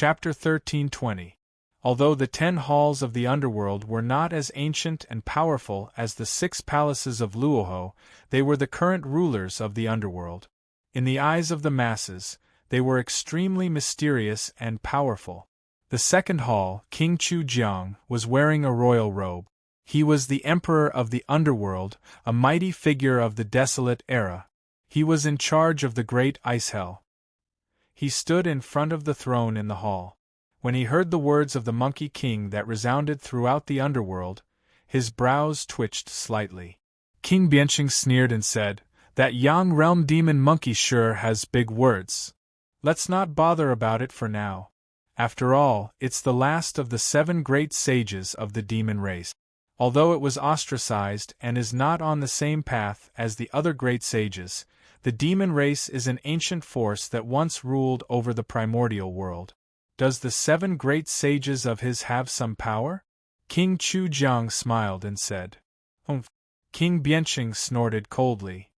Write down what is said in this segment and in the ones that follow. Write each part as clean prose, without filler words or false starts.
Chapter 13:20. Although the 10 halls of the underworld were not as ancient and powerful as the 6 palaces of Luoho, they were the current rulers of the underworld. In the eyes of the masses, they were extremely mysterious and powerful. The second hall, King Chu-jiang, was wearing a royal robe. He was the emperor of the underworld, a mighty figure of the desolate era. He was in charge of the great ice hell. He stood in front of the throne in the hall. When he heard the words of the Monkey King that resounded throughout the underworld, his brows twitched slightly. King Bianqing sneered and said, "That Yang Realm Demon Monkey sure has big words. Let's not bother about it for now. After all, it's the last of the 7 great sages of the demon race. Although it was ostracized and is not on the same path as the other great sages, the demon race is an ancient force that once ruled over the primordial world. Does the 7 great sages of his have some power?" King Chu-jiang smiled and said, "Humph." King Bianqing snorted coldly.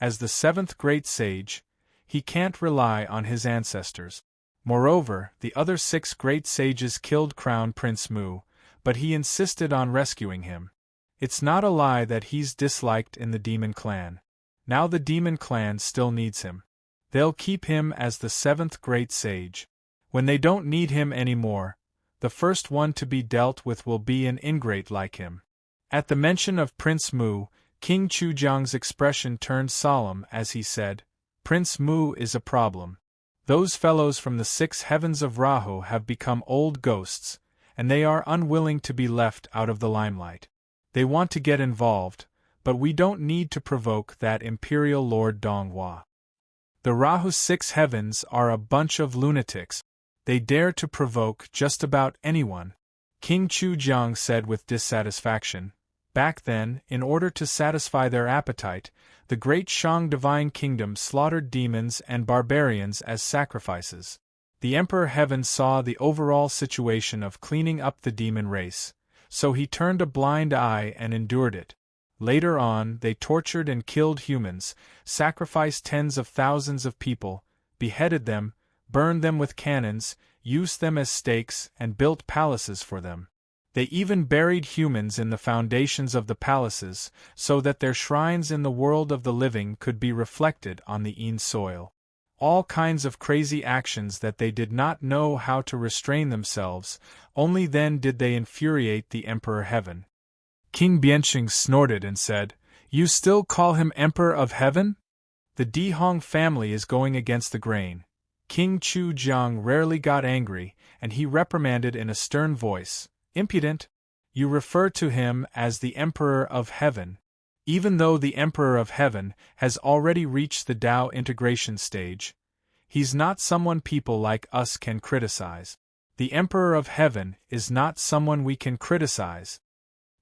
As the 7th great sage, he can't rely on his ancestors. Moreover, the other 6 great sages killed Crown Prince Mu, but he insisted on rescuing him. It's not a lie that he's disliked in the demon clan. Now the demon clan still needs him. They'll keep him as the 7th great sage. When they don't need him anymore, the first one to be dealt with will be an ingrate like him. At the mention of Prince Mu, King Chu-jiang's expression turned solemn as he said, "Prince Mu is a problem. Those fellows from the 6 heavens of Rahu have become old ghosts, and they are unwilling to be left out of the limelight. They want to get involved, but we don't need to provoke that Imperial Lord Donghua. The Rahu's 6 heavens are a bunch of lunatics. They dare to provoke just about anyone," King Chu-jiang said with dissatisfaction. Back then, in order to satisfy their appetite, the great Shang divine kingdom slaughtered demons and barbarians as sacrifices. The Emperor Heaven saw the overall situation of cleaning up the demon race, so he turned a blind eye and endured it. Later on, they tortured and killed humans, sacrificed tens of thousands of people, beheaded them, burned them with cannons, used them as stakes, and built palaces for them. They even buried humans in the foundations of the palaces, so that their shrines in the world of the living could be reflected on the Een soil. All kinds of crazy actions that they did not know how to restrain themselves, only then did they infuriate the Emperor Heaven. King Bianqing snorted and said, "You still call him Emperor of Heaven? The Dihong family is going against the grain." King Chu-jiang rarely got angry, and he reprimanded in a stern voice, "Impudent! You refer to him as the Emperor of Heaven. Even though the Emperor of Heaven has already reached the Tao integration stage, he's not someone people like us can criticize. The Emperor of Heaven is not someone we can criticize."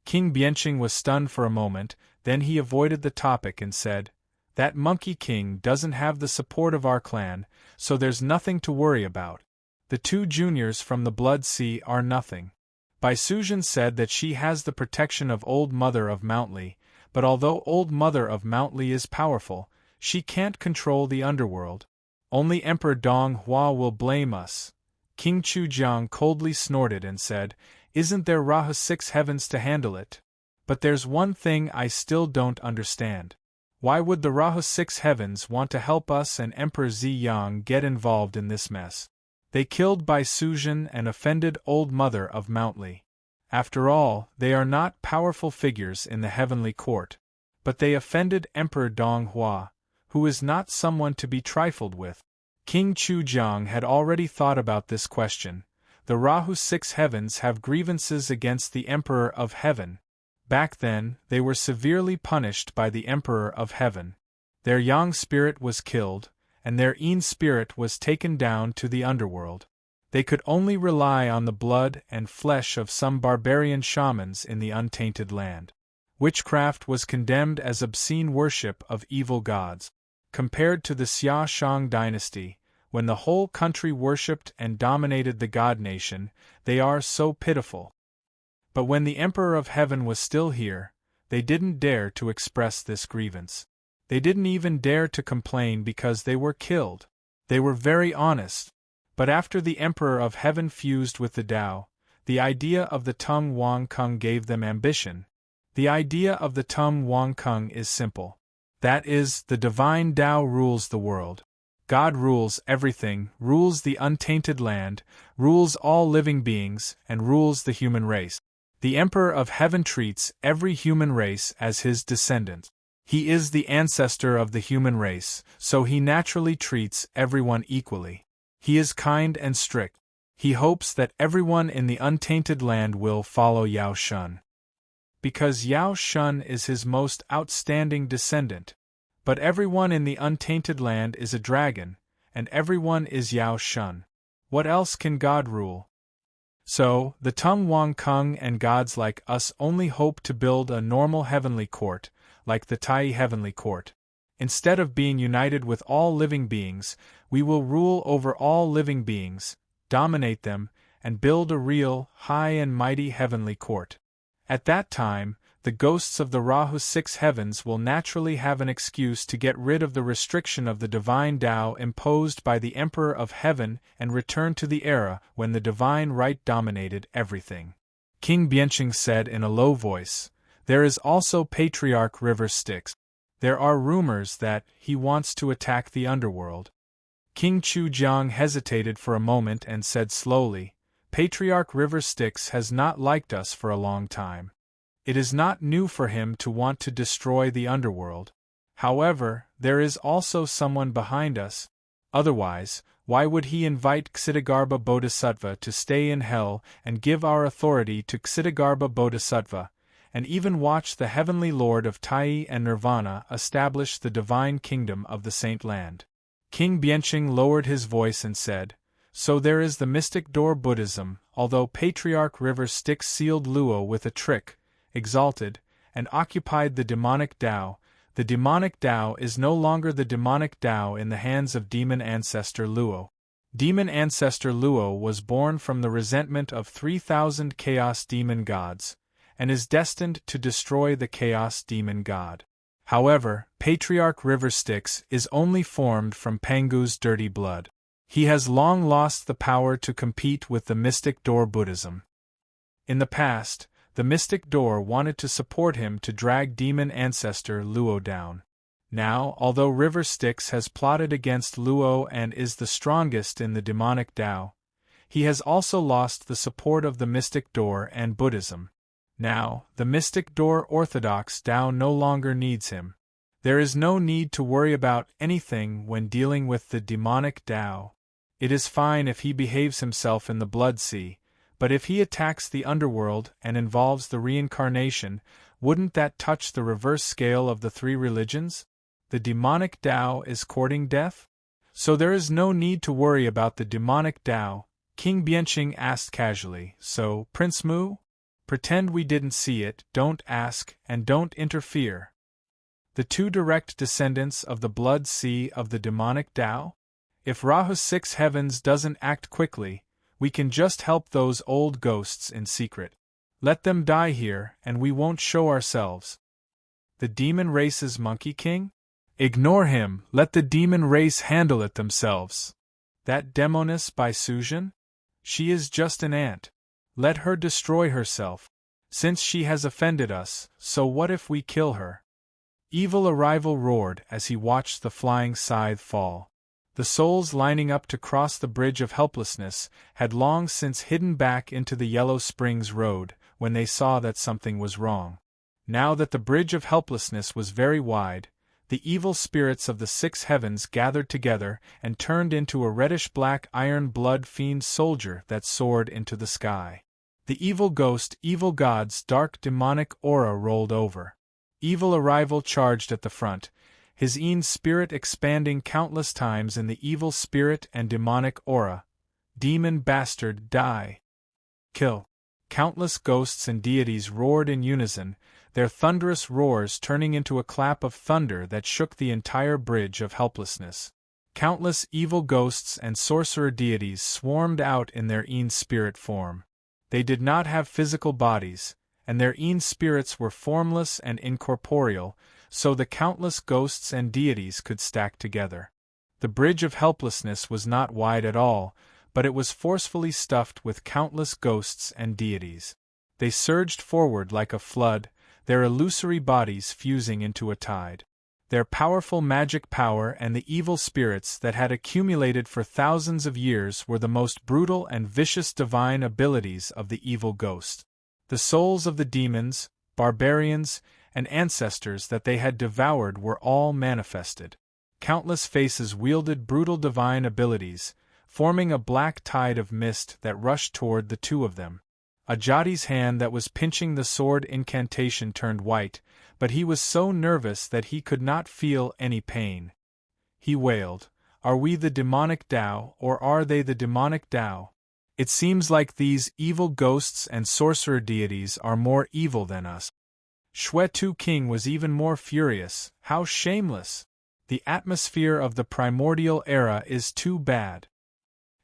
King Bianqing was stunned for a moment, then he avoided the topic and said, "That Monkey King doesn't have the support of our clan, so there's nothing to worry about. The 2 juniors from the Blood Sea are nothing. Bai Suzhen said that she has the protection of Old Mother of Mountli, but although Old Mother of Mountli is powerful, she can't control the underworld. Only Emperor Donghua will blame us." King Chu-jiang coldly snorted and said, "Isn't there Rahu's 6 heavens to handle it? But there's one thing I still don't understand. Why would the Rahu's 6 heavens want to help us and Emperor Ziyang get involved in this mess? They killed Bai Suzhen and offended Old Mother of Mountli. After all, they are not powerful figures in the heavenly court. But they offended Emperor Donghua, who is not someone to be trifled with." King Chu-jiang had already thought about this question. The Rahu's 6 heavens have grievances against the Emperor of Heaven. Back then, they were severely punished by the Emperor of Heaven. Their Yang spirit was killed, and their Een spirit was taken down to the underworld. They could only rely on the blood and flesh of some barbarian shamans in the untainted land. Witchcraft was condemned as obscene worship of evil gods. Compared to the Xia Shang dynasty, when the whole country worshipped and dominated the god nation, they are so pitiful. But when the Emperor of Heaven was still here, they didn't dare to express this grievance. They didn't even dare to complain because they were killed. They were very honest. But after the Emperor of Heaven fused with the Tao, the idea of the Tung Wang Kung gave them ambition. The idea of the Tung Wang Kung is simple. That is, the divine Tao rules the world. God rules everything, rules the untainted land, rules all living beings, and rules the human race. The Emperor of Heaven treats every human race as his descendant. He is the ancestor of the human race, so he naturally treats everyone equally. He is kind and strict. He hopes that everyone in the untainted land will follow Yao Shun, because Yao Shun is his most outstanding descendant. But everyone in the untainted land is a dragon, and everyone is Yao Shun. What else can God rule? So, the Tung Wang Kung and gods like us only hope to build a normal heavenly court, like the Tai heavenly court. Instead of being united with all living beings, we will rule over all living beings, dominate them, and build a real, high and mighty heavenly court. At that time, the ghosts of the Rahu's 6 heavens will naturally have an excuse to get rid of the restriction of the divine Tao imposed by the Emperor of Heaven and return to the era when the divine right dominated everything. King Bianqing said in a low voice, "There is also Patriarch River Styx. There are rumors that he wants to attack the underworld." King Chujiang hesitated for a moment and said slowly, "Patriarch River Styx has not liked us for a long time. It is not new for him to want to destroy the underworld. However, there is also someone behind us. Otherwise, why would he invite Ksitigarbha Bodhisattva to stay in hell and give our authority to Ksitigarbha Bodhisattva, and even watch the heavenly Lord of Tai and Nirvana establish the divine kingdom of the Saint Land?" King Bianqing lowered his voice and said, "So there is the mystic door Buddhism, although Patriarch River Styx sealed Luo with a trick, exalted, and occupied the demonic Tao. The demonic Tao is no longer the demonic Tao in the hands of demon ancestor Luo. Demon ancestor Luo was born from the resentment of 3,000 chaos demon gods, and is destined to destroy the chaos demon god. However, Patriarch River Styx is only formed from Pangu's dirty blood. He has long lost the power to compete with the mystic door Buddhism. In the past, the mystic door wanted to support him to drag demon ancestor Luo down. Now, although River Styx has plotted against Luo and is the strongest in the demonic Tao, he has also lost the support of the mystic door and Buddhism. Now, the mystic door orthodox Tao no longer needs him. There is no need to worry about anything when dealing with the demonic Tao. It is fine if he behaves himself in the Blood Sea, but if he attacks the underworld and involves the reincarnation, wouldn't that touch the reverse scale of the 3 religions? The demonic Tao is courting death? So there is no need to worry about the demonic Tao. King Bianqing asked casually, "So, Prince Mu? Pretend we didn't see it, don't ask, and don't interfere." The 2 direct descendants of the Blood Sea of the demonic Tao? If Rahu's 6 heavens doesn't act quickly, we can just help those old ghosts in secret. Let them die here, and we won't show ourselves. The demon race's Monkey King? Ignore him, let the demon race handle it themselves. That demoness by Suzhen? She is just an ant. Let her destroy herself. Since she has offended us, so what if we kill her? Evil Arrival roared as he watched the flying scythe fall. The souls lining up to cross the Bridge of Helplessness had long since hidden back into the Yellow Springs Road when they saw that something was wrong. Now that the Bridge of Helplessness was very wide, the evil spirits of the 6 heavens gathered together and turned into a reddish-black iron blood fiend soldier that soared into the sky. The evil ghost, evil god's dark demonic aura rolled over. Evil Arrival charged at the front, his Een spirit expanding countless times in the evil spirit and demonic aura. Demon bastard, die! Kill! Countless ghosts and deities roared in unison, their thunderous roars turning into a clap of thunder that shook the entire Bridge of Helplessness. Countless evil ghosts and sorcerer deities swarmed out in their Een spirit form. They did not have physical bodies, and their Een spirits were formless and incorporeal, so the countless ghosts and deities could stack together. The Bridge of Helplessness was not wide at all, but it was forcefully stuffed with countless ghosts and deities. They surged forward like a flood, their illusory bodies fusing into a tide. Their powerful magic power and the evil spirits that had accumulated for thousands of years were the most brutal and vicious divine abilities of the evil ghost. The souls of the demons, barbarians, and ancestors that they had devoured were all manifested. Countless faces wielded brutal divine abilities, forming a black tide of mist that rushed toward the two of them. Ajati's hand that was pinching the sword incantation turned white, but he was so nervous that he could not feel any pain. He wailed, "Are we the demonic Tao, or are they the demonic Tao? It seems like these evil ghosts and sorcerer deities are more evil than us." Shwetu King was even more furious. How shameless! The atmosphere of the primordial era is too bad.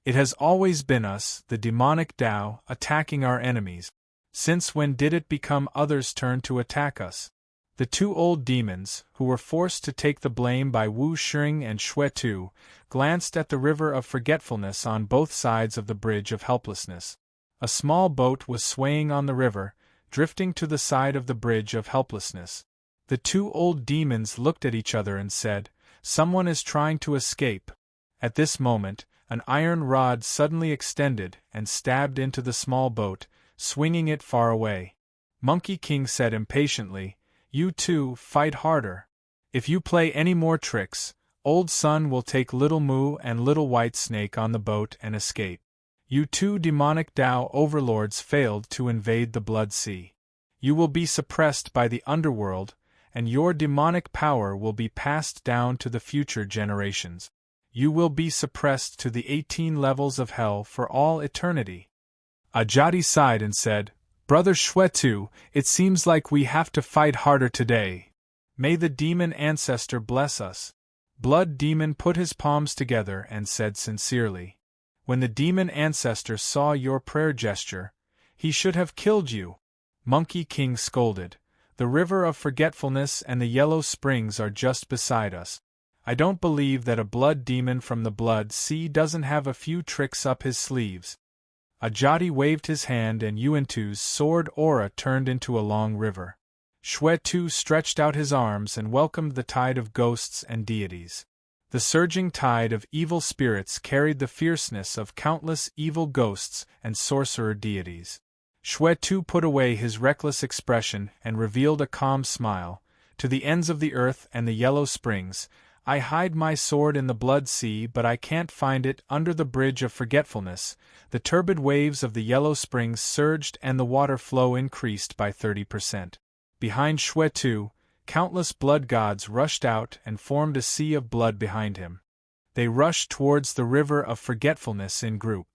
It has always been us, the demonic Tao, attacking our enemies. Since when did it become others' turn to attack us? The two old demons, who were forced to take the blame by Wu Sheng and Shwetu, glanced at the river of forgetfulness on both sides of the bridge of helplessness. A small boat was swaying on the river, drifting to the side of the bridge of helplessness. The two old demons looked at each other and said, "Someone is trying to escape." At this moment, an iron rod suddenly extended and stabbed into the small boat, swinging it far away. Monkey King said impatiently, "You two, fight harder. If you play any more tricks, Old Sun will take Little Moo and Little White Snake on the boat and escape. You two demonic Tao overlords failed to invade the Blood Sea. You will be suppressed by the underworld, and your demonic power will be passed down to the future generations. You will be suppressed to the 18 levels of hell for all eternity." Ajati sighed and said, "Brother Shwetu, it seems like we have to fight harder today. May the demon ancestor bless us." Blood Demon put his palms together and said sincerely, "When the demon ancestor saw your prayer gesture, he should have killed you." Monkey King scolded, "The river of forgetfulness and the yellow springs are just beside us. I don't believe that a blood demon from the Blood Sea doesn't have a few tricks up his sleeves." Ajati waved his hand and Yuantu's sword aura turned into a long river. Shwetu stretched out his arms and welcomed the tide of ghosts and deities. The surging tide of evil spirits carried the fierceness of countless evil ghosts and sorcerer deities. Shwetu put away his reckless expression and revealed a calm smile. "To the ends of the earth and the yellow springs, I hide my sword in the Blood Sea, but I can't find it under the bridge of forgetfulness." The turbid waves of the yellow springs surged and the water flow increased by 30%. Behind Shwetu, countless blood gods rushed out and formed a sea of blood behind him. They rushed towards the river of forgetfulness in group.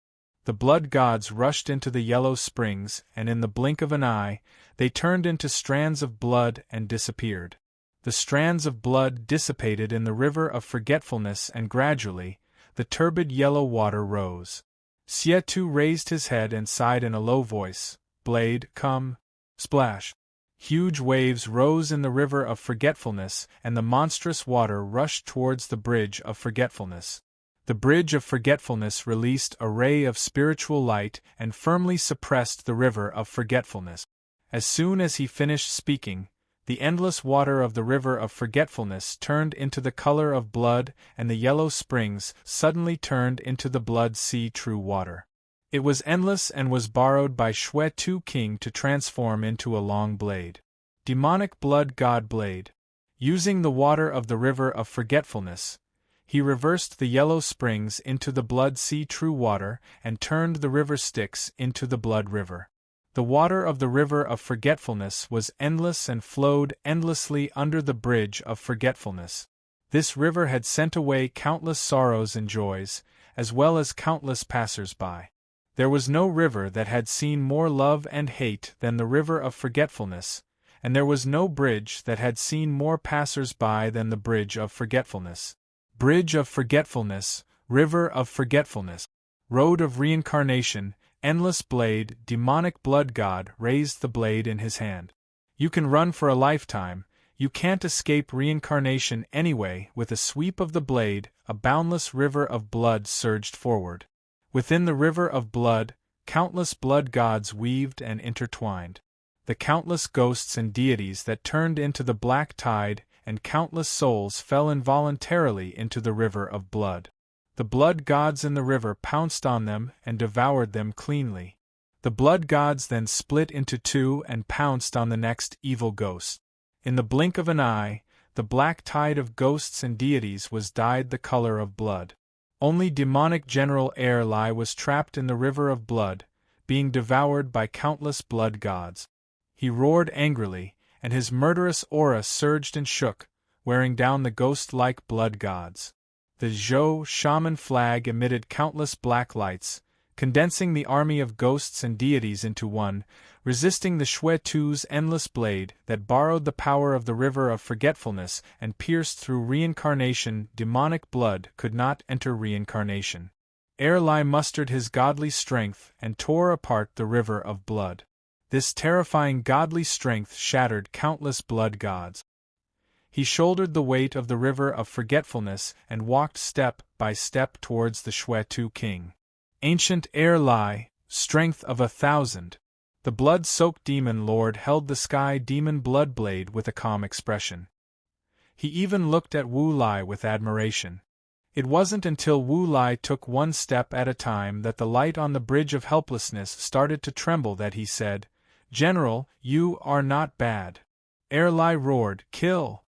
The blood gods rushed into the yellow springs, and in the blink of an eye, they turned into strands of blood and disappeared. The strands of blood dissipated in the river of forgetfulness, and gradually, the turbid yellow water rose. Sietu raised his head and sighed in a low voice, "Blade, come." Splash! Huge waves rose in the river of forgetfulness, and the monstrous water rushed towards the bridge of forgetfulness. The bridge of forgetfulness released a ray of spiritual light and firmly suppressed the river of forgetfulness. As soon as he finished speaking, the endless water of the river of forgetfulness turned into the color of blood, and the yellow springs suddenly turned into the Blood Sea true water. It was endless and was borrowed by Shwetu King to transform into a long blade. Demonic Blood God Blade. Using the water of the river of forgetfulness, he reversed the yellow springs into the Blood Sea true water and turned the river Styx into the Blood River. The water of the river of forgetfulness was endless and flowed endlessly under the bridge of forgetfulness. This river had sent away countless sorrows and joys, as well as countless passers-by. There was no river that had seen more love and hate than the river of forgetfulness, and there was no bridge that had seen more passers-by than the bridge of forgetfulness. Bridge of forgetfulness, river of forgetfulness, road of reincarnation, endless blade, demonic blood god raised the blade in his hand. You can run for a lifetime, you can't escape reincarnation anyway. With a sweep of the blade, a boundless river of blood surged forward. Within the river of blood, countless blood gods weaved and intertwined. The countless ghosts and deities that turned into the black tide, and countless souls fell involuntarily into the river of blood. The blood gods in the river pounced on them and devoured them cleanly. The blood gods then split into two and pounced on the next evil ghost. In the blink of an eye, the black tide of ghosts and deities was dyed the color of blood. Only demonic General Erlai was trapped in the river of blood, being devoured by countless blood gods. He roared angrily, and his murderous aura surged and shook, wearing down the ghost-like blood gods. The Zhou shaman flag emitted countless black lights, condensing the army of ghosts and deities into one, resisting the Shui-Tu's endless blade that borrowed the power of the river of forgetfulness and pierced through reincarnation. Demonic blood could not enter reincarnation. Erlai mustered his godly strength and tore apart the river of blood. This terrifying godly strength shattered countless blood gods. He shouldered the weight of the river of forgetfulness and walked step by step towards the Shui-Tu king. Ancient Erlai, strength of 1,000. The blood-soaked demon lord held the sky demon blood blade with a calm expression. He even looked at Wu Lai with admiration. It wasn't until Wu Lai took one step at a time that the light on the bridge of helplessness started to tremble that he said, "General, you are not bad." Erlai roared, "Kill!"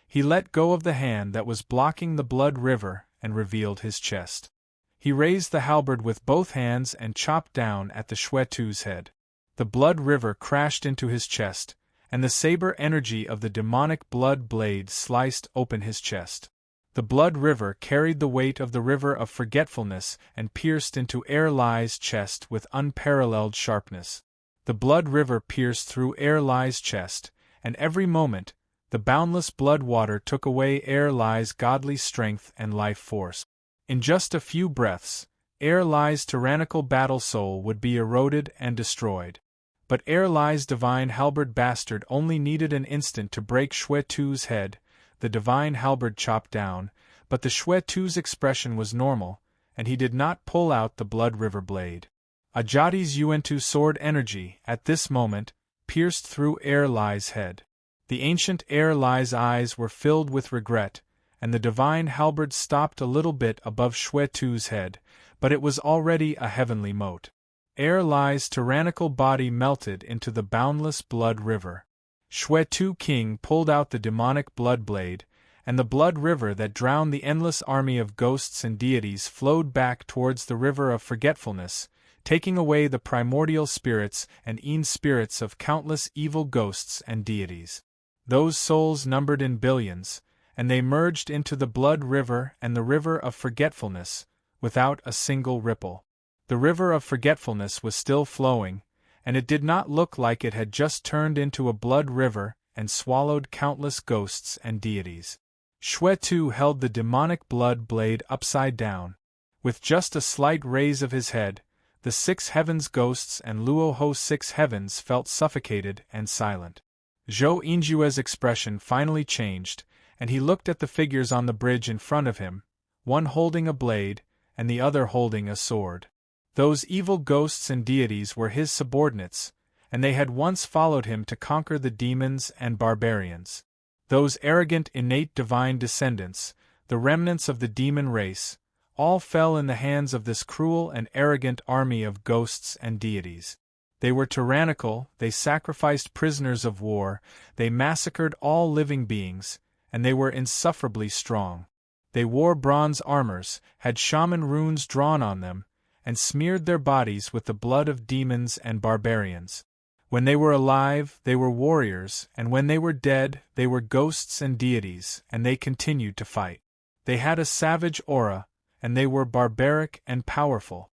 He let go of the hand that was blocking the blood river and revealed his chest. He raised the halberd with both hands and chopped down at the Shui-Tu's head. The blood river crashed into his chest, and the saber energy of the demonic blood blade sliced open his chest. The blood river carried the weight of the river of forgetfulness and pierced into Erlai's chest with unparalleled sharpness. The blood river pierced through Erlai's chest, and every moment, the boundless blood water took away Erlai's godly strength and life force. In just a few breaths, Erlai's tyrannical battle soul would be eroded and destroyed. But Erlai's divine halberd bastard only needed an instant to break Shui-Tu's head. The divine halberd chopped down, but the Shui-Tu's expression was normal, and he did not pull out the blood river blade. Ajati's Yuantu sword energy, at this moment, pierced through Erlai's head. The ancient Erlai's eyes were filled with regret, and the divine halberd stopped a little bit above Shui-Tu's head, but it was already a heavenly moat. Erlai's tyrannical body melted into the boundless blood river. Shui-Tu king pulled out the demonic blood blade, and the blood river that drowned the endless army of ghosts and deities flowed back towards the river of forgetfulness, taking away the primordial spirits and spirits of countless evil ghosts and deities. Those souls numbered in billions, and they merged into the blood river and the river of forgetfulness, without a single ripple. The river of forgetfulness was still flowing, and it did not look like it had just turned into a blood river and swallowed countless ghosts and deities. Shui-Tu held the demonic blood blade upside down. With just a slight raise of his head, the 6 heavens ghosts and Luoho's 6 heavens felt suffocated and silent. Zhou Yingjue's expression finally changed, and he looked at the figures on the bridge in front of him, one holding a blade, and the other holding a sword. Those evil ghosts and deities were his subordinates, and they had once followed him to conquer the demons and barbarians. Those arrogant innate divine descendants, the remnants of the demon race, all fell in the hands of this cruel and arrogant army of ghosts and deities. They were tyrannical, they sacrificed prisoners of war, they massacred all living beings, and they were insufferably strong. They wore bronze armors, had shaman runes drawn on them, and smeared their bodies with the blood of demons and barbarians. When they were alive, they were warriors, and when they were dead, they were ghosts and deities, and they continued to fight. They had a savage aura, and they were barbaric and powerful.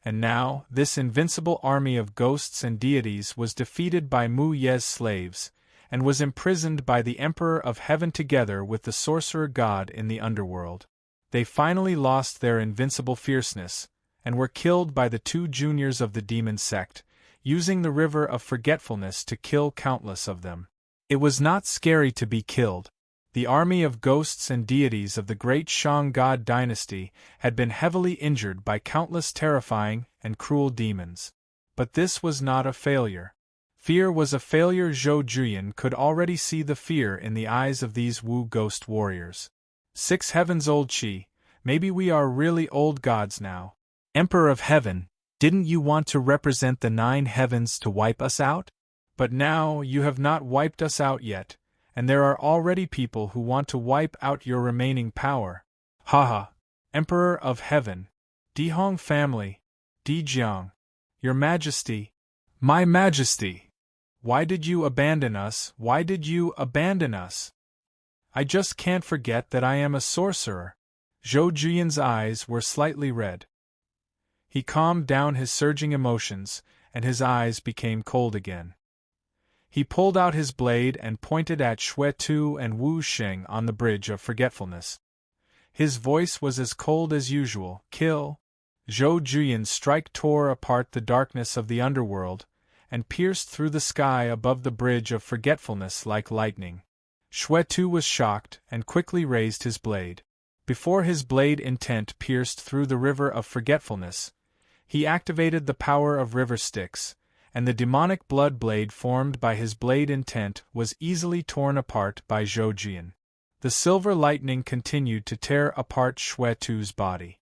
And now, this invincible army of ghosts and deities was defeated by Mu Ye's slaves, and was imprisoned by the Emperor of Heaven together with the sorcerer god in the underworld. They finally lost their invincible fierceness, and were killed by the 2 juniors of the demon sect, using the river of forgetfulness to kill countless of them. It was not scary to be killed. The army of ghosts and deities of the great Shang God dynasty had been heavily injured by countless terrifying and cruel demons. But this was not a failure. Fear was a failure. Zhou Juyan could already see the fear in the eyes of these Wu ghost warriors. 6 heavens old Qi, maybe we are really old gods now. Emperor of Heaven, didn't you want to represent the 9 heavens to wipe us out? But now you have not wiped us out yet, and there are already people who want to wipe out your remaining power. Haha! Emperor of Heaven, Dihong family, Di Jiang, Your Majesty, My Majesty! Why did you abandon us? Why did you abandon us? I just can't forget that I am a sorcerer. Zhou Juyan's eyes were slightly red. He calmed down his surging emotions, and his eyes became cold again. He pulled out his blade and pointed at Xue Tu and Wu Sheng on the Bridge of Forgetfulness. His voice was as cold as usual. Kill! Zhou Juyan's strike tore apart the darkness of the underworld, and pierced through the sky above the Bridge of Forgetfulness like lightning. Xue Tu was shocked and quickly raised his blade. Before his blade intent pierced through the river of forgetfulness, he activated the power of river sticks, and the demonic blood blade formed by his blade intent was easily torn apart by Zhou Juyan. The silver lightning continued to tear apart Xue Tu's body.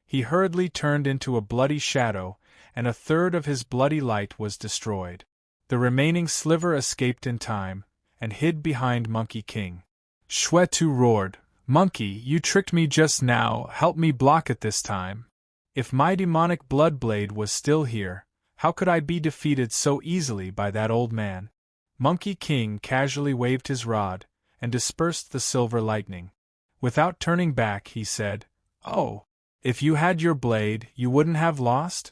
He hurriedly turned into a bloody shadow, and a third of his bloody light was destroyed. The remaining sliver escaped in time, and hid behind Monkey King. Xue Tu roared, "Monkey, you tricked me just now, help me block it this time. If my demonic blood blade was still here, how could I be defeated so easily by that old man?" Monkey King casually waved his rod, and dispersed the silver lightning. Without turning back, he said, "Oh, if you had your blade, you wouldn't have lost?"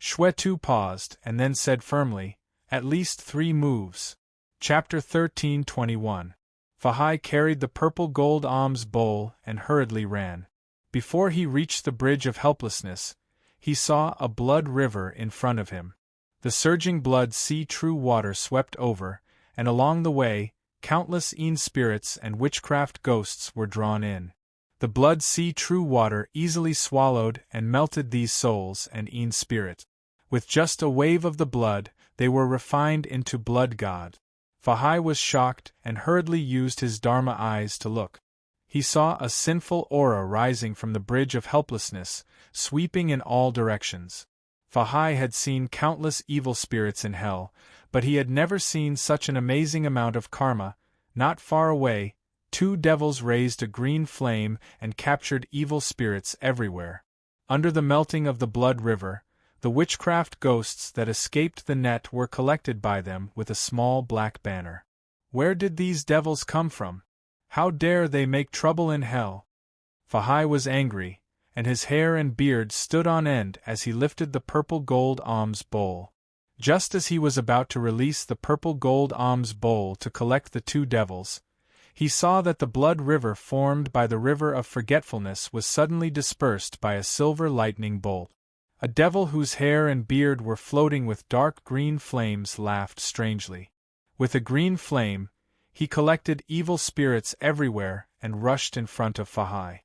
Xue Tu paused, and then said firmly, "At least 3 moves." Chapter 13:21. Fahai carried the purple gold alms bowl and hurriedly ran. Before he reached the Bridge of Helplessness, he saw a blood river in front of him. The surging blood sea true water swept over, and along the way, countless Een spirits and witchcraft ghosts were drawn in. The blood sea true water easily swallowed and melted these souls and Een spirit. With just a wave of the blood, they were refined into blood god. Fahai was shocked and hurriedly used his Dharma eyes to look. He saw a sinful aura rising from the Bridge of Helplessness, sweeping in all directions. Fahai had seen countless evil spirits in hell, but he had never seen such an amazing amount of karma. Not far away, 2 devils raised a green flame and captured evil spirits everywhere. Under the melting of the blood river, the witchcraft ghosts that escaped the net were collected by them with a small black banner. Where did these devils come from? How dare they make trouble in hell? Fahai was angry, and his hair and beard stood on end as he lifted the purple gold alms bowl. Just as he was about to release the purple gold alms bowl to collect the 2 devils, he saw that the blood river formed by the river of forgetfulness was suddenly dispersed by a silver lightning bolt. A devil whose hair and beard were floating with dark green flames laughed strangely. With a green flame, he collected evil spirits everywhere and rushed in front of Fahai.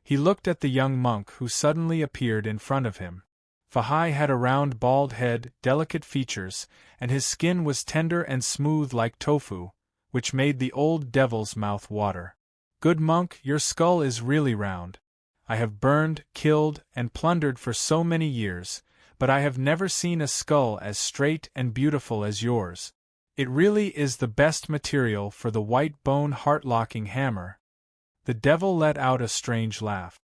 He looked at the young monk who suddenly appeared in front of him. Fahai had a round bald head, delicate features, and his skin was tender and smooth like tofu, which made the old devil's mouth water. "Good monk, your skull is really round. I have burned, killed, and plundered for so many years, but I have never seen a skull as straight and beautiful as yours. It really is the best material for the white bone heart-locking hammer." The devil let out a strange laugh.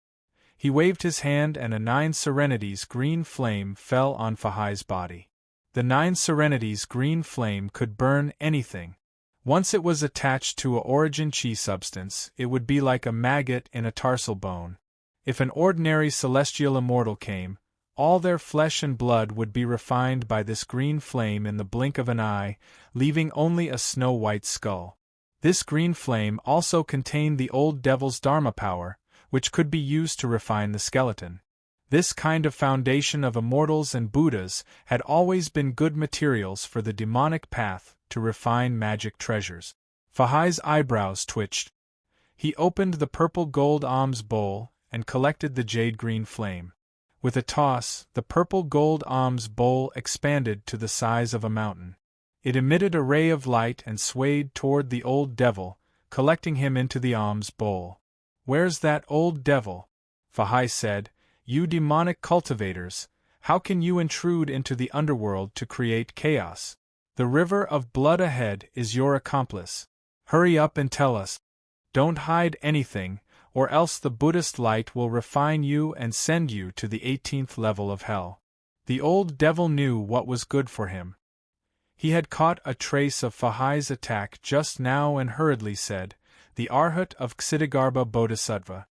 He waved his hand and a 9 serenities green flame fell on Fahai's body. The 9 serenities green flame could burn anything. Once it was attached to a origin chi substance, it would be like a maggot in a tarsal bone. If an ordinary celestial immortal came, all their flesh and blood would be refined by this green flame in the blink of an eye, leaving only a snow-white skull. This green flame also contained the old devil's Dharma power, which could be used to refine the skeleton. This kind of foundation of immortals and Buddhas had always been good materials for the demonic path to refine magic treasures. Fahai's eyebrows twitched. He opened the purple gold alms bowl and collected the jade-green flame. With a toss, the purple gold alms bowl expanded to the size of a mountain. It emitted a ray of light and swayed toward the old devil, collecting him into the alms bowl. "Where's that old devil?" Fahai said. "You demonic cultivators, how can you intrude into the underworld to create chaos? The river of blood ahead is your accomplice. Hurry up and tell us. Don't hide anything, or else the Buddhist light will refine you and send you to the 18th level of hell." The old devil knew what was good for him. He had caught a trace of Fahai's attack just now and hurriedly said, "The Arhat of Ksitigarbha Bodhisattva.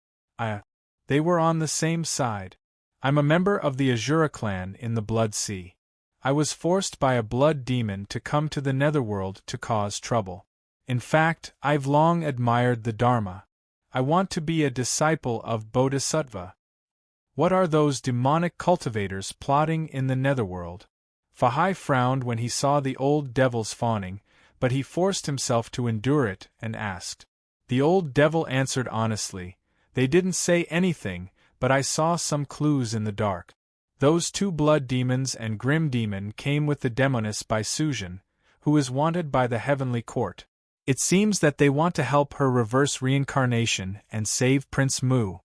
They were on the same side. I'm a member of the Azura clan in the Blood Sea. I was forced by a blood demon to come to the netherworld to cause trouble. In fact, I've long admired the Dharma. I want to be a disciple of Bodhisattva. What are those demonic cultivators plotting in the netherworld?" Fahai frowned when he saw the old devil's fawning, but he forced himself to endure it and asked. The old devil answered honestly, "They didn't say anything, but I saw some clues in the dark. Those two blood demons and grim demon came with the demoness by Suzhan, who is wanted by the heavenly court. It seems that they want to help her reverse reincarnation and save Prince Mu.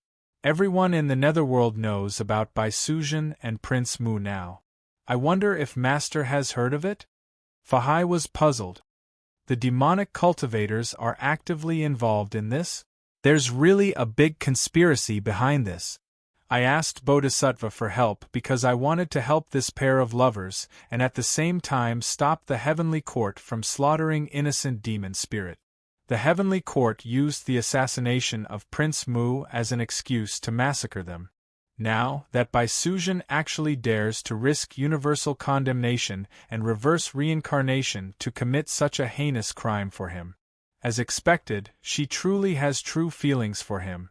Everyone in the netherworld knows about Bai Suzhan and Prince Mu now. I wonder if Master has heard of it?" Fahai was puzzled. The demonic cultivators are actively involved in this? There's really a big conspiracy behind this. I asked Bodhisattva for help because I wanted to help this pair of lovers and at the same time stop the heavenly court from slaughtering innocent demon spirit. The heavenly court used the assassination of Prince Mu as an excuse to massacre them. Now that Bai Suzhan actually dares to risk universal condemnation and reverse reincarnation to commit such a heinous crime for him. As expected, she truly has true feelings for him.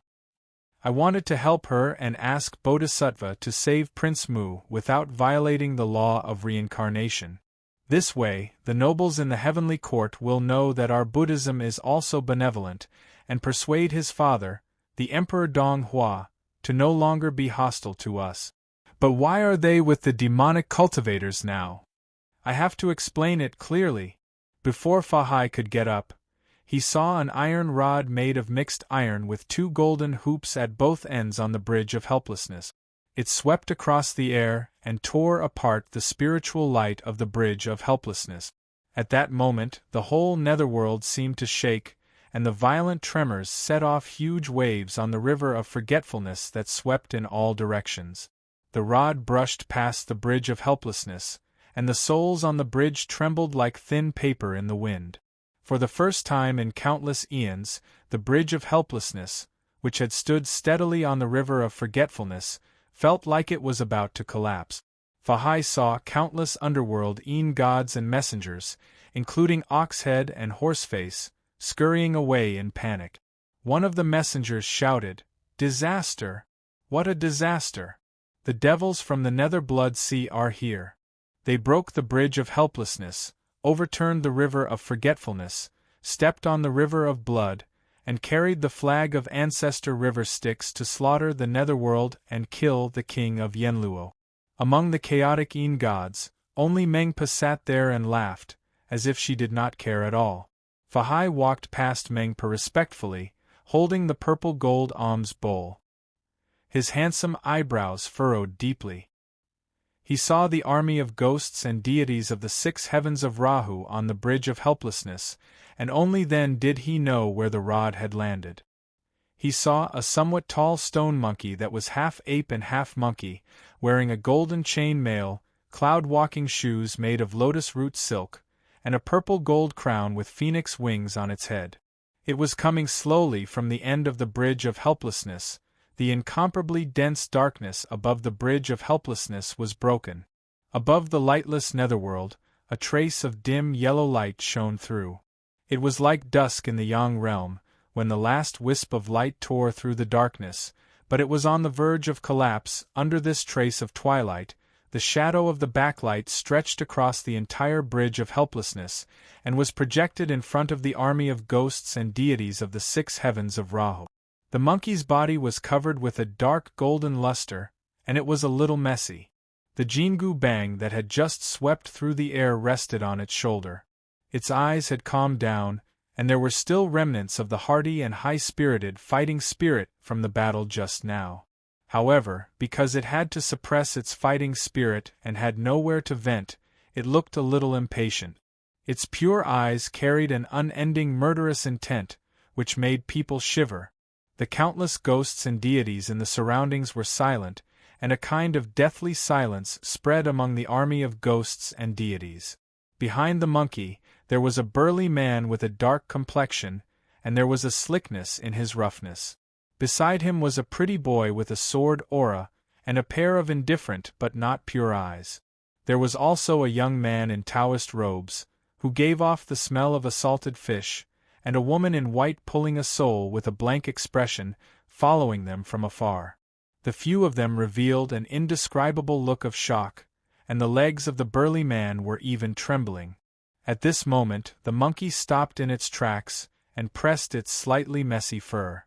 I wanted to help her and ask Bodhisattva to save Prince Mu without violating the law of reincarnation. This way, the nobles in the heavenly court will know that our Buddhism is also benevolent, and persuade his father, the Emperor Dong Hua, to no longer be hostile to us. But why are they with the demonic cultivators now? I have to explain it clearly. Before Fahai could get up, he saw an iron rod made of mixed iron with two golden hoops at both ends on the bridge of helplessness. It swept across the air and tore apart the spiritual light of the bridge of helplessness. At that moment, the whole netherworld seemed to shake, and the violent tremors set off huge waves on the river of forgetfulness that swept in all directions. The rod brushed past the bridge of helplessness, and the souls on the bridge trembled like thin paper in the wind. For the first time in countless eons, the bridge of helplessness, which had stood steadily on the river of forgetfulness, felt like it was about to collapse. Fahai saw countless underworld gods and messengers, including Oxhead and Horseface, scurrying away in panic. One of the messengers shouted, "Disaster! What a disaster! The devils from the Nether Blood Sea are here. They broke the bridge of helplessness, overturned the river of forgetfulness, stepped on the river of blood, and carried the flag of ancestor river Styx to slaughter the netherworld and kill the king of Yenluo." Among the chaotic gods, only Mengpa sat there and laughed, as if she did not care at all. Fahai walked past Mengpa respectfully, holding the purple gold alms bowl. His handsome eyebrows furrowed deeply. He saw the army of ghosts and deities of the 6 heavens of Rahu on the bridge of helplessness, and only then did he know where the rod had landed. He saw a somewhat tall stone monkey that was half ape and half monkey, wearing a golden chain mail, cloud-walking shoes made of lotus root silk, and a purple gold crown with phoenix wings on its head. It was coming slowly from the end of the bridge of helplessness. The incomparably dense darkness above the bridge of helplessness was broken. Above the lightless netherworld, a trace of dim yellow light shone through. It was like dusk in the Yang realm, when the last wisp of light tore through the darkness, but it was on the verge of collapse. Under this trace of twilight, The shadow of the backlight stretched across the entire bridge of helplessness, and was projected in front of the army of ghosts and deities of the six heavens of Rahu. The monkey's body was covered with a dark golden luster, and it was a little messy. The Jingu bang that had just swept through the air rested on its shoulder. Its eyes had calmed down, and there were still remnants of the hearty and high-spirited fighting spirit from the battle just now. However, because it had to suppress its fighting spirit and had nowhere to vent, it looked a little impatient. Its pure eyes carried an unending murderous intent, which made people shiver. The countless ghosts and deities in the surroundings were silent, and a kind of deathly silence spread among the army of ghosts and deities. Behind the monkey, there was a burly man with a dark complexion, and there was a slickness in his roughness. Beside him was a pretty boy with a sword aura, and a pair of indifferent but not pure eyes. There was also a young man in Taoist robes, who gave off the smell of a salted fish, and a woman in white pulling a soul with a blank expression, following them from afar. The few of them revealed an indescribable look of shock, and the legs of the burly man were even trembling. At this moment, the monkey stopped in its tracks, and pressed its slightly messy fur.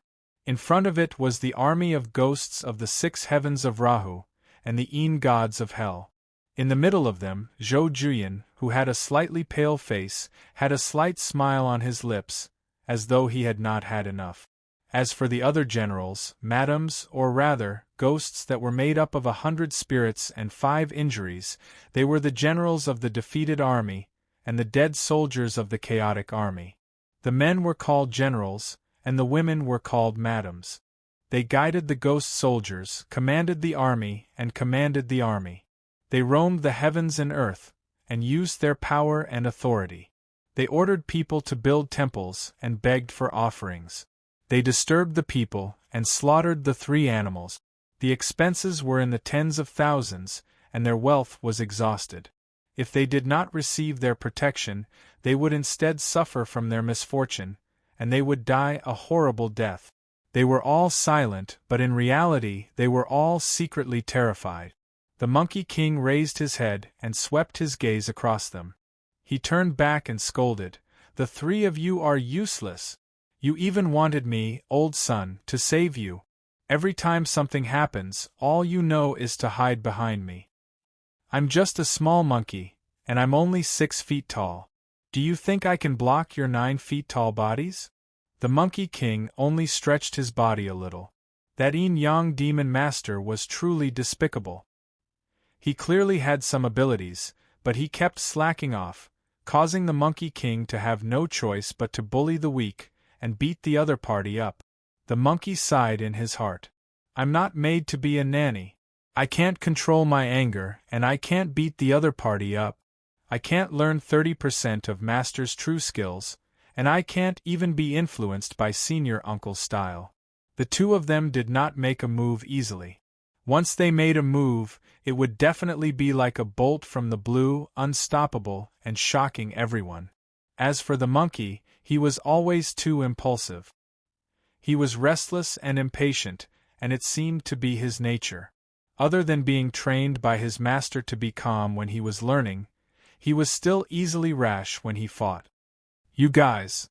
In front of it was the army of ghosts of the six heavens of Rahu, and the gods of hell. In the middle of them, Zhou Juyan, who had a slightly pale face, had a slight smile on his lips, as though he had not had enough. As for the other generals, madams, or rather, ghosts that were made up of 100 spirits and 5 injuries, they were the generals of the defeated army, and the dead soldiers of the chaotic army. The men were called generals, and the women were called madams. They guided the ghost soldiers, commanded the army, and commanded the army. They roamed the heavens and earth, and used their power and authority. They ordered people to build temples, and begged for offerings. They disturbed the people, and slaughtered the 3 animals. The expenses were in the tens of thousands, and their wealth was exhausted. If they did not receive their protection, they would instead suffer from their misfortune, and they would die a horrible death. They were all silent, but in reality they were all secretly terrified. The Monkey King raised his head and swept his gaze across them. He turned back and scolded, "The 3 of you are useless. You even wanted me, old son, to save you. Every time something happens, all you know is to hide behind me. I'm just a small monkey, and I'm only 6 feet tall. Do you think I can block your 9 feet tall bodies?" The Monkey King only stretched his body a little. That Yin-Yang Demon Master was truly despicable. He clearly had some abilities, but he kept slacking off, causing the Monkey King to have no choice but to bully the weak, and beat the other party up. The monkey sighed in his heart. "I'm not made to be a nanny. I can't control my anger, and I can't beat the other party up. I can't learn 30% of Master's true skills, and I can't even be influenced by Senior Uncle's style." The 2 of them did not make a move easily. Once they made a move, it would definitely be like a bolt from the blue, unstoppable, and shocking everyone. As for the monkey, he was always too impulsive. He was restless and impatient, and it seemed to be his nature. Other than being trained by his master to be calm when he was learning, he was still easily rash when he fought. "You guys!"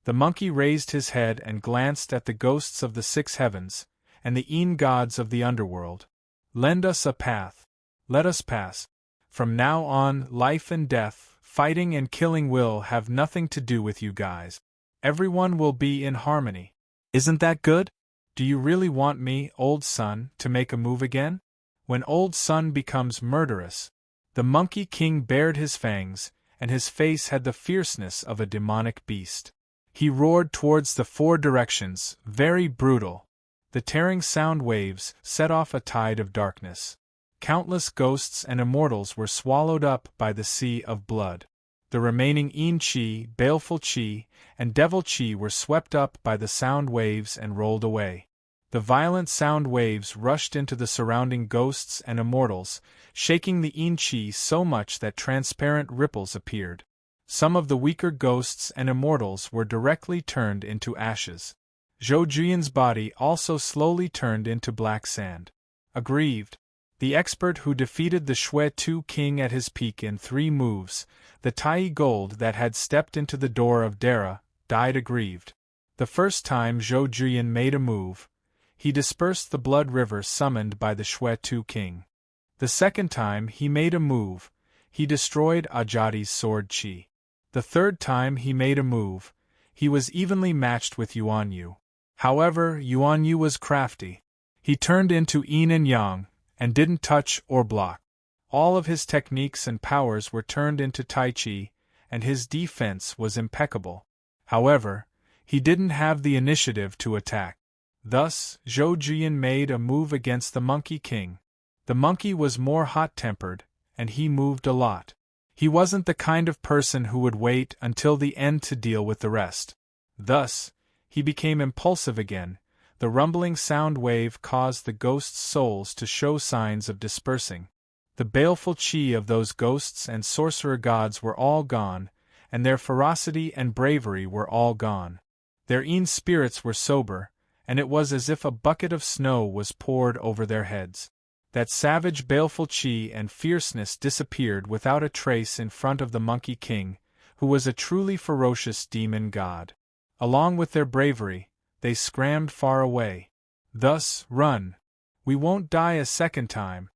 The monkey raised his head and glanced at the ghosts of the 6 heavens, and the gods of the underworld. "Lend us a path. Let us pass. From now on, life and death, fighting and killing will have nothing to do with you guys. Everyone will be in harmony. Isn't that good? Do you really want me, old son, to make a move again? When old son becomes murderous." The Monkey King bared his fangs, and his face had the fierceness of a demonic beast. He roared towards the 4 directions, very brutal. The tearing sound waves set off a tide of darkness. Countless ghosts and immortals were swallowed up by the sea of blood. The remaining Yin-Chi, Baleful Chi, and Devil Chi were swept up by the sound waves and rolled away. The violent sound waves rushed into the surrounding ghosts and immortals, shaking the Yin-Chi so much that transparent ripples appeared. Some of the weaker ghosts and immortals were directly turned into ashes. Zhou Juyan's body also slowly turned into black sand. Aggrieved, The expert who defeated the Shui-Tu king at his peak in 3 moves, the Tai Gold that had stepped into the door of Dara, died aggrieved. The first time Zhou Zhiyan made a move, he dispersed the blood river summoned by the Shui-Tu king. The second time he made a move, he destroyed Ajati's sword Qi. The third time he made a move, he was evenly matched with Yuan Yu. However, Yuan Yu was crafty. He turned into yin and yang, and didn't touch or block. All of his techniques and powers were turned into Tai Chi, and his defense was impeccable. However, he didn't have the initiative to attack. Thus, Zhou Zhiyan made a move against the Monkey King. The monkey was more hot-tempered, and he moved a lot. He wasn't the kind of person who would wait until the end to deal with the rest. Thus, he became impulsive again. The rumbling sound wave caused the ghosts' souls to show signs of dispersing. The baleful chi of those ghosts and sorcerer gods were all gone, and their ferocity and bravery were all gone. Their yin spirits were sober, and it was as if a bucket of snow was poured over their heads. That savage baleful chi and fierceness disappeared without a trace in front of the Monkey King, who was a truly ferocious demon god. Along with their bravery, they scrammed far away. Thus, run. We won't die a second time.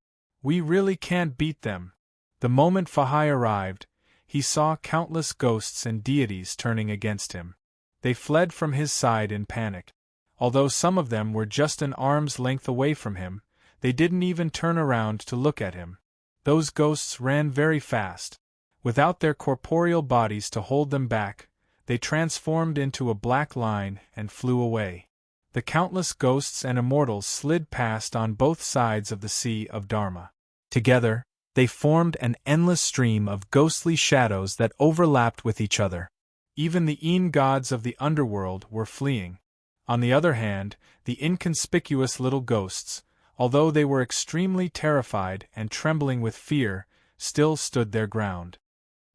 We really can't beat them. The moment Fahai arrived, he saw countless ghosts and deities turning against him. They fled from his side in panic. Although some of them were just an arm's length away from him, they didn't even turn around to look at him. Those ghosts ran very fast. Without their corporeal bodies to hold them back, they transformed into a black line and flew away. The countless ghosts and immortals slid past on both sides of the Sea of Dharma. Together, they formed an endless stream of ghostly shadows that overlapped with each other. Even the yin gods of the underworld were fleeing. On the other hand, the inconspicuous little ghosts, although they were extremely terrified and trembling with fear, still stood their ground.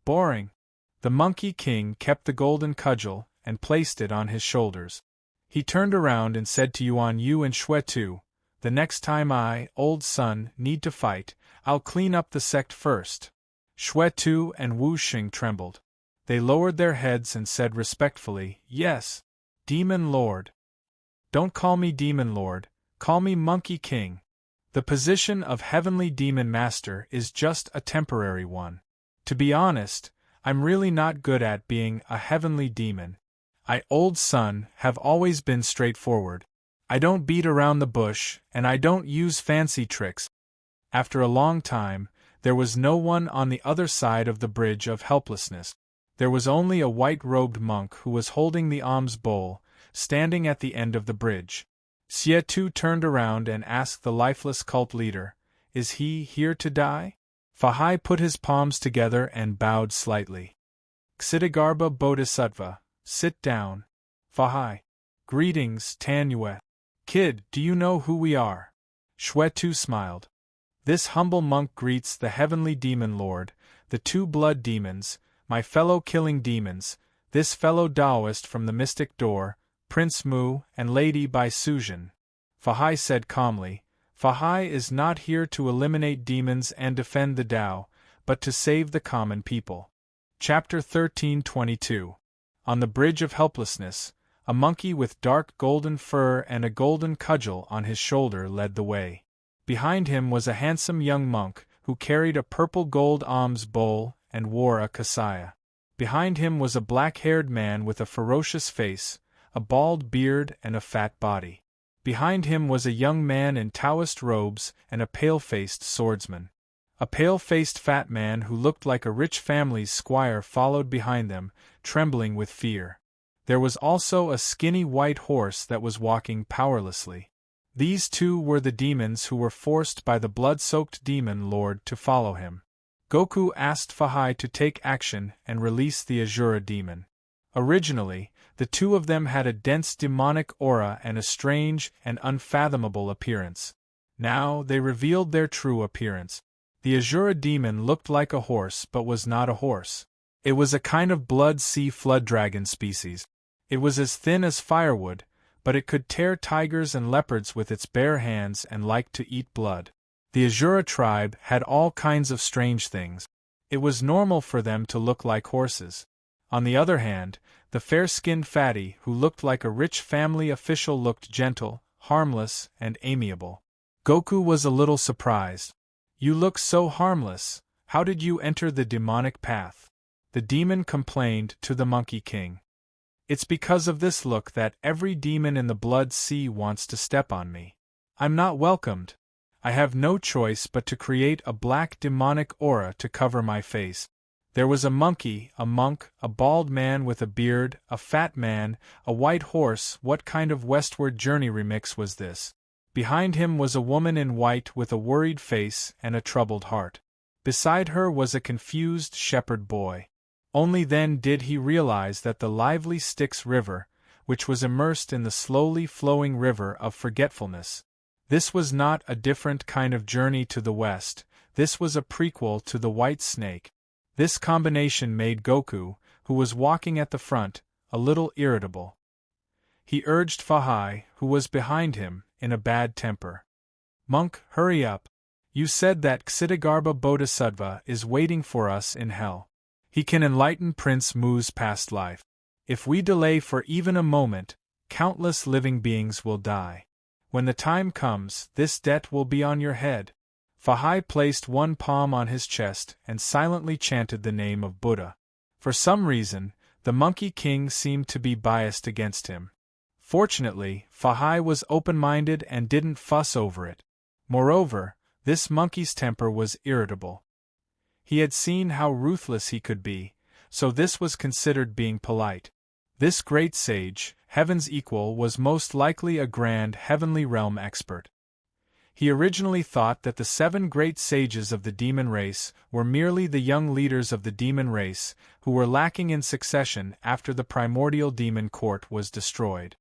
Boring. The Monkey King kept the golden cudgel and placed it on his shoulders. He turned around and said to Yuan Yu and Shui-Tu, "The next time I, old son, need to fight, I'll clean up the sect first." Shui-Tu and Wu Xing trembled. They lowered their heads and said respectfully, "Yes, Demon Lord." "Don't call me Demon Lord, call me Monkey King. The position of Heavenly Demon Master is just a temporary one. To be honest, I'm really not good at being a heavenly demon. I, old son, have always been straightforward. I don't beat around the bush, and I don't use fancy tricks." After a long time, there was no one on the other side of the bridge of helplessness. There was only a white-robed monk who was holding the alms bowl, standing at the end of the bridge. Sietu turned around and asked the lifeless cult leader, "Is he here to die?" Fahai put his palms together and bowed slightly. "Ksitigarbha Bodhisattva, sit down." Fahai. "Greetings, Tanyue. Kid, do you know who we are?" Shui-Tu smiled. "This humble monk greets the Heavenly Demon Lord, the 2 blood demons, my fellow killing demons, this fellow Taoist from the Mystic Door, Prince Mu, and Lady Bai Suzhen." Fahai said calmly, "Fahai is not here to eliminate demons and defend the Tao, but to save the common people." Chapter 13:22. On the Bridge of Helplessness, a monkey with dark golden fur and a golden cudgel on his shoulder led the way. Behind him was a handsome young monk, who carried a purple gold alms bowl and wore a kasaya. Behind him was a black-haired man with a ferocious face, a bald beard and a fat body. Behind him was a young man in Taoist robes and a pale-faced swordsman. A pale-faced fat man who looked like a rich family's squire followed behind them, trembling with fear. There was also a skinny white horse that was walking powerlessly. These 2 were the demons who were forced by the blood-soaked demon lord to follow him. Goku asked Fahai to take action and release the Azura demon. Originally, the 2 of them had a dense demonic aura and a strange and unfathomable appearance. Now they revealed their true appearance. The Azura demon looked like a horse but was not a horse. It was a kind of blood sea flood dragon species. It was as thin as firewood, but it could tear tigers and leopards with its bare hands and liked to eat blood. The Azura tribe had all kinds of strange things. It was normal for them to look like horses. On the other hand, the fair-skinned fatty who looked like a rich family official looked gentle, harmless, and amiable. Goku was a little surprised. "You look so harmless, how did you enter the demonic path?" The demon complained to the Monkey King. "It's because of this look that every demon in the Blood Sea wants to step on me. I'm not welcomed. I have no choice but to create a black demonic aura to cover my face." There was a monkey, a monk, a bald man with a beard, a fat man, a white horse. What kind of westward journey remix was this? Behind him was a woman in white with a worried face and a troubled heart. Beside her was a confused shepherd boy. Only then did he realize that the lively Styx River, which was immersed in the slowly flowing river of forgetfulness. This was not a different kind of journey to the west, this was a prequel to the White Snake. This combination made Goku, who was walking at the front, a little irritable. He urged Fahai, who was behind him, in a bad temper. "Monk, hurry up. You said that Ksitigarbha Bodhisattva is waiting for us in hell. He can enlighten Prince Mu's past life. If we delay for even a moment, countless living beings will die. When the time comes, this debt will be on your head." Fahai placed one palm on his chest and silently chanted the name of Buddha. For some reason, the Monkey King seemed to be biased against him. Fortunately, Fahai was open-minded and didn't fuss over it. Moreover, this monkey's temper was irritable. He had seen how ruthless he could be, so this was considered being polite. This great sage, Heaven's equal, was most likely a grand heavenly realm expert. He originally thought that the 7 great sages of the demon race were merely the young leaders of the demon race who were lacking in succession after the primordial demon court was destroyed.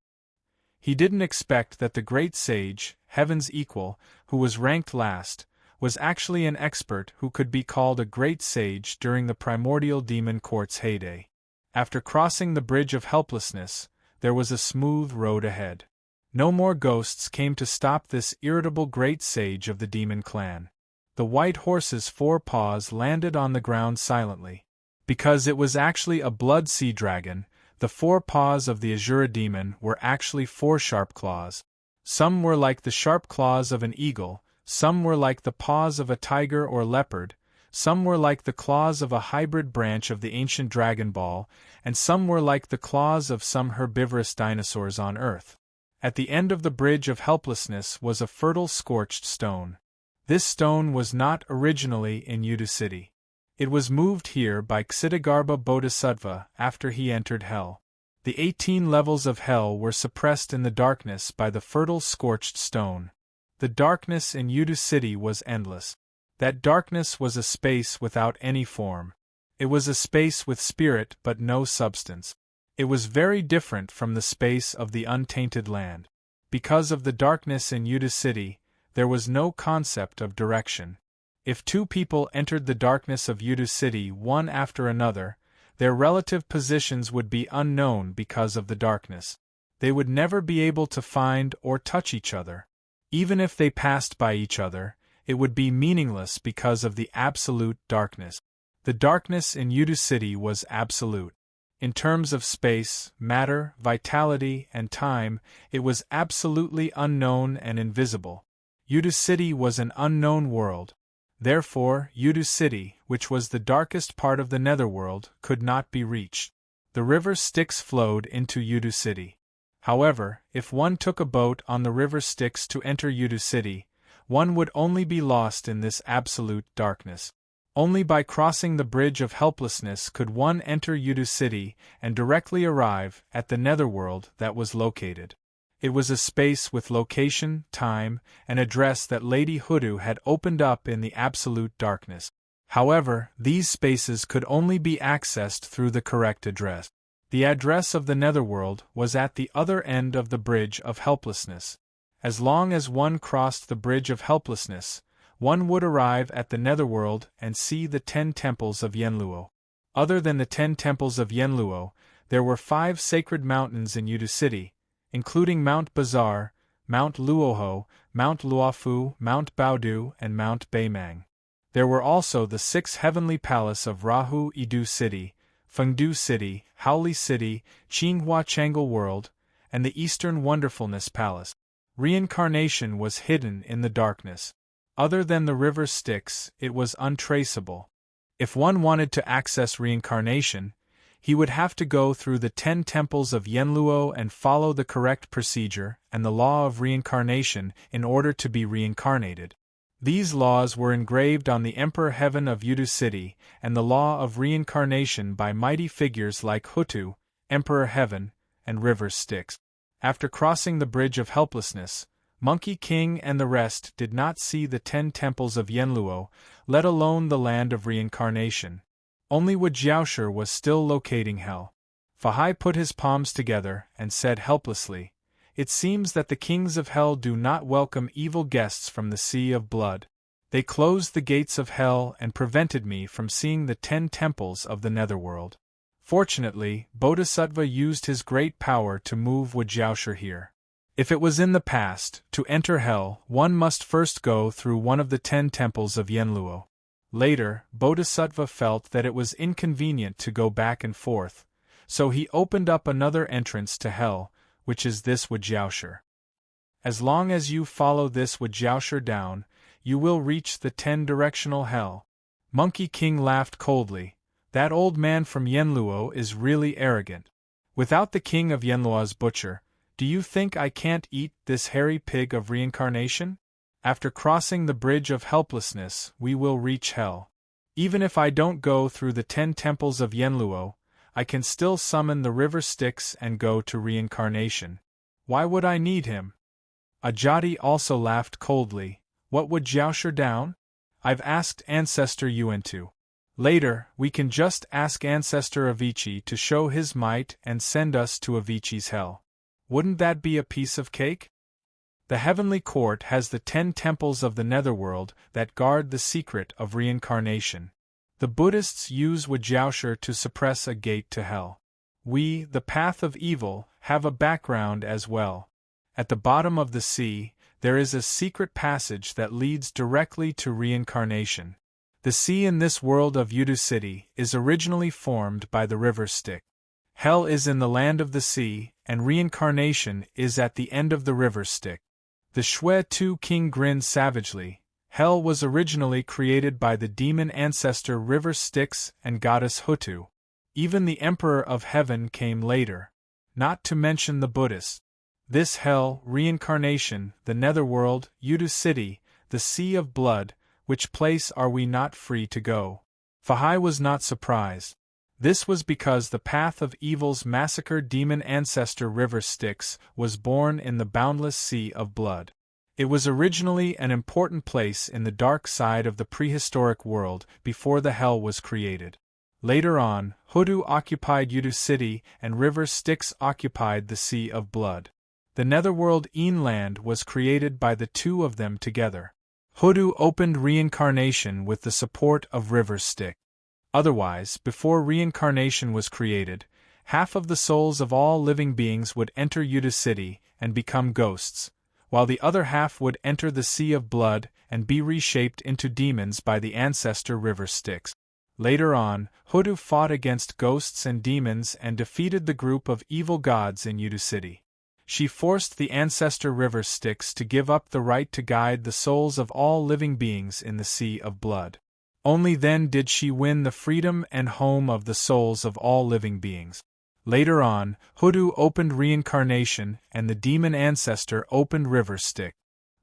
He didn't expect that the great sage, Heaven's equal, who was ranked last, was actually an expert who could be called a great sage during the primordial demon court's heyday. After crossing the bridge of helplessness, there was a smooth road ahead. No more ghosts came to stop this irritable great sage of the demon clan. The white horse's 4 paws landed on the ground silently. Because it was actually a blood sea dragon, the 4 paws of the Azura demon were actually 4 sharp claws. Some were like the sharp claws of an eagle, some were like the paws of a tiger or leopard, some were like the claws of a hybrid branch of the ancient Dragon Ball, and some were like the claws of some herbivorous dinosaurs on Earth. At the end of the bridge of helplessness was a fertile scorched stone. This stone was not originally in Udu City. It was moved here by Ksitigarbha Bodhisattva after he entered Hell. The 18 levels of Hell were suppressed in the darkness by the fertile scorched stone. The darkness in Udu City was endless. That darkness was a space without any form. It was a space with spirit but no substance. It was very different from the space of the untainted land. Because of the darkness in Udu City, there was no concept of direction. If 2 people entered the darkness of Udu City one after another, their relative positions would be unknown because of the darkness. They would never be able to find or touch each other. Even if they passed by each other, it would be meaningless because of the absolute darkness. The darkness in Udu City was absolute. In terms of space, matter, vitality, and time, it was absolutely unknown and invisible. Udu City was an unknown world. Therefore, Udu City, which was the darkest part of the netherworld, could not be reached. The river Styx flowed into Udu City. However, if one took a boat on the river Styx to enter Udu City, one would only be lost in this absolute darkness. Only by crossing the bridge of helplessness could one enter Udu City and directly arrive at the netherworld that was located. It was a space with location, time, and address that Lady Hoodoo had opened up in the absolute darkness. However, these spaces could only be accessed through the correct address. The address of the netherworld was at the other end of the bridge of helplessness. As long as one crossed the bridge of helplessness, one would arrive at the netherworld and see the 10 temples of Yenluo. Other than the 10 temples of Yenluo, there were 5 sacred mountains in Udu City, including Mount Bazar, Mount Luoho, Mount Luofu, Mount Baodu, and Mount Baimang. There were also the 6 heavenly palaces of Rahu Idu City, Fengdu City, Haoli City, Qinghua Changle World, and the Eastern Wonderfulness Palace. Reincarnation was hidden in the darkness. Other than the river Styx, it was untraceable. If one wanted to access reincarnation, he would have to go through the 10 temples of Yenluo and follow the correct procedure and the law of reincarnation in order to be reincarnated. These laws were engraved on the Emperor Heaven of Udu City, and the law of reincarnation by mighty figures like Hutu, Emperor Heaven, and River Styx. After crossing the Bridge of Helplessness, Monkey King and the rest did not see the 10 temples of Yenluo, let alone the land of reincarnation. Only Wujiaoshi was still locating hell. Fahai put his palms together and said helplessly, "It seems that the kings of hell do not welcome evil guests from the sea of blood. They closed the gates of hell and prevented me from seeing the 10 temples of the netherworld. Fortunately, Bodhisattva used his great power to move Wujiaoshi here. If it was in the past, to enter hell, one must first go through one of the 10 temples of Yenluo. Later, Bodhisattva felt that it was inconvenient to go back and forth, so he opened up another entrance to hell, which is this Wujiaoshi. As long as you follow this Wujiaoshi down, you will reach the 10-directional hell." Monkey King laughed coldly. "That old man from Yenluo is really arrogant. Without the king of Yenluo's butcher, do you think I can't eat this hairy pig of reincarnation? After crossing the Bridge of Helplessness, we will reach hell. Even if I don't go through the 10 temples of Yenluo, I can still summon the river Styx and go to reincarnation. Why would I need him?" Ajati also laughed coldly. "What would Jiaoshi down? I've asked Ancestor Yuan. Later, we can just ask Ancestor Avicii to show his might and send us to Avicii's hell. Wouldn't that be a piece of cake?" The heavenly court has the 10 temples of the netherworld that guard the secret of reincarnation. The Buddhists use Wujiaoshi to suppress a gate to hell. We, the path of evil, have a background as well. At the bottom of the sea, there is a secret passage that leads directly to reincarnation. The sea in this world of Udu City is originally formed by the river Styx. Hell is in the land of the sea, and reincarnation is at the end of the river Styx. The Shui Tu king grinned savagely. Hell was originally created by the demon ancestor river Styx and goddess Hutu. Even the Emperor of Heaven came later. Not to mention the Buddhists. This hell, reincarnation, the netherworld, Udu City, the sea of blood, which place are we not free to go? Fahai was not surprised. This was because the path of evil's massacred demon ancestor river Styx was born in the boundless sea of blood. It was originally an important place in the dark side of the prehistoric world before the hell was created. Later on, Hutu occupied Udu City and river Styx occupied the sea of blood. The netherworld Inland was created by the two of them together. Hutu opened reincarnation with the support of river Styx. Otherwise, before reincarnation was created, half of the souls of all living beings would enter Udu City and become ghosts, while the other half would enter the sea of blood and be reshaped into demons by the ancestor river Styx. Later on, Hutu fought against ghosts and demons and defeated the group of evil gods in Udu City. She forced the ancestor river Styx to give up the right to guide the souls of all living beings in the sea of blood. Only then did she win the freedom and home of the souls of all living beings. Later on, Hutu opened reincarnation and the demon ancestor opened river Styx.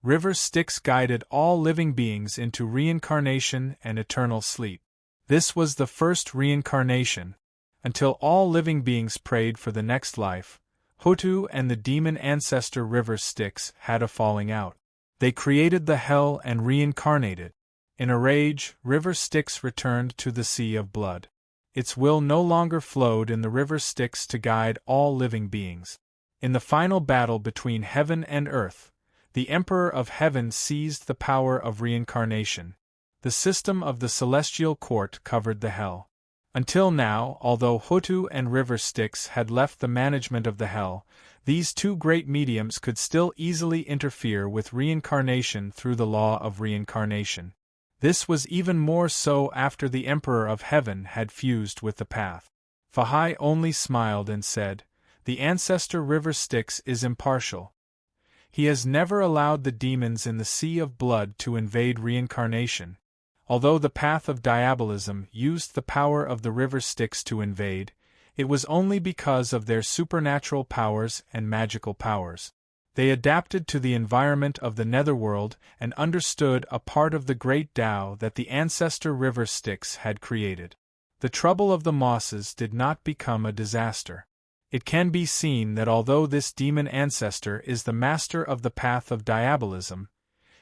River Styx guided all living beings into reincarnation and eternal sleep. This was the first reincarnation. Until all living beings prayed for the next life, Hutu and the demon ancestor river Styx had a falling out. They created the hell and reincarnated. In a rage, river Styx returned to the sea of blood. Its will no longer flowed in the river Styx to guide all living beings. In the final battle between heaven and earth, the Emperor of Heaven seized the power of reincarnation. The system of the celestial court covered the hell. Until now, although Hutu and River Styx had left the management of the hell, these two great mediums could still easily interfere with reincarnation through the law of reincarnation. This was even more so after the Emperor of Heaven had fused with the path. Fahai only smiled and said, "The ancestor River Styx is impartial. He has never allowed the demons in the sea of blood to invade reincarnation. Although the path of diabolism used the power of the River Styx to invade, it was only because of their supernatural powers and magical powers. They adapted to the environment of the netherworld and understood a part of the great Tao that the ancestor River Styx had created. The trouble of the mosses did not become a disaster. It can be seen that although this demon ancestor is the master of the path of diabolism,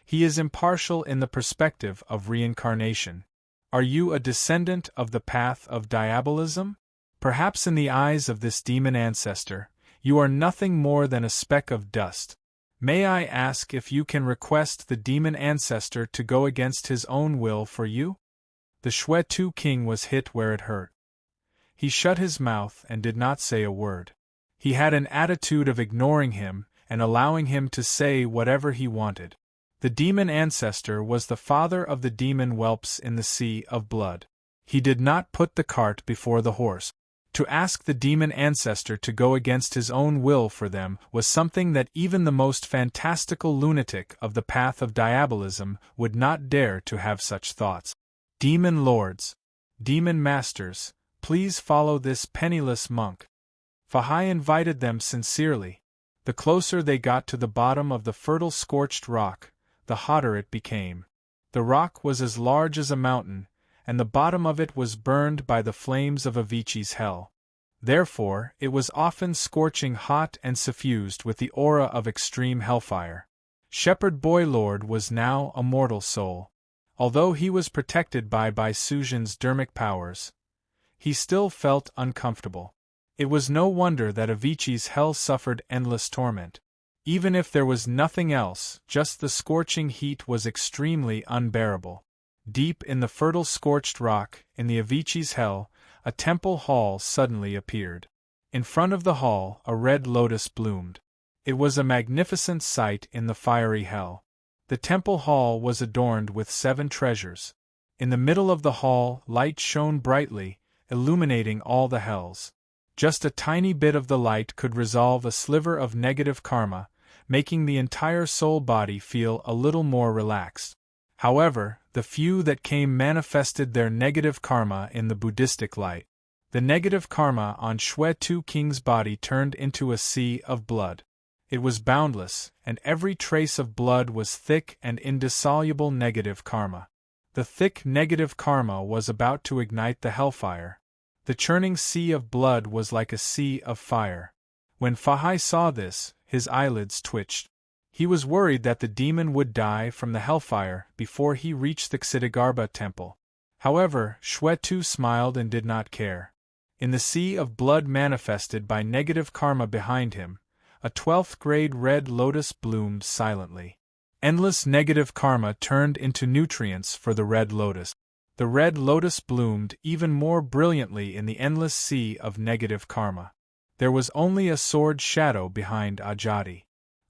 he is impartial in the perspective of reincarnation. Are you a descendant of the path of diabolism? Perhaps in the eyes of this demon ancestor, you are nothing more than a speck of dust. May I ask if you can request the demon ancestor to go against his own will for you?" The Shwetu king was hit where it hurt. He shut his mouth and did not say a word. He had an attitude of ignoring him and allowing him to say whatever he wanted. The demon ancestor was the father of the demon whelps in the sea of blood. He did not put the cart before the horse. To ask the demon ancestor to go against his own will for them was something that even the most fantastical lunatic of the path of diabolism would not dare to have such thoughts. Demon lords, demon masters, please follow this penniless monk. Fahai invited them sincerely. The closer they got to the bottom of the fertile scorched rock, the hotter it became. The rock was as large as a mountain, and the bottom of it was burned by the flames of Avicii's hell. Therefore, it was often scorching hot and suffused with the aura of extreme hellfire. Shepherd Boy Lord was now a mortal soul. Although he was protected by Sujin's dermic powers, he still felt uncomfortable. It was no wonder that Avicii's hell suffered endless torment. Even if there was nothing else, just the scorching heat was extremely unbearable. Deep in the fertile scorched rock, in the Avicii's hell, a temple hall suddenly appeared. In front of the hall, a red lotus bloomed. It was a magnificent sight in the fiery hell. The temple hall was adorned with 7 treasures. In the middle of the hall, light shone brightly, illuminating all the hells. Just a tiny bit of the light could resolve a sliver of negative karma, making the entire soul body feel a little more relaxed. However, the few that came manifested their negative karma in the Buddhistic light. The negative karma on Shwetu King's body turned into a sea of blood. It was boundless, and every trace of blood was thick and indissoluble negative karma. The thick negative karma was about to ignite the hellfire. The churning sea of blood was like a sea of fire. When Fahai saw this, his eyelids twitched. He was worried that the demon would die from the hellfire before he reached the Ksitigarbha temple. However, Shwetu smiled and did not care. In the sea of blood manifested by negative karma behind him, a 12th grade red lotus bloomed silently. Endless negative karma turned into nutrients for the red lotus. The red lotus bloomed even more brilliantly in the endless sea of negative karma. There was only a sword shadow behind Ajati.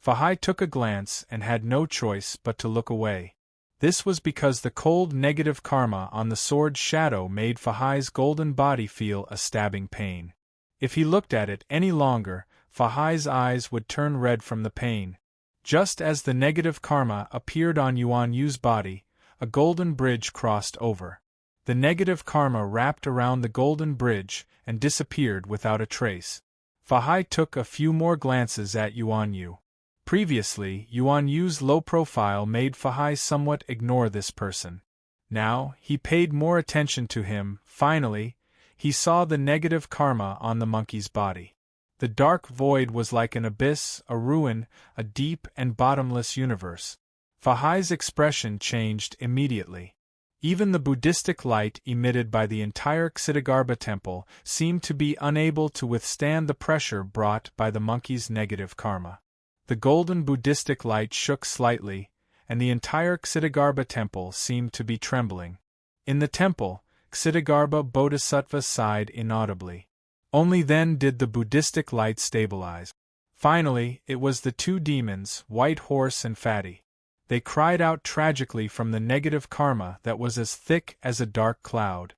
Fahai took a glance and had no choice but to look away. This was because the cold negative karma on the sword's shadow made Fahai's golden body feel a stabbing pain. If he looked at it any longer, Fahai's eyes would turn red from the pain. Just as the negative karma appeared on Yuan Yu's body, a golden bridge crossed over. The negative karma wrapped around the golden bridge and disappeared without a trace. Fahai took a few more glances at Yuan Yu. Previously, Yuan Yu's low profile made Fahai somewhat ignore this person. Now, he paid more attention to him. Finally, he saw the negative karma on the monkey's body. The dark void was like an abyss, a ruin, a deep and bottomless universe. Fahai's expression changed immediately. Even the Buddhistic light emitted by the entire Ksitigarbha temple seemed to be unable to withstand the pressure brought by the monkey's negative karma. The golden Buddhistic light shook slightly, and the entire Ksitigarbha temple seemed to be trembling. In the temple, Ksitigarbha Bodhisattva sighed inaudibly. Only then did the Buddhistic light stabilize. Finally, it was the two demons, White Horse and Fatty. They cried out tragically from the negative karma that was as thick as a dark cloud.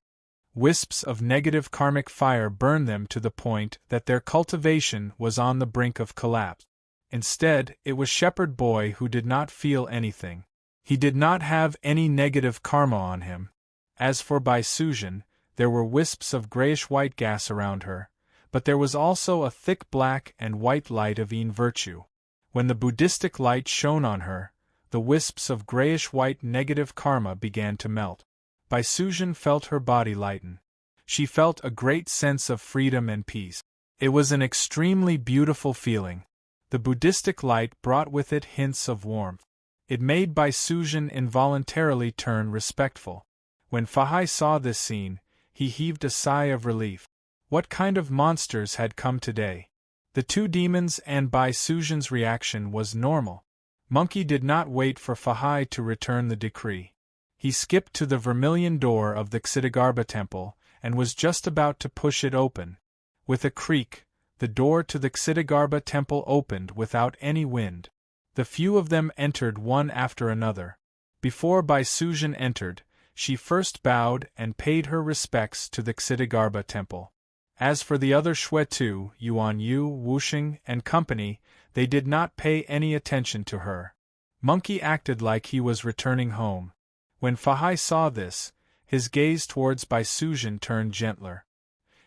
Wisps of negative karmic fire burned them to the point that their cultivation was on the brink of collapse. Instead, it was Shepherd Boy who did not feel anything. He did not have any negative karma on him. As for Bai Sujin, there were wisps of grayish-white gas around her, but there was also a thick black and white light of Yin virtue. When the Buddhistic light shone on her, the wisps of grayish-white negative karma began to melt. Bai Sujin felt her body lighten. She felt a great sense of freedom and peace. It was an extremely beautiful feeling. The Buddhistic light brought with it hints of warmth. It made Bai Sujin involuntarily turn respectful. When Fahai saw this scene, he heaved a sigh of relief. What kind of monsters had come today? The two demons and Bai Sujin's reaction was normal. Monkey did not wait for Fahai to return the decree. He skipped to the vermilion door of the Ksitigarbha temple and was just about to push it open. With a creak, the door to the Ksitigarbha temple opened without any wind. The few of them entered one after another. Before Bai Sujin entered, she first bowed and paid her respects to the Ksitigarbha temple. As for the other Shwetu, Yuan Yu, Wuxing, and company, they did not pay any attention to her. Monkey acted like he was returning home. When Fahai saw this, his gaze towards Bai Sujin turned gentler.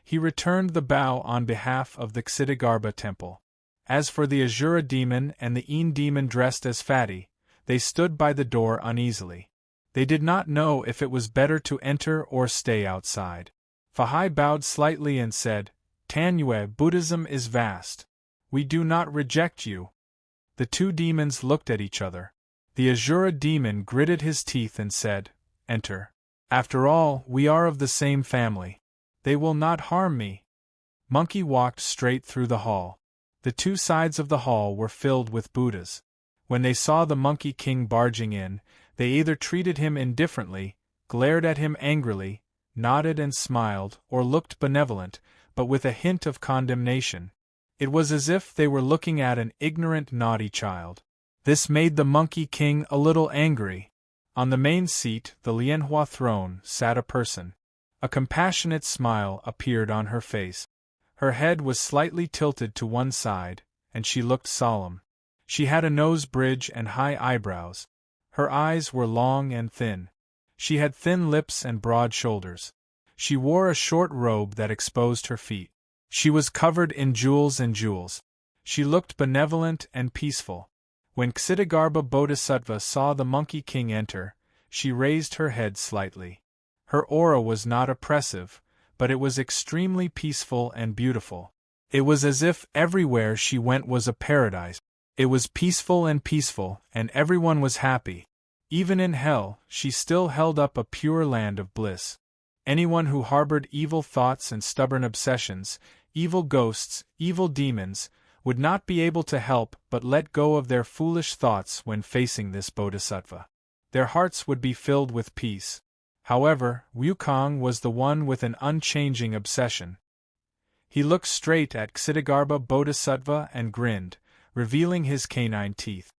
He returned the bow on behalf of the Ksitigarbha temple. As for the Azura demon and the Yin demon dressed as Fatty, they stood by the door uneasily. They did not know if it was better to enter or stay outside. Fahai bowed slightly and said, "Tanyue, Buddhism is vast. We do not reject you." The two demons looked at each other. The Azura demon gritted his teeth and said, "Enter. After all, we are of the same family. They will not harm me." Monkey walked straight through the hall. The two sides of the hall were filled with Buddhas. When they saw the Monkey King barging in, they either treated him indifferently, glared at him angrily, nodded and smiled, or looked benevolent, but with a hint of condemnation. It was as if they were looking at an ignorant, naughty child. This made the Monkey King a little angry. On the main seat, the Lianhua throne, sat a person. A compassionate smile appeared on her face. Her head was slightly tilted to one side, and she looked solemn. She had a nose bridge and high eyebrows. Her eyes were long and thin. She had thin lips and broad shoulders. She wore a short robe that exposed her feet. She was covered in jewels and jewels. She looked benevolent and peaceful. When Ksitigarbha Bodhisattva saw the Monkey King enter, she raised her head slightly. Her aura was not oppressive, but it was extremely peaceful and beautiful. It was as if everywhere she went was a paradise. It was peaceful, and everyone was happy. Even in hell, she still held up a pure land of bliss. Anyone who harbored evil thoughts and stubborn obsessions, evil ghosts, evil demons, would not be able to help but let go of their foolish thoughts when facing this bodhisattva. Their hearts would be filled with peace. However, Wukong was the one with an unchanging obsession. He looked straight at Ksitigarbha Bodhisattva and grinned, revealing his canine teeth.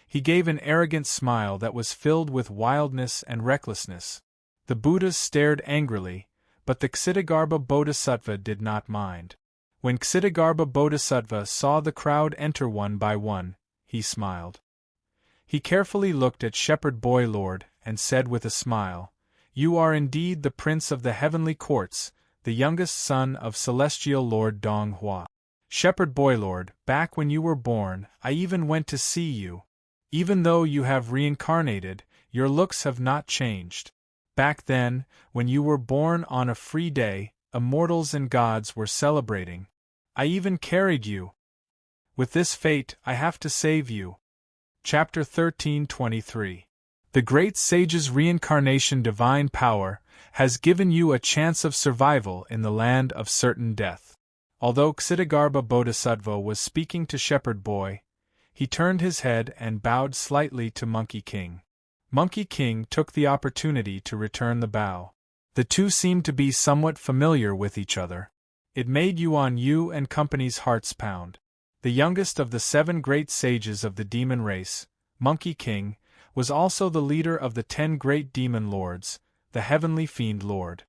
He gave an arrogant smile that was filled with wildness and recklessness. The Buddhas stared angrily, but the Ksitigarbha Bodhisattva did not mind. When Ksitigarbha Bodhisattva saw the crowd enter one by one, he smiled. He carefully looked at Shepherd Boy Lord and said with a smile, "You are indeed the prince of the heavenly courts, the youngest son of celestial Lord Dong Hua. Shepherd Boy Lord, back when you were born, I even went to see you. Even though you have reincarnated, your looks have not changed. Back then, when you were born on a free day, immortals and gods were celebrating. I even carried you. With this fate, I have to save you." Chapter 13:23. The great sage's reincarnation divine power has given you a chance of survival in the land of certain death. Although Ksitigarbha Bodhisattva was speaking to Shepherd Boy, he turned his head and bowed slightly to Monkey King. Monkey King took the opportunity to return the bow. The two seemed to be somewhat familiar with each other. It made Yuan Yu and company's hearts pound. The youngest of the 7 great sages of the demon race, Monkey King, was also the leader of the 10 great demon lords, the Heavenly Fiend Lord.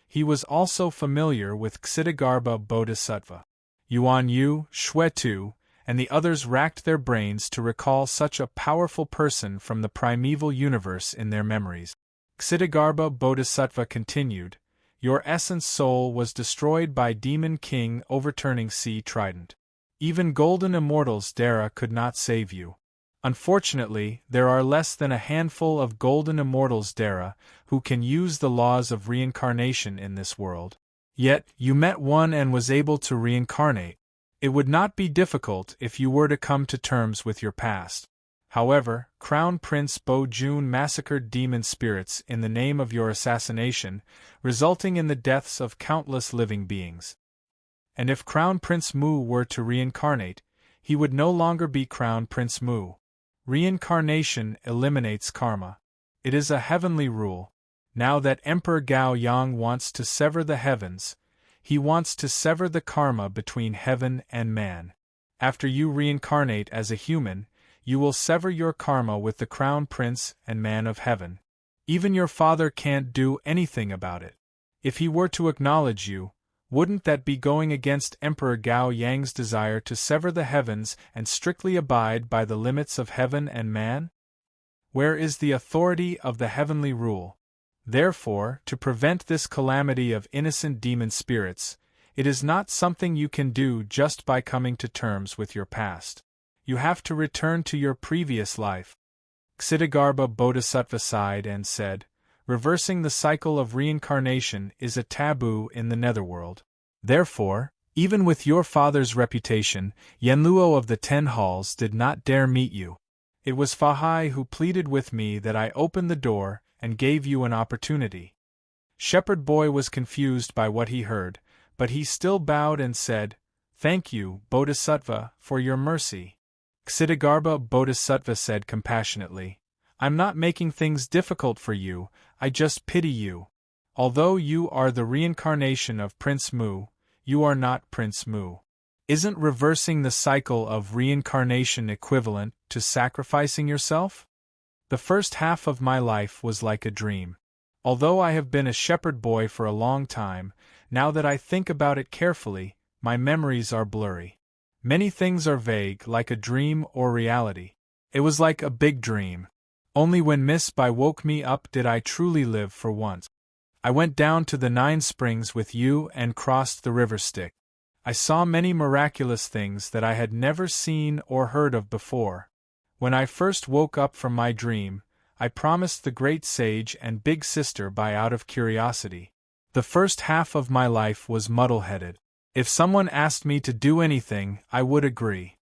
He was also familiar with Ksitigarbha Bodhisattva. Yuan Yu, Xue Tu, and the others racked their brains to recall such a powerful person from the primeval universe in their memories. Ksitigarbha Bodhisattva continued, "Your essence soul was destroyed by Demon King overturning Sea Trident. Even golden immortals Dara could not save you. Unfortunately, there are less than a handful of golden immortals Dara who can use the laws of reincarnation in this world. Yet, you met one and was able to reincarnate. It would not be difficult if you were to come to terms with your past. However, Crown Prince Bo Jun massacred demon spirits in the name of your assassination, resulting in the deaths of countless living beings. And if Crown Prince Mu were to reincarnate, he would no longer be Crown Prince Mu. Reincarnation eliminates karma. It is a heavenly rule. Now that Emperor Gao Yang wants to sever the heavens, he wants to sever the karma between heaven and man. After you reincarnate as a human, you will sever your karma with the Crown Prince and Man of Heaven. Even your father can't do anything about it. If he were to acknowledge you, wouldn't that be going against Emperor Gao Yang's desire to sever the heavens and strictly abide by the limits of heaven and man? Where is the authority of the heavenly rule? Therefore, to prevent this calamity of innocent demon spirits, it is not something you can do just by coming to terms with your past. You have to return to your previous life." Ksitigarbha Bodhisattva sighed and said, "Reversing the cycle of reincarnation is a taboo in the netherworld. Therefore, even with your father's reputation, Yanluo of the 10 Halls did not dare meet you. It was Fahai who pleaded with me that I opened the door and gave you an opportunity." Shepherd Boy was confused by what he heard, but he still bowed and said, "Thank you, Bodhisattva, for your mercy." Ksitigarbha Bodhisattva said compassionately, "I'm not making things difficult for you, I just pity you. Although you are the reincarnation of Prince Mu, you are not Prince Mu. Isn't reversing the cycle of reincarnation equivalent to sacrificing yourself? The first half of my life was like a dream. Although I have been a shepherd boy for a long time, now that I think about it carefully, my memories are blurry. Many things are vague, like a dream or reality. It was like a big dream. Only when Miss Bai woke me up did I truly live for once. I went down to the 9 springs with you and crossed the river Styx. I saw many miraculous things that I had never seen or heard of before. When I first woke up from my dream, I promised the great sage and big sister Bai out of curiosity. The first half of my life was muddle-headed. If someone asked me to do anything, I would agree.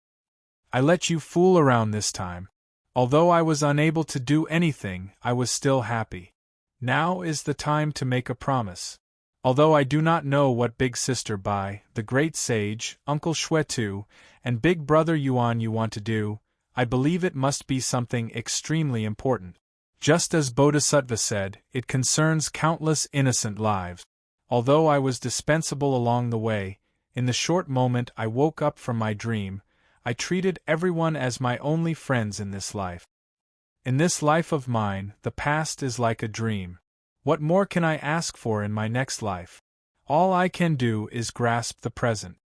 I let you fool around this time. Although I was unable to do anything, I was still happy. Now is the time to make a promise. Although I do not know what Big Sister Bai, the Great Sage, Uncle Xue Tu, and Big Brother Yuan you want to do, I believe it must be something extremely important. Just as Bodhisattva said, it concerns countless innocent lives. Although I was dispensable along the way, in the short moment I woke up from my dream, I treated everyone as my only friends in this life. In this life of mine, the past is like a dream. What more can I ask for in my next life? All I can do is grasp the present.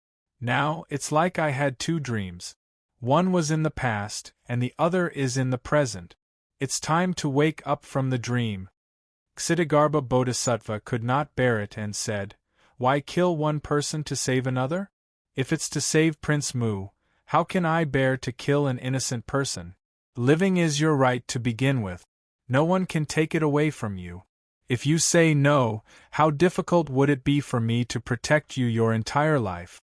Now, it's like I had 2 dreams. One was in the past, and the other is in the present. It's time to wake up from the dream. Ksitigarbha Bodhisattva could not bear it and said, "Why kill one person to save another? If it's to save Prince Mu, how can I bear to kill an innocent person? Living is your right to begin with. No one can take it away from you. If you say no, how difficult would it be for me to protect you your entire life?"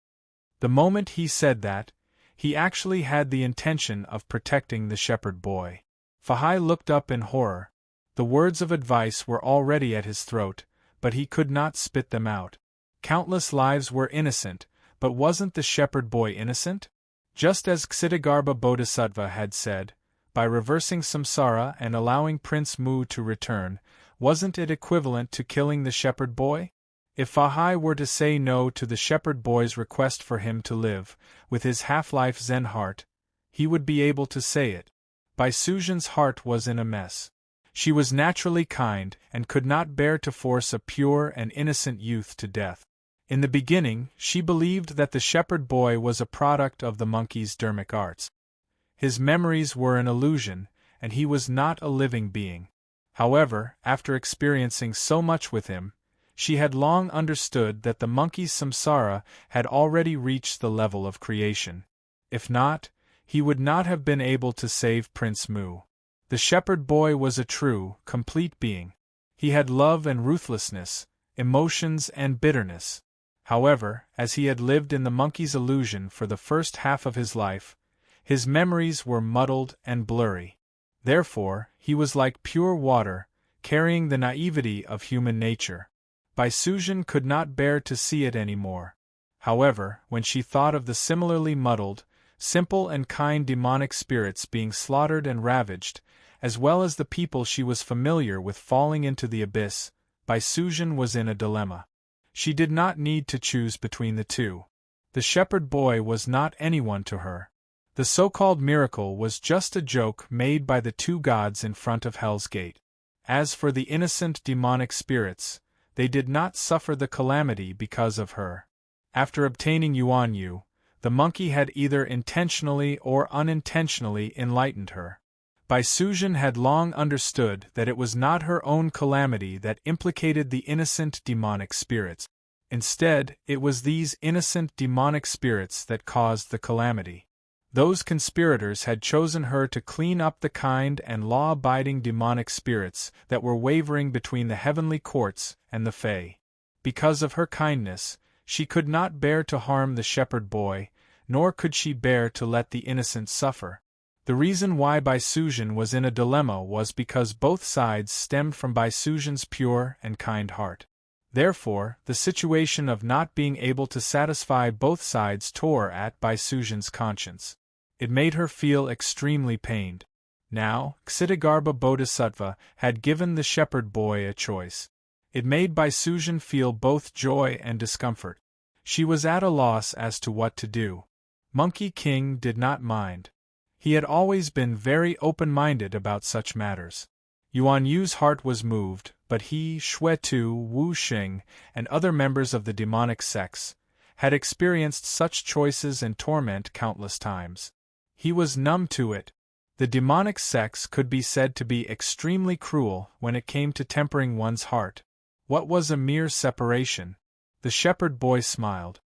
The moment he said that, he actually had the intention of protecting the shepherd boy. Fahai looked up in horror. The words of advice were already at his throat, but he could not spit them out. Countless lives were innocent, but wasn't the shepherd boy innocent? Just as Ksitigarbha Bodhisattva had said, by reversing samsara and allowing Prince Mu to return, Wasn't it equivalent to killing the shepherd boy? If Fahai were to say no to the shepherd boy's request for him to live, with his half-life Zen heart, he would be able to say it. Bai Sujan's heart was in a mess. She was naturally kind and could not bear to force a pure and innocent youth to death. In the beginning, she believed that the shepherd boy was a product of the monkey's dermic arts. His memories were an illusion, and he was not a living being. However, after experiencing so much with him, she had long understood that the monkey's samsara had already reached the level of creation. If not, he would not have been able to save Prince Mu. The shepherd boy was a true, complete being. He had love and ruthlessness, emotions and bitterness. However, as he had lived in the monkey's illusion for the first half of his life, his memories were muddled and blurry. Therefore, he was like pure water, carrying the naivety of human nature. Bai Sujan could not bear to see it any more. However, when she thought of the similarly muddled, simple and kind demonic spirits being slaughtered and ravaged, as well as the people she was familiar with falling into the abyss, Bai Sujan was in a dilemma. She did not need to choose between the two. The shepherd boy was not anyone to her. The so-called miracle was just a joke made by the two gods in front of Hell's Gate. As for the innocent demonic spirits, they did not suffer the calamity because of her. After obtaining Yuan Yu, the monkey had either intentionally or unintentionally enlightened her. Bai Sujan had long understood that it was not her own calamity that implicated the innocent demonic spirits. Instead, it was these innocent demonic spirits that caused the calamity. Those conspirators had chosen her to clean up the kind and law-abiding demonic spirits that were wavering between the heavenly courts and the Fae. Because of her kindness, she could not bear to harm the shepherd boy, nor could she bear to let the innocent suffer. The reason why Bai Sujan was in a dilemma was because both sides stemmed from Bai Sujan's pure and kind heart. Therefore, the situation of not being able to satisfy both sides tore at Bai Sujan's conscience. It made her feel extremely pained. Now, Ksitigarbha Bodhisattva had given the shepherd boy a choice. It made Bai Sujan feel both joy and discomfort. She was at a loss as to what to do. Monkey King did not mind. He had always been very open-minded about such matters. Yuan Yu's heart was moved, but he, Xue Tu, Wu Xing, and other members of the demonic sects had experienced such choices and torment countless times. He was numb to it. The demonic sects could be said to be extremely cruel when it came to tempering one's heart. What was a mere separation? The shepherd boy smiled.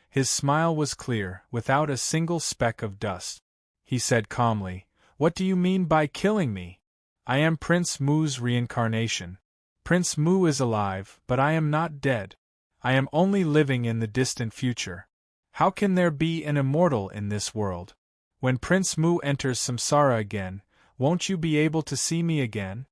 His smile was clear, without a single speck of dust. He said calmly, "What do you mean by killing me? I am Prince Mu's reincarnation. Prince Mu is alive, but I am not dead. I am only living in the distant future. How can there be an immortal in this world? When Prince Mu enters samsara again, won't you be able to see me again?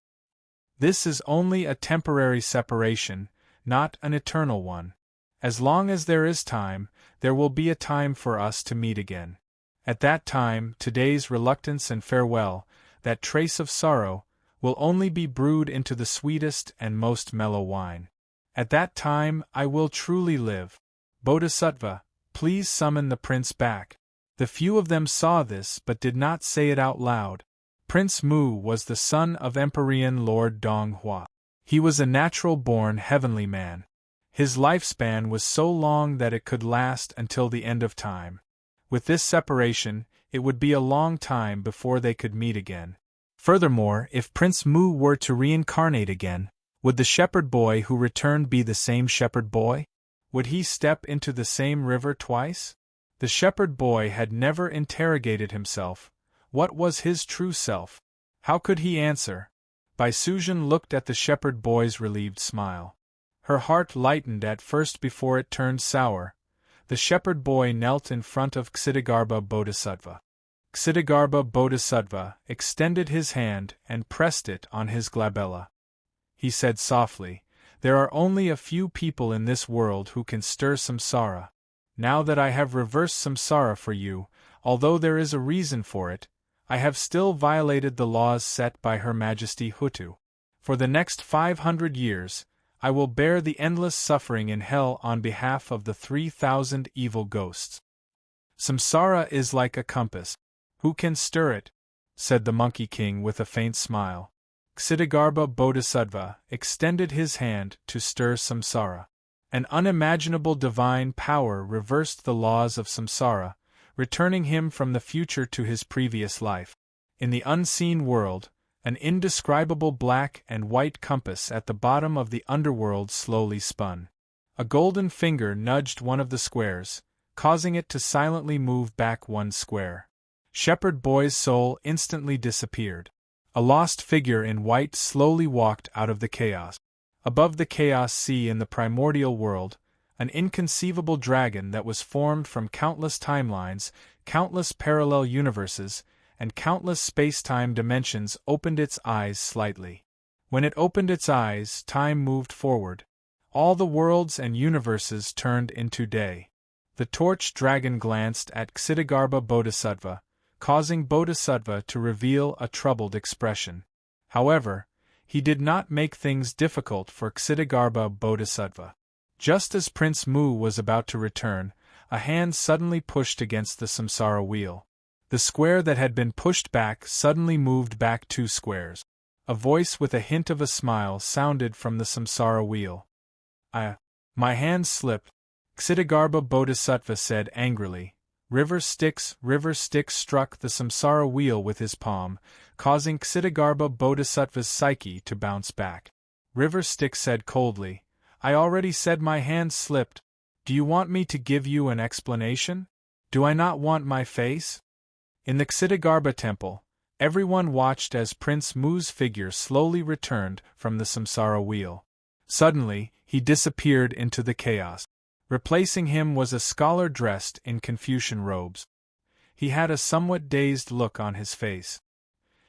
This is only a temporary separation, not an eternal one. As long as there is time, there will be a time for us to meet again. At that time, today's reluctance and farewell, that trace of sorrow, will only be brewed into the sweetest and most mellow wine. At that time I will truly live. Bodhisattva, please summon the prince back." The few of them saw this but did not say it out loud. Prince Mu was the son of Empyrean Lord Dong Hua. He was a natural-born heavenly man. His lifespan was so long that it could last until the end of time. With this separation, it would be a long time before they could meet again. Furthermore, if Prince Mu were to reincarnate again, would the shepherd boy who returned be the same shepherd boy? Would he step into the same river twice? The shepherd boy had never interrogated himself. What was his true self? How could he answer? Bai Sujan looked at the shepherd boy's relieved smile. Her heart lightened at first before it turned sour. The shepherd boy knelt in front of Ksitigarbha Bodhisattva. Ksitigarbha Bodhisattva extended his hand and pressed it on his glabella. He said softly, "There are only a few people in this world who can stir samsara. Now that I have reversed samsara for you, although there is a reason for it, I have still violated the laws set by Her Majesty Hutu. For the next 500 years, I will bear the endless suffering in hell on behalf of the 3,000 evil ghosts. Samsara is like a compass. Who can stir it? Said the Monkey King with a faint smile. Ksitigarbha Bodhisattva extended his hand to stir samsara. An unimaginable divine power reversed the laws of samsara, returning him from the future to his previous life. In the unseen world, an indescribable black and white compass at the bottom of the underworld slowly spun. A golden finger nudged one of the squares, causing it to silently move back one square. Shepherd Boy's soul instantly disappeared. A lost figure in white slowly walked out of the chaos. Above the chaos sea in the primordial world, an inconceivable dragon that was formed from countless timelines, countless parallel universes, and countless space-time dimensions opened its eyes slightly. When it opened its eyes, time moved forward. All the worlds and universes turned into day. The torch dragon glanced at Ksitigarbha Bodhisattva, causing Bodhisattva to reveal a troubled expression. However, he did not make things difficult for Ksitigarbha Bodhisattva. Just as Prince Mu was about to return, a hand suddenly pushed against the samsara wheel. The square that had been pushed back suddenly moved back 2 squares. A voice with a hint of a smile sounded from the samsara wheel. My hand slipped, Ksitigarbha Bodhisattva said angrily. River Styx struck the samsara wheel with his palm, causing Ksitigarbha Bodhisattva's psyche to bounce back. River Styx said coldly, I already said my hand slipped. Do you want me to give you an explanation? Do I not want my face? In the Ksitigarbha temple, everyone watched as Prince Mu's figure slowly returned from the samsara wheel. Suddenly, he disappeared into the chaos. Replacing him was a scholar dressed in Confucian robes. He had a somewhat dazed look on his face.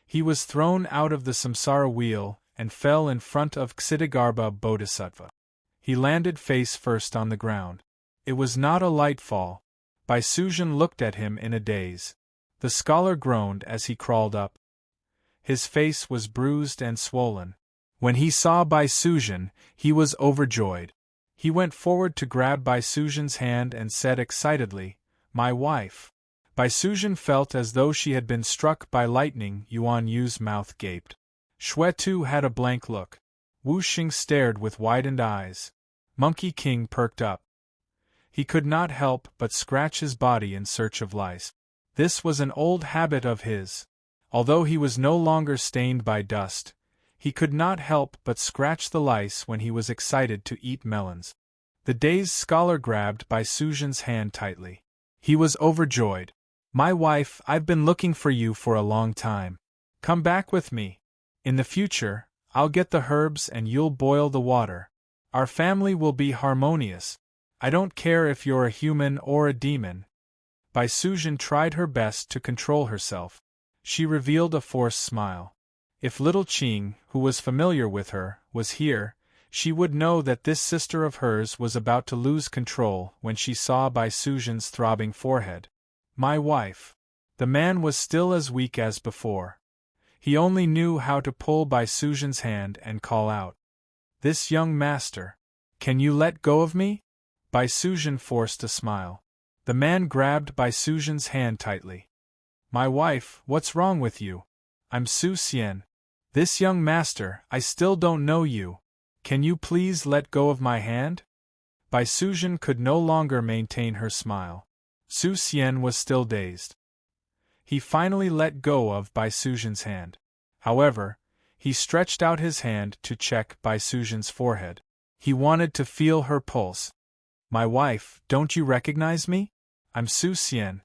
He was thrown out of the samsara wheel and fell in front of Ksitigarbha Bodhisattva. He landed face first on the ground. It was not a light fall. Baisuzhen looked at him in a daze. The scholar groaned as he crawled up. His face was bruised and swollen. When he saw Baisuzhen, he was overjoyed. He went forward to grab Baisuzhen's hand and said excitedly, My wife. Baisuzhen felt as though she had been struck by lightning. Yuan Yu's mouth gaped. Shwetu had a blank look. Wu Xing stared with widened eyes. Monkey King perked up. He could not help but scratch his body in search of lice. This was an old habit of his. Although he was no longer stained by dust, he could not help but scratch the lice when he was excited to eat melons. The dazed scholar grabbed Baisuzhen's hand tightly. He was overjoyed. My wife, I've been looking for you for a long time. Come back with me. In the future, I'll get the herbs and you'll boil the water. Our family will be harmonious. I don't care if you're a human or a demon. Baisuzhen tried her best to control herself. She revealed a forced smile. If little Qing, who was familiar with her, was here, she would know that this sister of hers was about to lose control when she saw Baisuzhen's throbbing forehead. My wife. The man was still as weak as before. He only knew how to pull Baisuzhen's hand and call out. This young master. Can you let go of me? Baisuzhen forced a smile. The man grabbed Baisuzhen's hand tightly. My wife, what's wrong with you? I'm Su Xian. This young master, I still don't know you. Can you please let go of my hand? Baisuzhen could no longer maintain her smile. Su Xian was still dazed. He finally let go of Baisuzhen's hand. However, he stretched out his hand to check Baisuzhen's forehead. He wanted to feel her pulse. My wife, don't you recognize me? I'm Su Xian.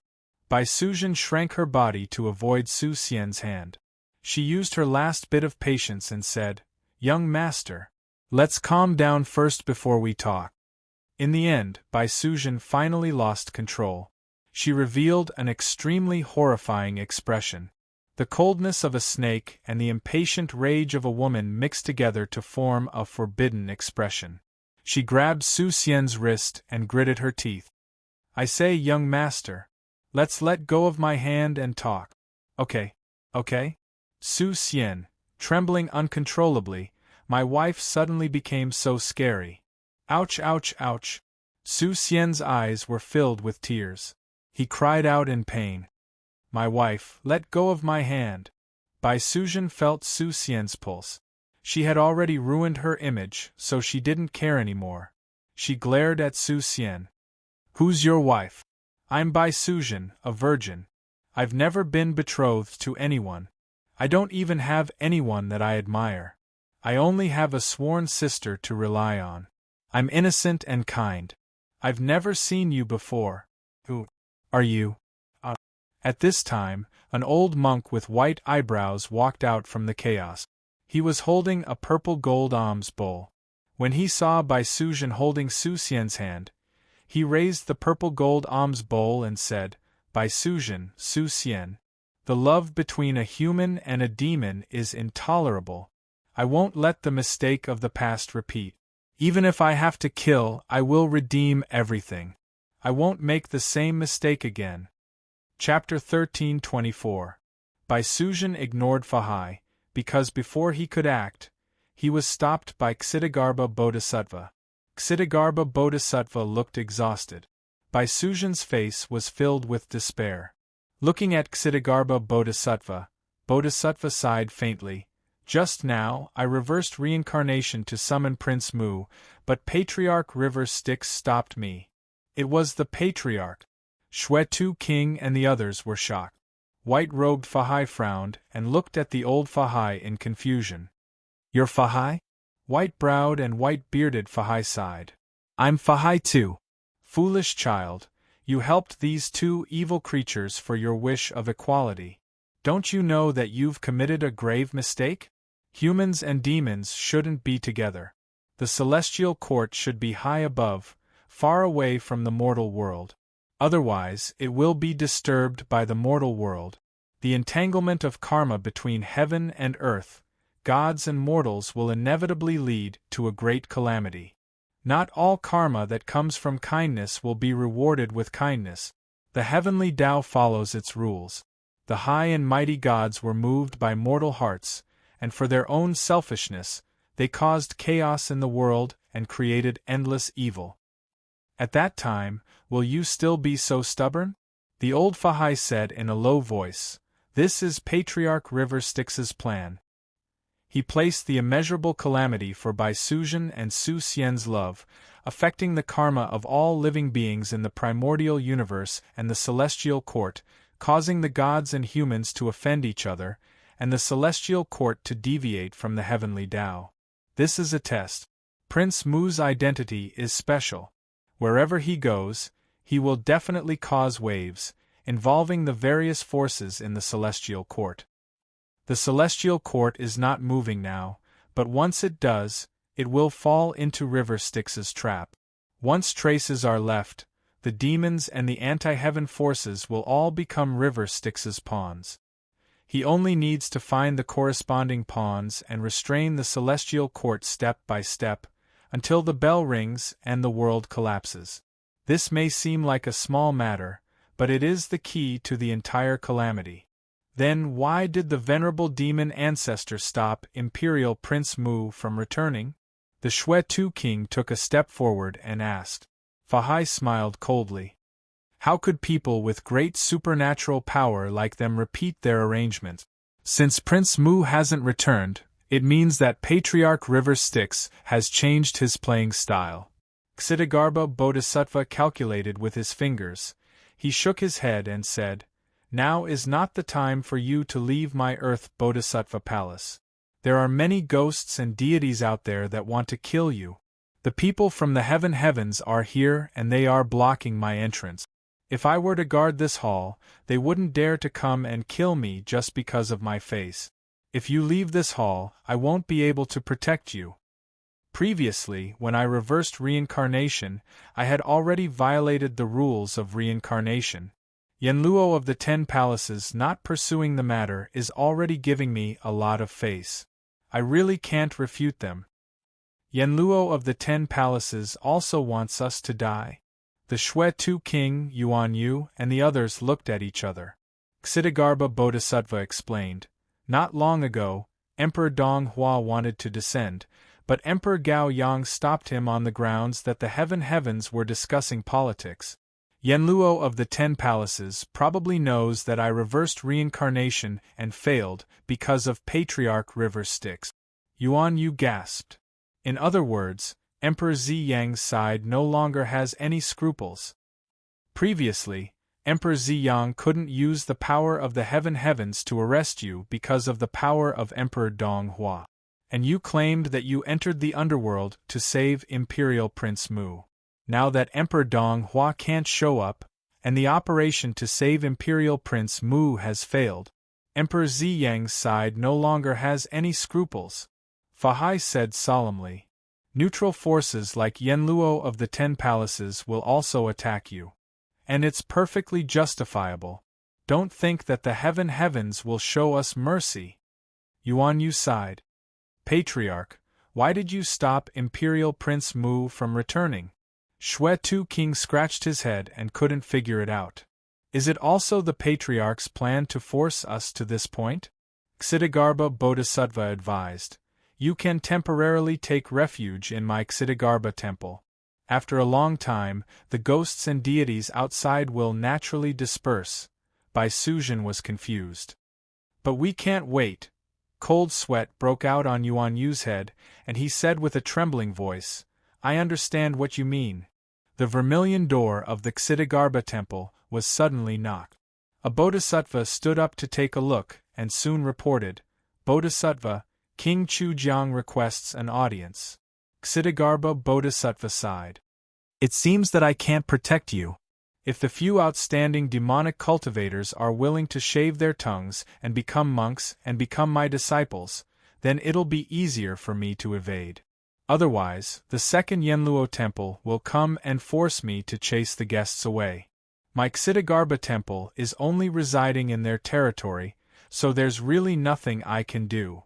Baisuzhen shrank her body to avoid Su Xian's hand. She used her last bit of patience and said, Young master. Let's calm down first before we talk. In the end, Baisuzhen finally lost control. She revealed an extremely horrifying expression. The coldness of a snake and the impatient rage of a woman mixed together to form a forbidden expression. She grabbed Su Xian's wrist and gritted her teeth. I say, young master. Let's let go of my hand and talk. Okay. Su Xian, trembling uncontrollably, My wife suddenly became so scary. Ouch, ouch, ouch. Su Xian's eyes were filled with tears. He cried out in pain. My wife, let go of my hand. Bai Suzhen felt Su Xian's pulse. She had already ruined her image, so she didn't care anymore. She glared at Su Xian. Who's your wife? I'm Bai Suzhen, a virgin. I've never been betrothed to anyone. I don't even have anyone that I admire. I only have a sworn sister to rely on. I'm innocent and kind. I've never seen you before. Who are you? At this time, an old monk with white eyebrows walked out from the chaos. He was holding a purple gold alms bowl. When he saw Bai Suzhen holding Su Xian's hand, he raised the purple gold alms bowl and said, Bai Suzhen, Su Xian, the love between a human and a demon is intolerable. I won't let the mistake of the past repeat. Even if I have to kill, I will redeem everything. I won't make the same mistake again. Chapter 1324. Bai Suzhen ignored Fahai, because before he could act, he was stopped by Ksitigarbha Bodhisattva. Ksitigarbha Bodhisattva looked exhausted. Bai Suzhen's face was filled with despair. Looking at Ksitigarbha Bodhisattva, Bodhisattva sighed faintly. Just now, I reversed reincarnation to summon Prince Mu, but Patriarch River Styx stopped me. It was the Patriarch. Shui-Tu King and the others were shocked. White-robed Fahai frowned and looked at the old Fahai in confusion. You're Fahai? White-browed and white-bearded Fahai sighed. I'm Fahai too. Foolish child, you helped these two evil creatures for your wish of equality. Don't you know that you've committed a grave mistake? Humans and demons shouldn't be together. The celestial court should be high above, far away from the mortal world. Otherwise, it will be disturbed by the mortal world. The entanglement of karma between heaven and earth, gods and mortals will inevitably lead to a great calamity. Not all karma that comes from kindness will be rewarded with kindness. The heavenly Tao follows its rules. The high and mighty gods were moved by mortal hearts, and for their own selfishness, they caused chaos in the world and created endless evil. At that time, will you still be so stubborn? The old Fahai said in a low voice, This is Patriarch River Styx's plan. He placed the immeasurable calamity for Bai Suzhen and Su Xian's love, affecting the karma of all living beings in the primordial universe and the celestial court, causing the gods and humans to offend each other, and the celestial court to deviate from the heavenly Tao. This is a test. Prince Mu's identity is special. Wherever he goes, he will definitely cause waves, involving the various forces in the celestial court. The celestial court is not moving now, but once it does, it will fall into River Styx's trap. Once traces are left, the demons and the anti-heaven forces will all become River Styx's pawns. He only needs to find the corresponding pawns and restrain the celestial court step by step, until the bell rings and the world collapses. This may seem like a small matter, but it is the key to the entire calamity. Then why did the venerable demon ancestor stop Imperial Prince Mu from returning? The Shui-Tu King took a step forward and asked. Fahai smiled coldly. How could people with great supernatural power like them repeat their arrangement? Since Prince Mu hasn't returned, it means that Patriarch River Styx has changed his playing style. Ksitigarbha Bodhisattva calculated with his fingers. He shook his head and said, Now is not the time for you to leave my Earth Bodhisattva Palace. There are many ghosts and deities out there that want to kill you. The people from the heavens are here and they are blocking my entrance. If I were to guard this hall, they wouldn't dare to come and kill me just because of my face. If you leave this hall, I won't be able to protect you. Previously, when I reversed reincarnation, I had already violated the rules of reincarnation. Yanluo of the 10 Palaces not pursuing the matter is already giving me a lot of face. I really can't refute them. Yanluo of the 10 Palaces also wants us to die. The Shui-Tu King, Yuan Yu, and the others looked at each other. Ksitigarbha Bodhisattva explained. Not long ago, Emperor Dong Hua wanted to descend, but Emperor Gao Yang stopped him on the grounds that the heavens were discussing politics. Yenluo of the 10 Palaces probably knows that I reversed reincarnation and failed because of Patriarch River Styx. Yuan Yu gasped. In other words, Emperor Zi Yang's side no longer has any scruples. Previously, Emperor Zi Yang couldn't use the power of the heavens to arrest you because of the power of Emperor Dong Hua. And you claimed that you entered the underworld to save Imperial Prince Mu. Now that Emperor Dong Hua can't show up, and the operation to save Imperial Prince Mu has failed, Emperor Zi Yang's side no longer has any scruples. Fahai said solemnly. Neutral forces like Yenluo of the 10 Palaces will also attack you. And it's perfectly justifiable. Don't think that the heavens will show us mercy. Yuan Yu sighed. Patriarch, why did you stop Imperial Prince Mu from returning? Xue Tu King scratched his head and couldn't figure it out. Is it also the Patriarch's plan to force us to this point? Ksitigarbha Bodhisattva advised. You can temporarily take refuge in my Ksitigarbha temple. After a long time, the ghosts and deities outside will naturally disperse. Bai Suzhen was confused. But we can't wait. Cold sweat broke out on Yuan Yu's head, and he said with a trembling voice, I understand what you mean. The vermilion door of the Ksitigarbha temple was suddenly knocked. A bodhisattva stood up to take a look, and soon reported, Bodhisattva, King Chu Jiang requests an audience. Ksitigarbha Bodhisattva sighed. It seems that I can't protect you. If the few outstanding demonic cultivators are willing to shave their tongues and become monks and become my disciples, then it'll be easier for me to evade. Otherwise, the second Yenluo temple will come and force me to chase the guests away. My Ksitigarbha temple is only residing in their territory, so there's really nothing I can do.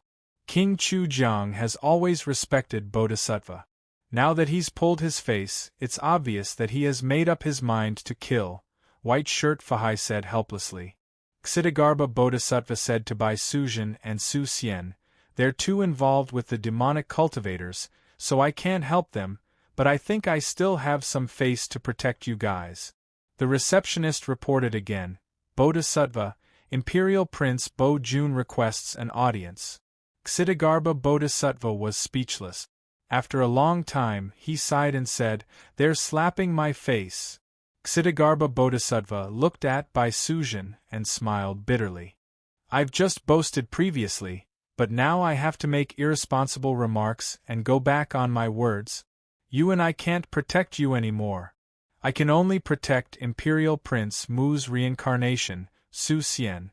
King Chu Jiang has always respected Bodhisattva. Now that he's pulled his face, it's obvious that he has made up his mind to kill. White Shirt Fahai said helplessly. Ksitigarbha Bodhisattva said to Bai Suzhen and Su Xian, they're too involved with the demonic cultivators, so I can't help them, but I think I still have some face to protect you guys. The receptionist reported again, Bodhisattva, Imperial Prince Bo Jun requests an audience. Ksitigarbha Bodhisattva was speechless. After a long time, he sighed and said, they're slapping my face. Ksitigarbha Bodhisattva looked at Bai Suzhen and smiled bitterly. I've just boasted previously, but now I have to make irresponsible remarks and go back on my words. You and I can't protect you anymore. I can only protect Imperial Prince Mu's reincarnation, Su Xian.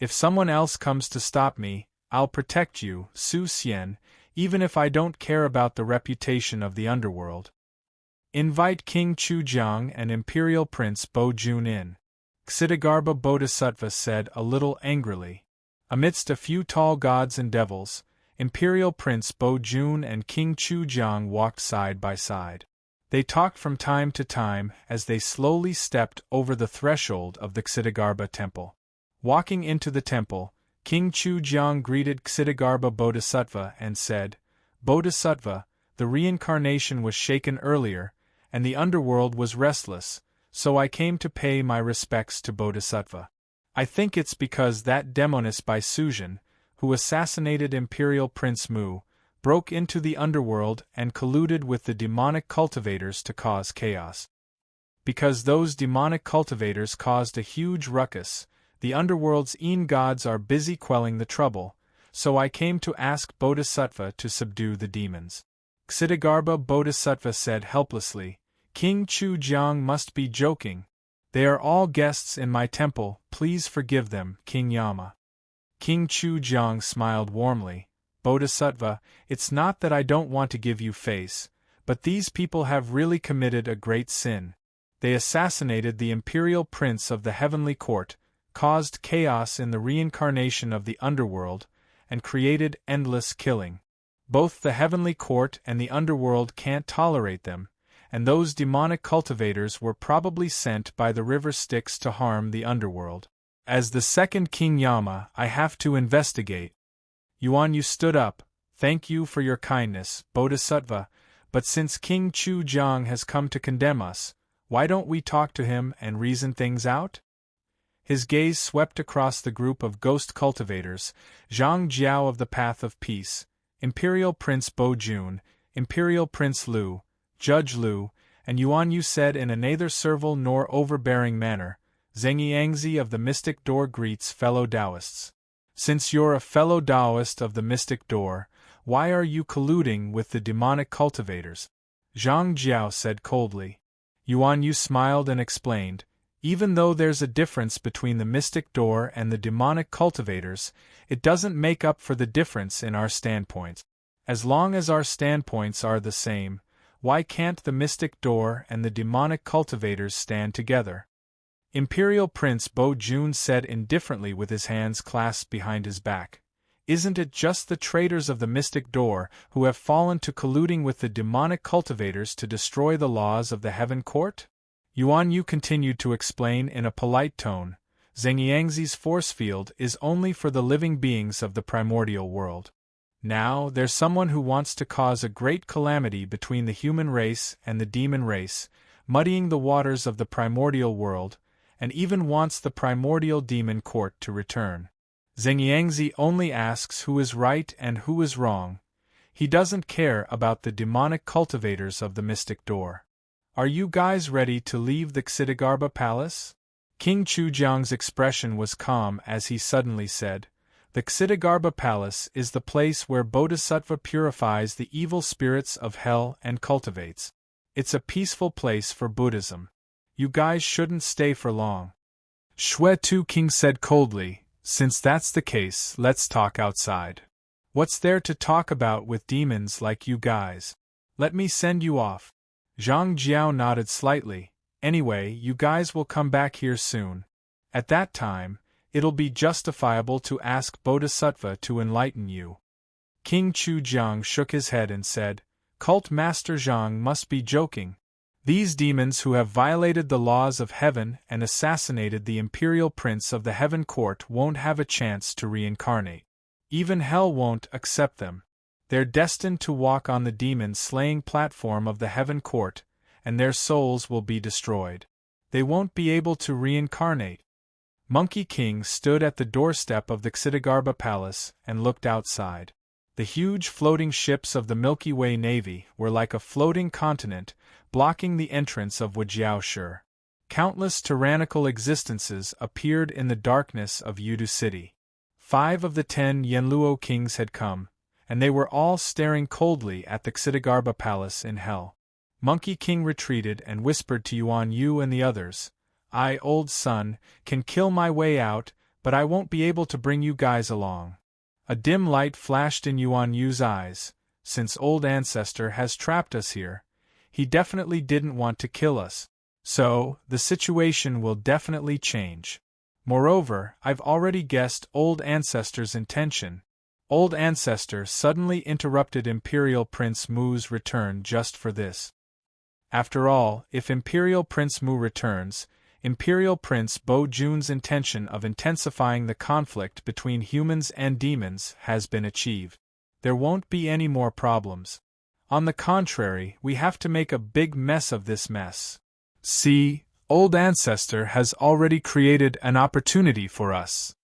If someone else comes to stop me, I'll protect you, Su Xian, even if I don't care about the reputation of the underworld. Invite King Chu Jiang and Imperial Prince Bo Jun in. Ksitigarbha Bodhisattva said a little angrily. Amidst a few tall gods and devils, Imperial Prince Bo Jun and King Chu Jiang walked side by side. They talked from time to time as they slowly stepped over the threshold of the Ksitigarbha temple. Walking into the temple, King Chu Jiang greeted Ksitigarbha Bodhisattva and said, Bodhisattva, the reincarnation was shaken earlier, and the underworld was restless, so I came to pay my respects to Bodhisattva. I think it's because that demoness Bai Suzhen, who assassinated Imperial Prince Mu, broke into the underworld and colluded with the demonic cultivators to cause chaos. Because those demonic cultivators caused a huge ruckus, the underworld's gods are busy quelling the trouble, so I came to ask Bodhisattva to subdue the demons. Ksitigarbha Bodhisattva said helplessly, King Chu Jiang must be joking. They are all guests in my temple, please forgive them, King Yama. King Chu Jiang smiled warmly. Bodhisattva, it's not that I don't want to give you face, but these people have really committed a great sin. They assassinated the imperial prince of the heavenly court, caused chaos in the reincarnation of the underworld, and created endless killing. Both the heavenly court and the underworld can't tolerate them, and those demonic cultivators were probably sent by the river Styx to harm the underworld. As the second King Yama, I have to investigate. Yuan Yu stood up. Thank you for your kindness, Bodhisattva, but since King Chu Jiang has come to condemn us, why don't we talk to him and reason things out? His gaze swept across the group of ghost cultivators, Zhang Jiao of the Path of Peace, Imperial Prince Bo Jun, Imperial Prince Liu, Judge Liu, and Yuan Yu said in a neither servile nor overbearing manner, Zhengyangzi of the Mystic Door greets fellow Taoists. Since you're a fellow Taoist of the Mystic Door, why are you colluding with the demonic cultivators? Zhang Jiao said coldly. Yuan Yu smiled and explained, even though there's a difference between the Mystic Door and the demonic cultivators, it doesn't make up for the difference in our standpoints. As long as our standpoints are the same, why can't the Mystic Door and the demonic cultivators stand together? Imperial Prince Bo Jun said indifferently with his hands clasped behind his back. Isn't it just the traitors of the Mystic Door who have fallen to colluding with the demonic cultivators to destroy the laws of the Heaven Court? Yuan Yu continued to explain in a polite tone, Zhengyangzi's force field is only for the living beings of the primordial world. Now, there's someone who wants to cause a great calamity between the human race and the demon race, muddying the waters of the primordial world, and even wants the primordial demon court to return. Zhengyangzi only asks who is right and who is wrong. He doesn't care about the demonic cultivators of the Mystic Door. Are you guys ready to leave the Xitigarbha Palace? King Chujiang's expression was calm as he suddenly said, the Xitigarbha Palace is the place where Bodhisattva purifies the evil spirits of hell and cultivates. It's a peaceful place for Buddhism. You guys shouldn't stay for long. Shui Tu King said coldly, since that's the case, let's talk outside. What's there to talk about with demons like you guys? Let me send you off. Zhang Jiao nodded slightly. Anyway, you guys will come back here soon. At that time, it'll be justifiable to ask Bodhisattva to enlighten you. King Chu Jiang shook his head and said, Cult Master Zhang must be joking. These demons who have violated the laws of heaven and assassinated the imperial prince of the Heaven Court won't have a chance to reincarnate. Even hell won't accept them. They're destined to walk on the demon-slaying platform of the Heaven Court, and their souls will be destroyed. They won't be able to reincarnate. Monkey King stood at the doorstep of the Xitigarbha Palace and looked outside. The huge floating ships of the Milky Way Navy were like a floating continent, blocking the entrance of Wujiaoshi. Countless tyrannical existences appeared in the darkness of Yudu City. 5 of the 10 Yanluo kings had come, and they were all staring coldly at the Xitigarbha Palace in hell. Monkey King retreated and whispered to Yuan Yu and the others, I, old son, can kill my way out, but I won't be able to bring you guys along. A dim light flashed in Yuan Yu's eyes. Since old ancestor has trapped us here, he definitely didn't want to kill us. So, the situation will definitely change. Moreover, I've already guessed old ancestor's intention. Old ancestor suddenly interrupted Imperial Prince Mu's return just for this. After all, if Imperial Prince Mu returns, Imperial Prince Bo Jun's intention of intensifying the conflict between humans and demons has been achieved. There won't be any more problems. On the contrary, we have to make a big mess of this mess. See, old ancestor has already created an opportunity for us.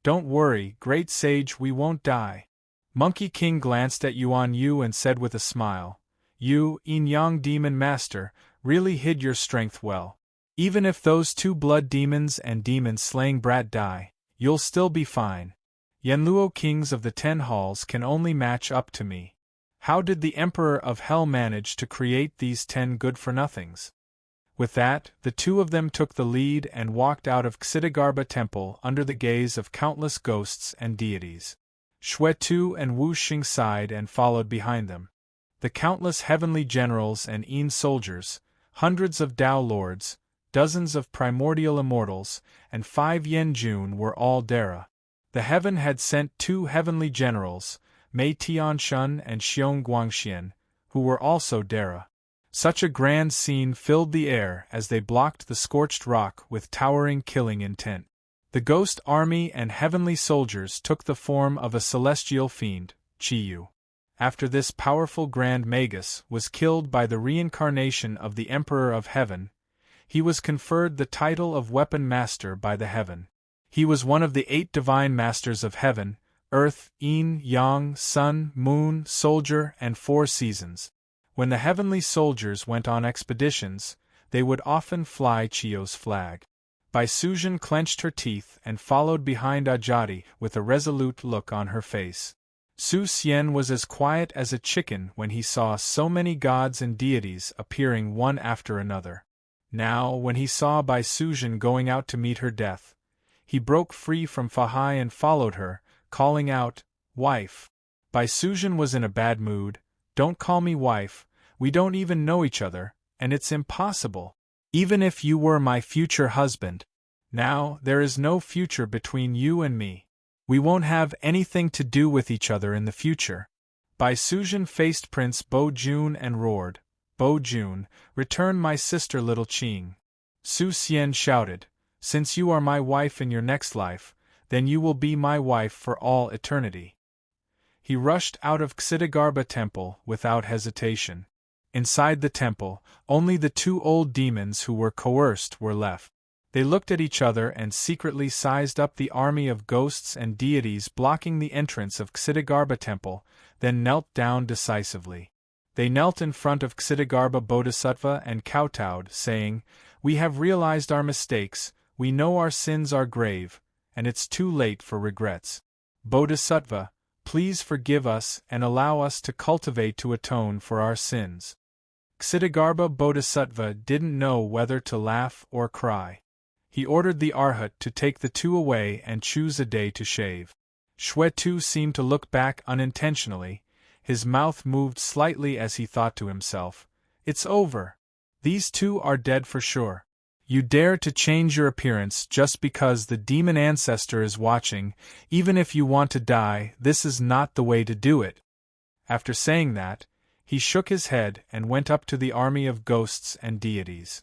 Don't worry, great sage, we won't die. Monkey King glanced at Yuan Yu and said with a smile, You, Yin-Yang Demon Master, really hid your strength well. Even if those 2 blood demons and demon-slaying brat die, you'll still be fine. Yanluo kings of the 10 halls can only match up to me. How did the Emperor of Hell manage to create these 10 good-for-nothings? With that, the 2 of them took the lead and walked out of Xitigarbha Temple under the gaze of countless ghosts and deities. Shui Tu and Wu Xing sighed and followed behind them. The countless heavenly generals and Yin soldiers, hundreds of Tao lords, dozens of primordial immortals, and 5 Yen Jun were all Dara. The heaven had sent 2 heavenly generals, Mei Tianshun and Xiong Guangxian, who were also Dara. Such a grand scene filled the air as they blocked the scorched rock with towering killing intent. The ghost army and heavenly soldiers took the form of a celestial fiend, Chiyu. After this powerful Grand Magus was killed by the reincarnation of the Emperor of Heaven, he was conferred the title of Weapon Master by the Heaven. He was one of the 8 divine masters of Heaven, Earth, Yin, Yang, Sun, Moon, Soldier, and 4 seasons. When the heavenly soldiers went on expeditions, they would often fly Chiyu's flag. Bai Suzhen clenched her teeth and followed behind Ajati with a resolute look on her face. Su Xian was as quiet as a chicken when he saw so many gods and deities appearing one after another. Now, when he saw Bai Suzhen going out to meet her death, he broke free from Fahai and followed her, calling out, "Wife." Bai Suzhen was in a bad mood. "Don't call me wife, we don't even know each other, and it's impossible. Even if you were my future husband. Now, there is no future between you and me. We won't have anything to do with each other in the future." Bai Suzhen faced Prince Bo Jun and roared, "Bo Jun, return my sister little Qing." Su Xian shouted, "Since you are my wife in your next life, then you will be my wife for all eternity." He rushed out of Ksitigarbha temple without hesitation. Inside the temple, only the 2 old demons who were coerced were left. They looked at each other and secretly sized up the army of ghosts and deities blocking the entrance of Ksitigarbha temple, then knelt down decisively. They knelt in front of Ksitigarbha Bodhisattva and kowtowed, saying, "We have realized our mistakes, we know our sins are grave, and it's too late for regrets. Bodhisattva, please forgive us and allow us to cultivate to atone for our sins." Ksitigarbha Bodhisattva didn't know whether to laugh or cry. He ordered the Arhat to take the 2 away and choose a day to shave. Shwe-Tu seemed to look back unintentionally. His mouth moved slightly as he thought to himself, "It's over. These 2 are dead for sure. You dare to change your appearance just because the demon ancestor is watching. Even if you want to die, this is not the way to do it." After saying that, he shook his head and went up to the army of ghosts and deities.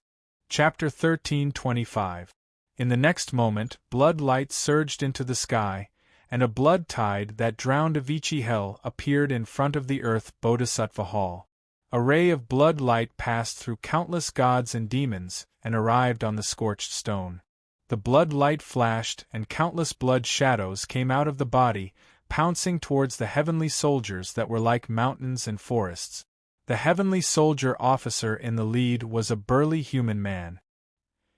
Chapter 13:25. In the next moment, blood light surged into the sky, and a blood tide that drowned Avicii Hell appeared in front of the Earth Bodhisattva Hall. A ray of blood light passed through countless gods and demons, and arrived on the scorched stone. The blood light flashed, and countless blood shadows came out of the body, pouncing towards the heavenly soldiers that were like mountains and forests. The heavenly soldier officer in the lead was a burly human man.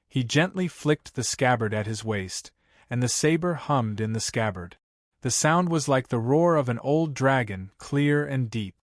He gently flicked the scabbard at his waist, and the saber hummed in the scabbard. The sound was like the roar of an old dragon, clear and deep.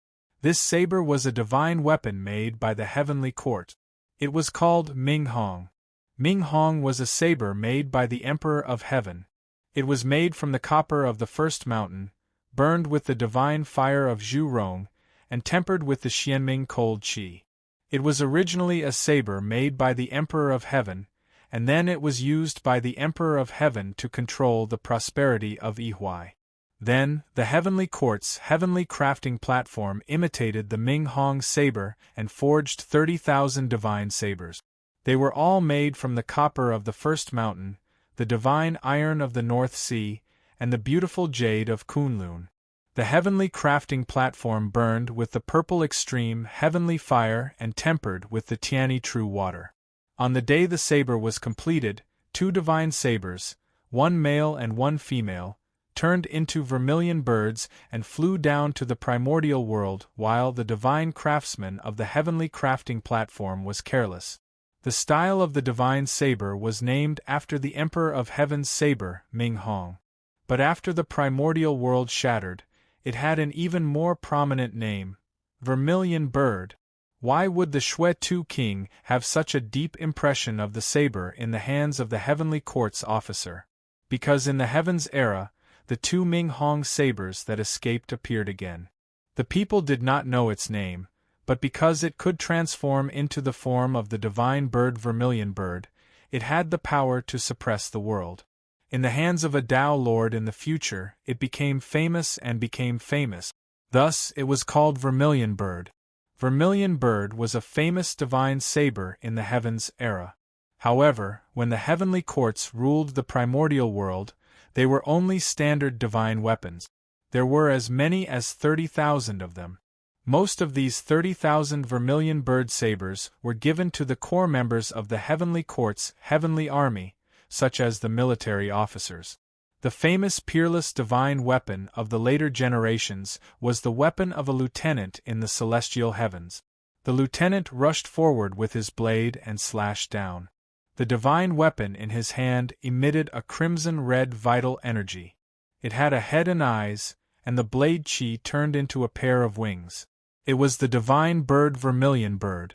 This saber was a divine weapon made by the heavenly court. It was called Ming Hong. Ming Hong was a saber made by the Emperor of Heaven. It was made from the copper of the first mountain, burned with the divine fire of Zhu Rong, and tempered with the Xianming cold qi. It was originally a saber made by the Emperor of Heaven, and then it was used by the Emperor of Heaven to control the prosperity of Yihui. Then, the heavenly court's heavenly crafting platform imitated the Ming Hong saber and forged 30,000 divine sabers. They were all made from the copper of the first mountain, the divine iron of the North Sea, and the beautiful jade of Kunlun. The heavenly crafting platform burned with the purple extreme heavenly fire and tempered with the Tiani true water. On the day the saber was completed, 2 divine sabers, one male and one female, turned into vermilion birds and flew down to the primordial world while the divine craftsman of the heavenly crafting platform was careless. The style of the divine saber was named after the Emperor of Heaven's saber, Ming Hong. But after the primordial world shattered, it had an even more prominent name, Vermilion Bird. Why would the Shwe-Tu king have such a deep impression of the saber in the hands of the heavenly court's officer? Because in the heavens era, the 2 Ming Hong sabers that escaped appeared again. The people did not know its name, but because it could transform into the form of the divine bird Vermilion Bird, it had the power to suppress the world. In the hands of a Tao Lord in the future, it became famous and became famous. Thus, it was called Vermilion Bird. Vermilion Bird was a famous divine saber in the heavens era. However, when the heavenly courts ruled the primordial world, they were only standard divine weapons. There were as many as 30,000 of them. Most of these 30,000 vermilion bird sabers were given to the core members of the heavenly court's heavenly army, such as the military officers. The famous peerless divine weapon of the later generations was the weapon of a lieutenant in the celestial heavens. The lieutenant rushed forward with his blade and slashed down. The divine weapon in his hand emitted a crimson-red vital energy. It had a head and eyes, and the blade chi turned into a pair of wings. It was the divine bird vermilion bird.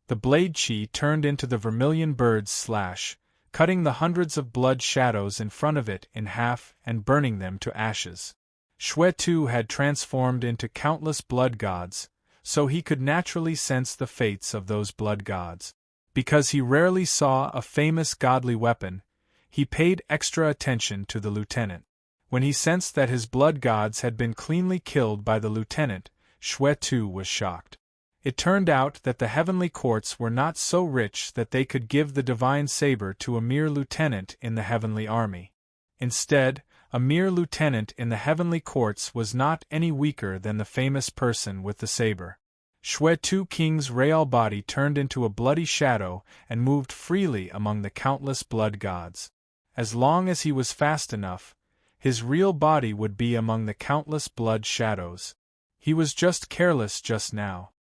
The blade chi turned into the vermilion bird's slash, cutting the hundreds of blood shadows in front of it in half and burning them to ashes. Xue Tu had transformed into countless blood gods, so he could naturally sense the fates of those blood gods. Because he rarely saw a famous godly weapon, he paid extra attention to the lieutenant. When he sensed that his blood gods had been cleanly killed by the lieutenant, Xue Tu was shocked. It turned out that the heavenly courts were not so rich that they could give the divine saber to a mere lieutenant in the heavenly army. Instead, a mere lieutenant in the heavenly courts was not any weaker than the famous person with the saber. Xue Tu King's real body turned into a bloody shadow and moved freely among the countless blood gods. As long as he was fast enough, his real body would be among the countless blood shadows. He was just careless just now.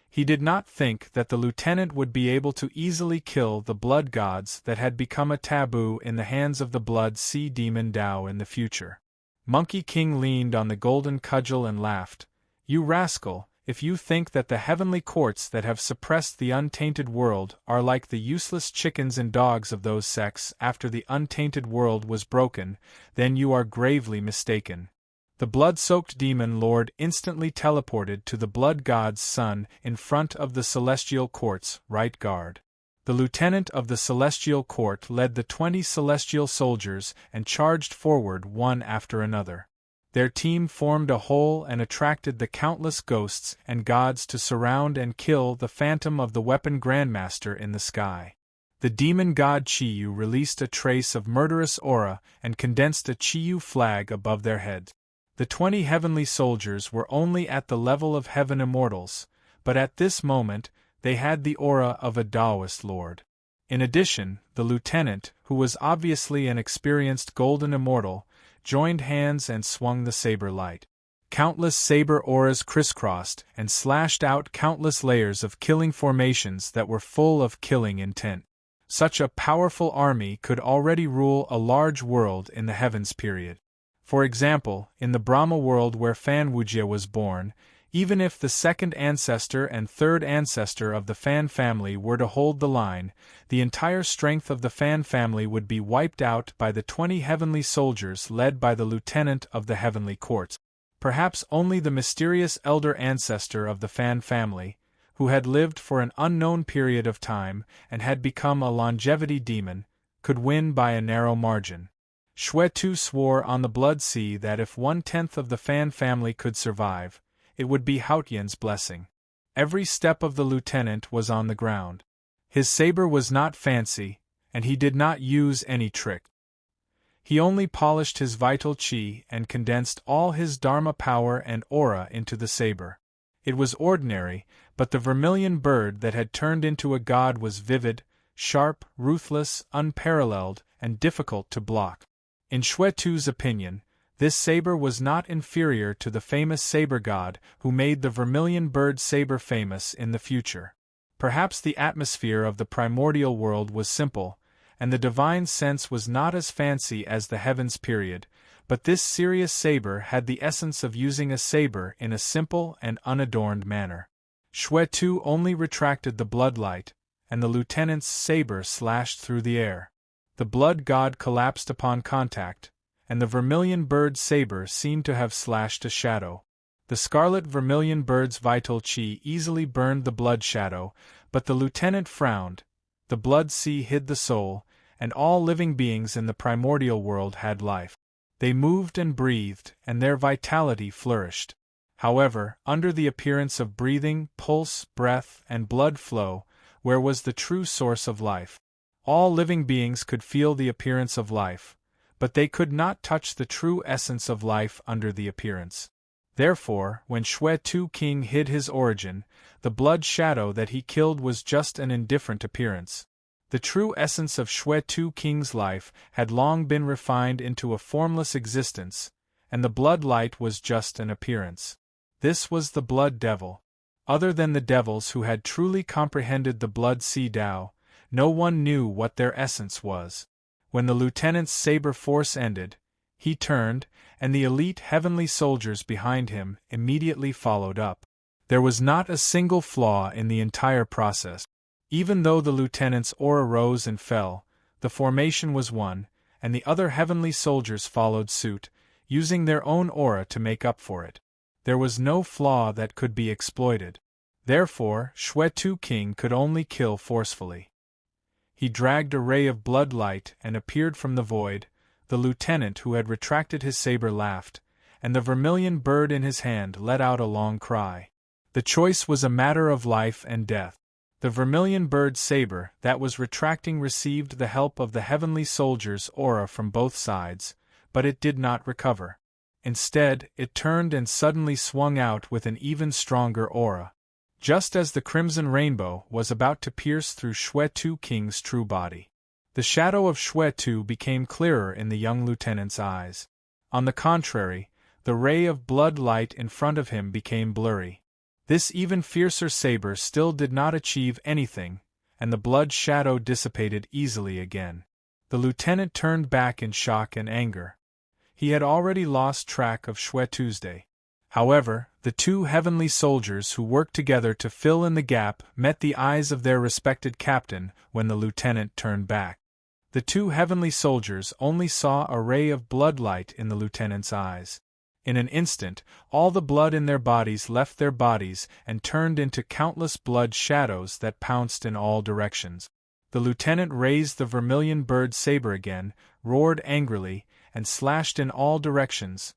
He did not think that the lieutenant would be able to easily kill the blood gods that had become a taboo in the hands of the blood sea demon Dao in the future. Monkey King leaned on the golden cudgel and laughed. "You rascal, if you think that the heavenly courts that have suppressed the untainted world are like the useless chickens and dogs of those sects after the untainted world was broken, then you are gravely mistaken." The blood-soaked demon lord instantly teleported to the blood god's son in front of the celestial court's right guard. The lieutenant of the celestial court led the 20 celestial soldiers and charged forward one after another. Their team formed a whole and attracted the countless ghosts and gods to surround and kill the phantom of the weapon grandmaster in the sky. The demon god Chiyu released a trace of murderous aura and condensed a Chiyu flag above their heads. The 20 heavenly soldiers were only at the level of heaven immortals, but at this moment they had the aura of a Taoist lord. In addition, the lieutenant, who was obviously an experienced golden immortal, joined hands and swung the saber light. Countless saber auras crisscrossed and slashed out countless layers of killing formations that were full of killing intent. Such a powerful army could already rule a large world in the heavens period. For example, in the Brahma world where Fan Wujie was born, even if the second ancestor and third ancestor of the Fan family were to hold the line, the entire strength of the Fan family would be wiped out by the 20 heavenly soldiers led by the lieutenant of the heavenly courts. Perhaps only the mysterious elder ancestor of the Fan family, who had lived for an unknown period of time and had become a longevity demon, could win by a narrow margin. Xue Tu swore on the blood sea that if 1/10 of the Fan family could survive, it would be Haotian's blessing. Every step of the lieutenant was on the ground. His saber was not fancy, and he did not use any trick. He only polished his vital chi and condensed all his dharma power and aura into the saber. It was ordinary, but the vermilion bird that had turned into a god was vivid, sharp, ruthless, unparalleled, and difficult to block. In Xue Tu's opinion, this saber was not inferior to the famous saber god who made the vermilion bird saber famous in the future. Perhaps the atmosphere of the primordial world was simple, and the divine sense was not as fancy as the heavens period, but this serious saber had the essence of using a saber in a simple and unadorned manner. Xue Tu only retracted the bloodlight, and the lieutenant's saber slashed through the air. The blood god collapsed upon contact, and the vermilion bird's saber seemed to have slashed a shadow. The scarlet vermilion bird's vital chi easily burned the blood shadow, but the lieutenant frowned. The blood sea hid the soul, and all living beings in the primordial world had life. They moved and breathed, and their vitality flourished. However, under the appearance of breathing, pulse, breath, and blood flow, where was the true source of life? All living beings could feel the appearance of life, but they could not touch the true essence of life under the appearance. Therefore, when Shwe-Tu King hid his origin, the blood shadow that he killed was just an indifferent appearance. The true essence of Shwe-Tu King's life had long been refined into a formless existence, and the blood light was just an appearance. This was the blood devil. Other than the devils who had truly comprehended the blood sea Tao, no one knew what their essence was. When the lieutenant's saber force ended, he turned, and the elite heavenly soldiers behind him immediately followed up. There was not a single flaw in the entire process. Even though the lieutenant's aura rose and fell, the formation was one, and the other heavenly soldiers followed suit, using their own aura to make up for it. There was no flaw that could be exploited. Therefore, Shwe-Tu King could only kill forcefully. He dragged a ray of blood light and appeared from the void. The lieutenant who had retracted his saber laughed, and the vermilion bird in his hand let out a long cry. The choice was a matter of life and death. The vermilion bird's saber that was retracting received the help of the heavenly soldier's aura from both sides, but it did not recover. Instead, it turned and suddenly swung out with an even stronger aura. Just as the crimson rainbow was about to pierce through Shwe-Tu King's true body. The shadow of Shwe-Tu became clearer in the young lieutenant's eyes. On the contrary, the ray of blood light in front of him became blurry. This even fiercer saber still did not achieve anything, and the blood shadow dissipated easily again. The lieutenant turned back in shock and anger. He had already lost track of Shwe-Tu's day. However, the two heavenly soldiers who worked together to fill in the gap met the eyes of their respected captain when the lieutenant turned back. The two heavenly soldiers only saw a ray of blood light in the lieutenant's eyes. In an instant, all the blood in their bodies left their bodies and turned into countless blood shadows that pounced in all directions. The lieutenant raised the vermilion bird's saber again, roared angrily, and slashed in all directions.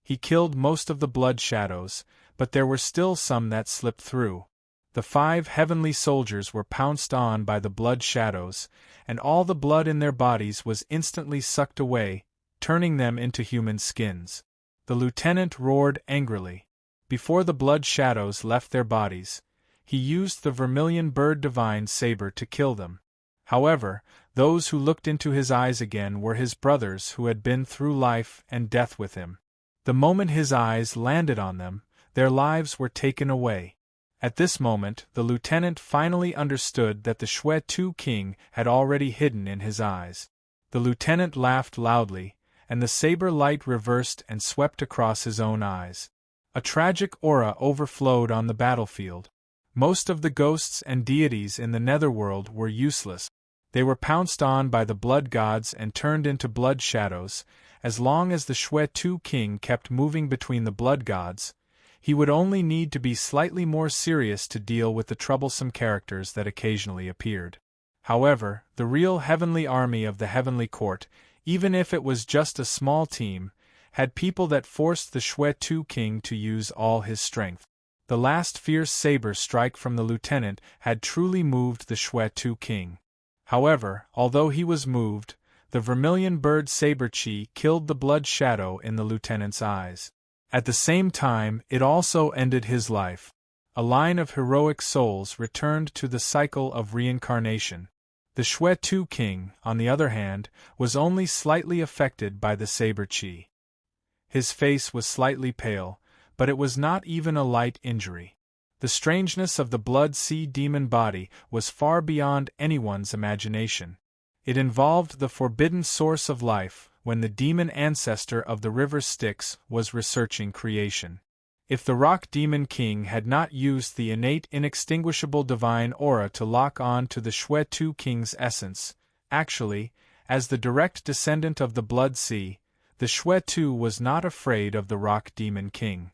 He killed most of the blood shadows, but there were still some that slipped through. The 5 heavenly soldiers were pounced on by the blood shadows, and all the blood in their bodies was instantly sucked away, turning them into human skins. The lieutenant roared angrily. Before the blood shadows left their bodies, he used the vermilion bird divine saber to kill them. However, those who looked into his eyes again were his brothers who had been through life and death with him. The moment his eyes landed on them, their lives were taken away. At this moment, the lieutenant finally understood that the Shwe-Tu King had already hidden in his eyes. The lieutenant laughed loudly, and the saber light reversed and swept across his own eyes. A tragic aura overflowed on the battlefield. Most of the ghosts and deities in the netherworld were useless. They were pounced on by the blood gods and turned into blood shadows. As long as the Shwe-Tu King kept moving between the blood gods, he would only need to be slightly more serious to deal with the troublesome characters that occasionally appeared. However, the real heavenly army of the heavenly court, even if it was just a small team, had people that forced the Shwe-Tu King to use all his strength. The last fierce saber strike from the lieutenant had truly moved the Shwe-Tu King. However, although he was moved, the vermilion bird saber chi killed the blood shadow in the lieutenant's eyes. At the same time, it also ended his life. A line of heroic souls returned to the cycle of reincarnation. The Shwe-Tu King, on the other hand, was only slightly affected by the saber chi. His face was slightly pale, but it was not even a light injury. The strangeness of the blood sea demon body was far beyond anyone's imagination. It involved the forbidden source of life, when the demon ancestor of the river Styx was researching creation. If the rock demon king had not used the innate inextinguishable divine aura to lock on to the Shwe-Tu King's essence, actually, as the direct descendant of the blood sea, the Shwe-Tu was not afraid of the rock demon king.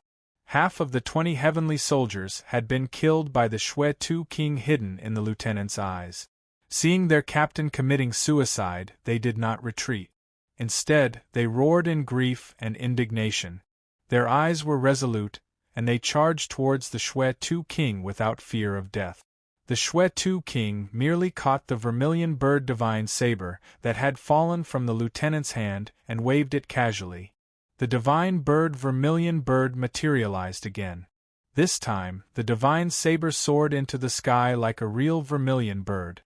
Half of the 20 heavenly soldiers had been killed by the Shwe-Tu King hidden in the lieutenant's eyes. Seeing their captain committing suicide, they did not retreat. Instead, they roared in grief and indignation. Their eyes were resolute, and they charged towards the Shwe-Tu King without fear of death. The Shui-Tu king merely caught the vermilion bird divine saber that had fallen from the lieutenant's hand and waved it casually. The divine bird vermilion bird materialized again. This time, the divine saber soared into the sky like a real vermilion bird.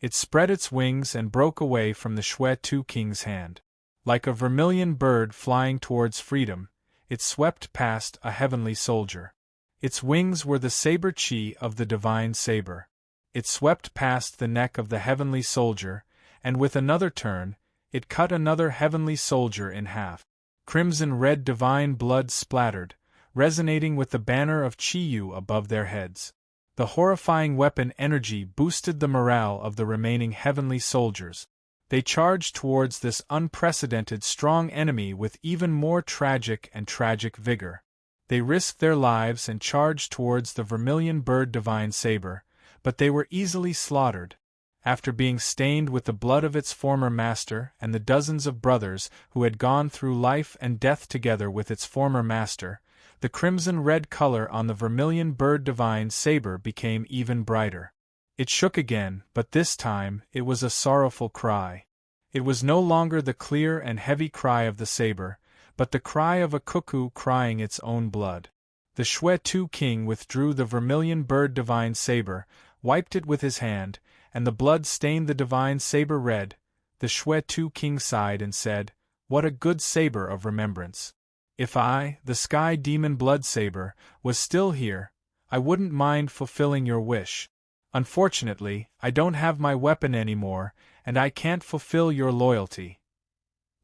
It spread its wings and broke away from the Shui-Tu king's hand. Like a vermilion bird flying towards freedom, it swept past a heavenly soldier. Its wings were the saber chi of the divine saber. It swept past the neck of the heavenly soldier, and with another turn, it cut another heavenly soldier in half. Crimson-red divine blood splattered, resonating with the banner of Chi-Yu above their heads. The horrifying weapon energy boosted the morale of the remaining heavenly soldiers. They charged towards this unprecedented strong enemy with even more tragic vigor. They risked their lives and charged towards the vermilion bird divine saber, but they were easily slaughtered. After being stained with the blood of its former master and the dozens of brothers who had gone through life and death together with its former master, the crimson-red color on the vermilion bird divine saber became even brighter. It shook again, but this time it was a sorrowful cry. It was no longer the clear and heavy cry of the saber, but the cry of a cuckoo crying its own blood. The Shui-Tu king withdrew the vermilion bird divine saber, wiped it with his hand, and the blood stained the divine saber red. The Shui-Tu king sighed and said, "What a good saber of remembrance. If I, the sky demon blood saber, was still here, I wouldn't mind fulfilling your wish. Unfortunately, I don't have my weapon anymore, and I can't fulfill your loyalty."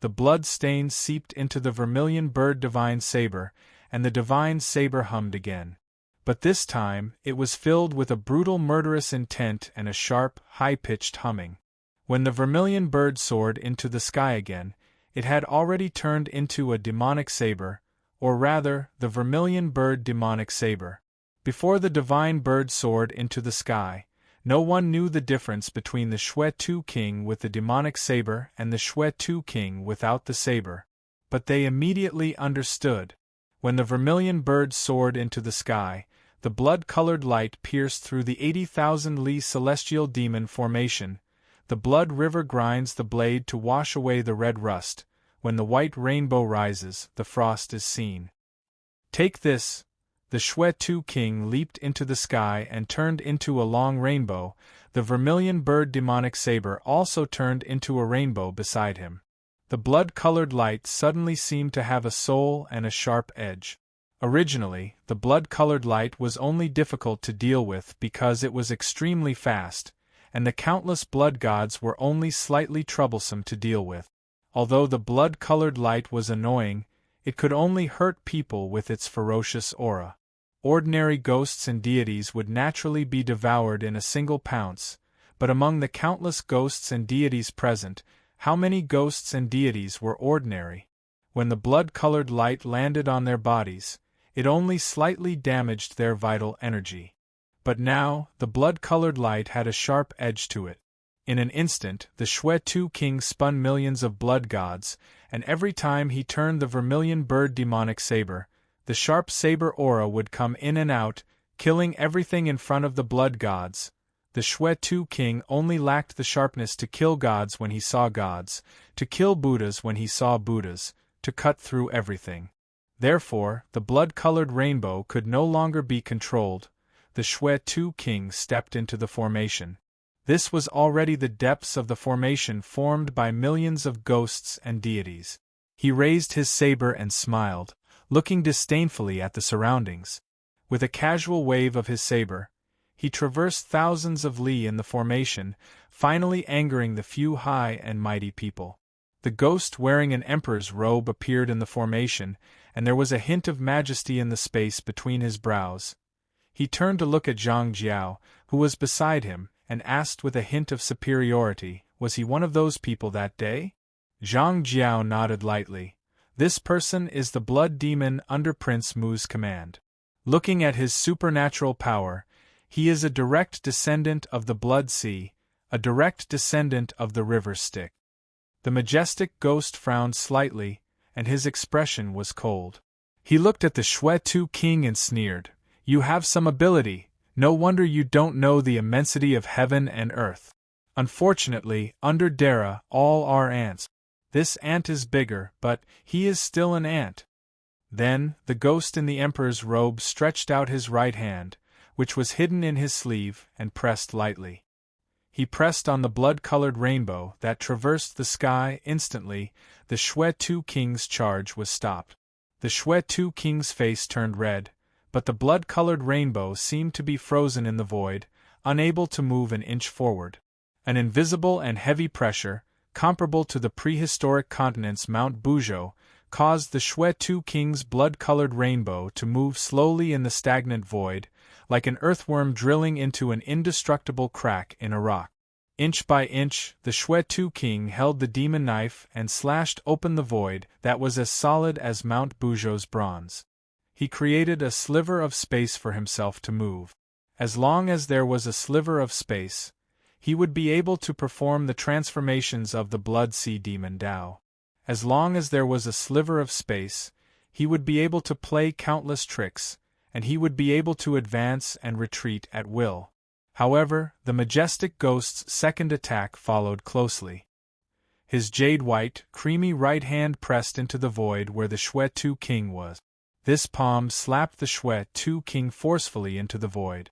The blood stains seeped into the vermilion bird divine saber, and the divine saber hummed again. But this time, it was filled with a brutal murderous intent and a sharp, high-pitched humming. When the vermilion bird soared into the sky again, it had already turned into a demonic saber, or rather, the vermilion bird demonic saber. Before the divine bird soared into the sky, no one knew the difference between the Shui-Tu king with the demonic saber and the Shui-Tu king without the saber. But they immediately understood. When the vermilion bird soared into the sky, the blood-colored light pierced through the 80,000-li celestial demon formation. The blood river grinds the blade to wash away the red rust. When the white rainbow rises, the frost is seen. Take this! The Shui-Tu king leaped into the sky and turned into a long rainbow. The vermilion bird demonic saber also turned into a rainbow beside him. The blood-colored light suddenly seemed to have a soul and a sharp edge. Originally, the blood-colored light was only difficult to deal with because it was extremely fast, and the countless blood gods were only slightly troublesome to deal with. Although the blood-colored light was annoying, it could only hurt people with its ferocious aura. Ordinary ghosts and deities would naturally be devoured in a single pounce, but among the countless ghosts and deities present, how many ghosts and deities were ordinary? When the blood-colored light landed on their bodies, it only slightly damaged their vital energy. But now, the blood-colored light had a sharp edge to it. In an instant, the Shui-Tu king spun millions of blood gods, and every time he turned the vermilion bird demonic saber, the sharp saber aura would come in and out, killing everything in front of the blood gods. The Shui-Tu king only lacked the sharpness to kill gods when he saw gods, to kill Buddhas when he saw Buddhas, to cut through everything. Therefore, the blood-colored rainbow could no longer be controlled. The Shui-Tu king stepped into the formation. This was already the depths of the formation formed by millions of ghosts and deities. He raised his saber and smiled, looking disdainfully at the surroundings. With a casual wave of his saber, he traversed thousands of li in the formation, finally angering the few high and mighty people. The ghost wearing an emperor's robe appeared in the formation, and there was a hint of majesty in the space between his brows. He turned to look at Zhang Jiao, who was beside him, and asked with a hint of superiority, was he one of those people that day? Zhang Jiao nodded lightly. This person is the blood demon under Prince Mu's command. Looking at his supernatural power, he is a direct descendant of the blood sea, a direct descendant of the river Styx. The majestic ghost frowned slightly, and his expression was cold. He looked at the Shui-Tu king and sneered, "You have some ability, No wonder you don't know the immensity of heaven and earth. Unfortunately, under Dara, all are ants. This ant is bigger, but he is still an ant. Then, the ghost in the Emperor's robe stretched out his right hand, which was hidden in his sleeve, and pressed lightly. He pressed on the blood-colored rainbow that traversed the sky. Instantly, the Shui-Tu King's charge was stopped. The Shui-Tu King's face turned red, but the blood-colored rainbow seemed to be frozen in the void, unable to move an inch forward. An invisible and heavy pressure, comparable to the prehistoric continent's Mount Buzhou, caused the Shui-Tu King's blood-colored rainbow to move slowly in the stagnant void, like an earthworm drilling into an indestructible crack in a rock. Inch by inch, the Shui-Tu King held the demon knife and slashed open the void that was as solid as Mount Buzhou's bronze. He created a sliver of space for himself to move. As long as there was a sliver of space, he would be able to perform the transformations of the Blood Sea Demon Tao. As long as there was a sliver of space, he would be able to play countless tricks, and he would be able to advance and retreat at will. However, the majestic ghost's second attack followed closely. His jade-white, creamy right hand pressed into the void where the Shui-Tu King was. This palm slapped the Shui-Tu King forcefully into the void.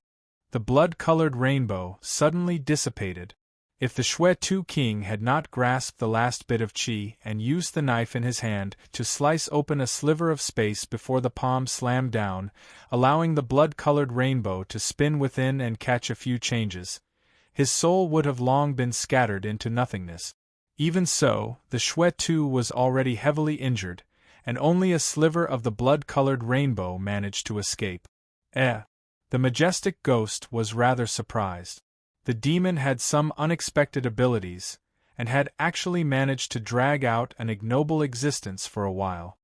The blood-colored rainbow suddenly dissipated. If the Shui-Tu King had not grasped the last bit of qi and used the knife in his hand to slice open a sliver of space before the palm slammed down, allowing the blood-colored rainbow to spin within and catch a few changes, his soul would have long been scattered into nothingness. Even so, the Shui-Tu was already heavily injured, and only a sliver of the blood-colored rainbow managed to escape. The majestic ghost was rather surprised. The demon had some unexpected abilities, and had actually managed to drag out an ignoble existence for a while.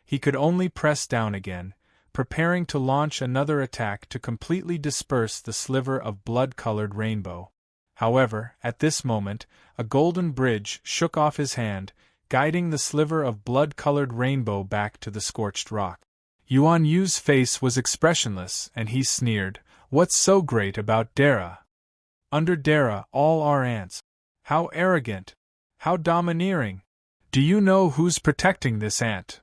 He could only press down again, preparing to launch another attack to completely disperse the sliver of blood-colored rainbow. However, at this moment, a golden bridge shook off his hand, guiding the sliver of blood-colored rainbow back to the scorched rock. Yuan Yu's face was expressionless, and he sneered, "What's so great about Dara? Under Dara, all are ants. How arrogant! How domineering! Do you know who's protecting this ant?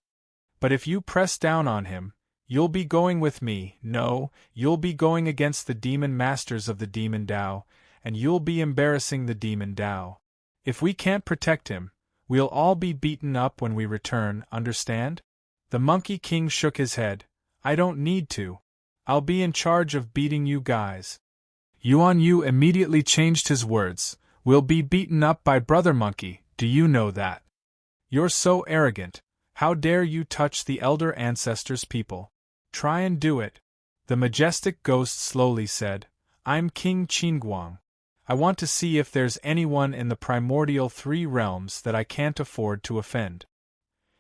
But if you press down on him, you'll be going with me. No, you'll be going against the demon masters of the demon Tao, and you'll be embarrassing the demon Tao. If we can't protect him, we'll all be beaten up when we return, understand?" The Monkey King shook his head. "I don't need to. I'll be in charge of beating you guys." Yuan Yu immediately changed his words. "We'll be beaten up by Brother Monkey, do you know that? You're so arrogant. How dare you touch the elder ancestors' people? Try and do it." The majestic ghost slowly said, "I'm King Qinguang. I want to see if there's anyone in the primordial 3 realms that I can't afford to offend.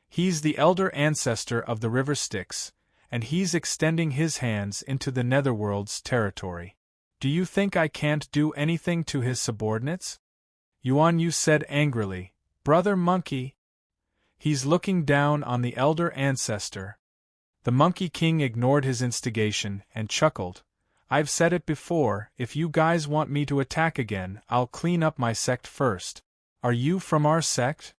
He's the elder ancestor of the River Styx, and he's extending his hands into the Netherworld's territory. Do you think I can't do anything to his subordinates?" Yuan Yu said angrily, "Brother Monkey." He's looking down on the elder ancestor. The Monkey King ignored his instigation and chuckled. "I've said it before, if you guys want me to attack again, I'll clean up my sect first. Are you from our sect?"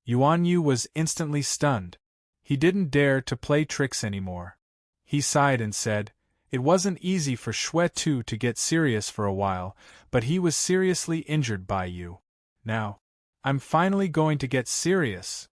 Yuan Yu was instantly stunned. He didn't dare to play tricks anymore. He sighed and said, "It wasn't easy for Shui-Tu to get serious for a while, but he was seriously injured by you. Now, I'm finally going to get serious."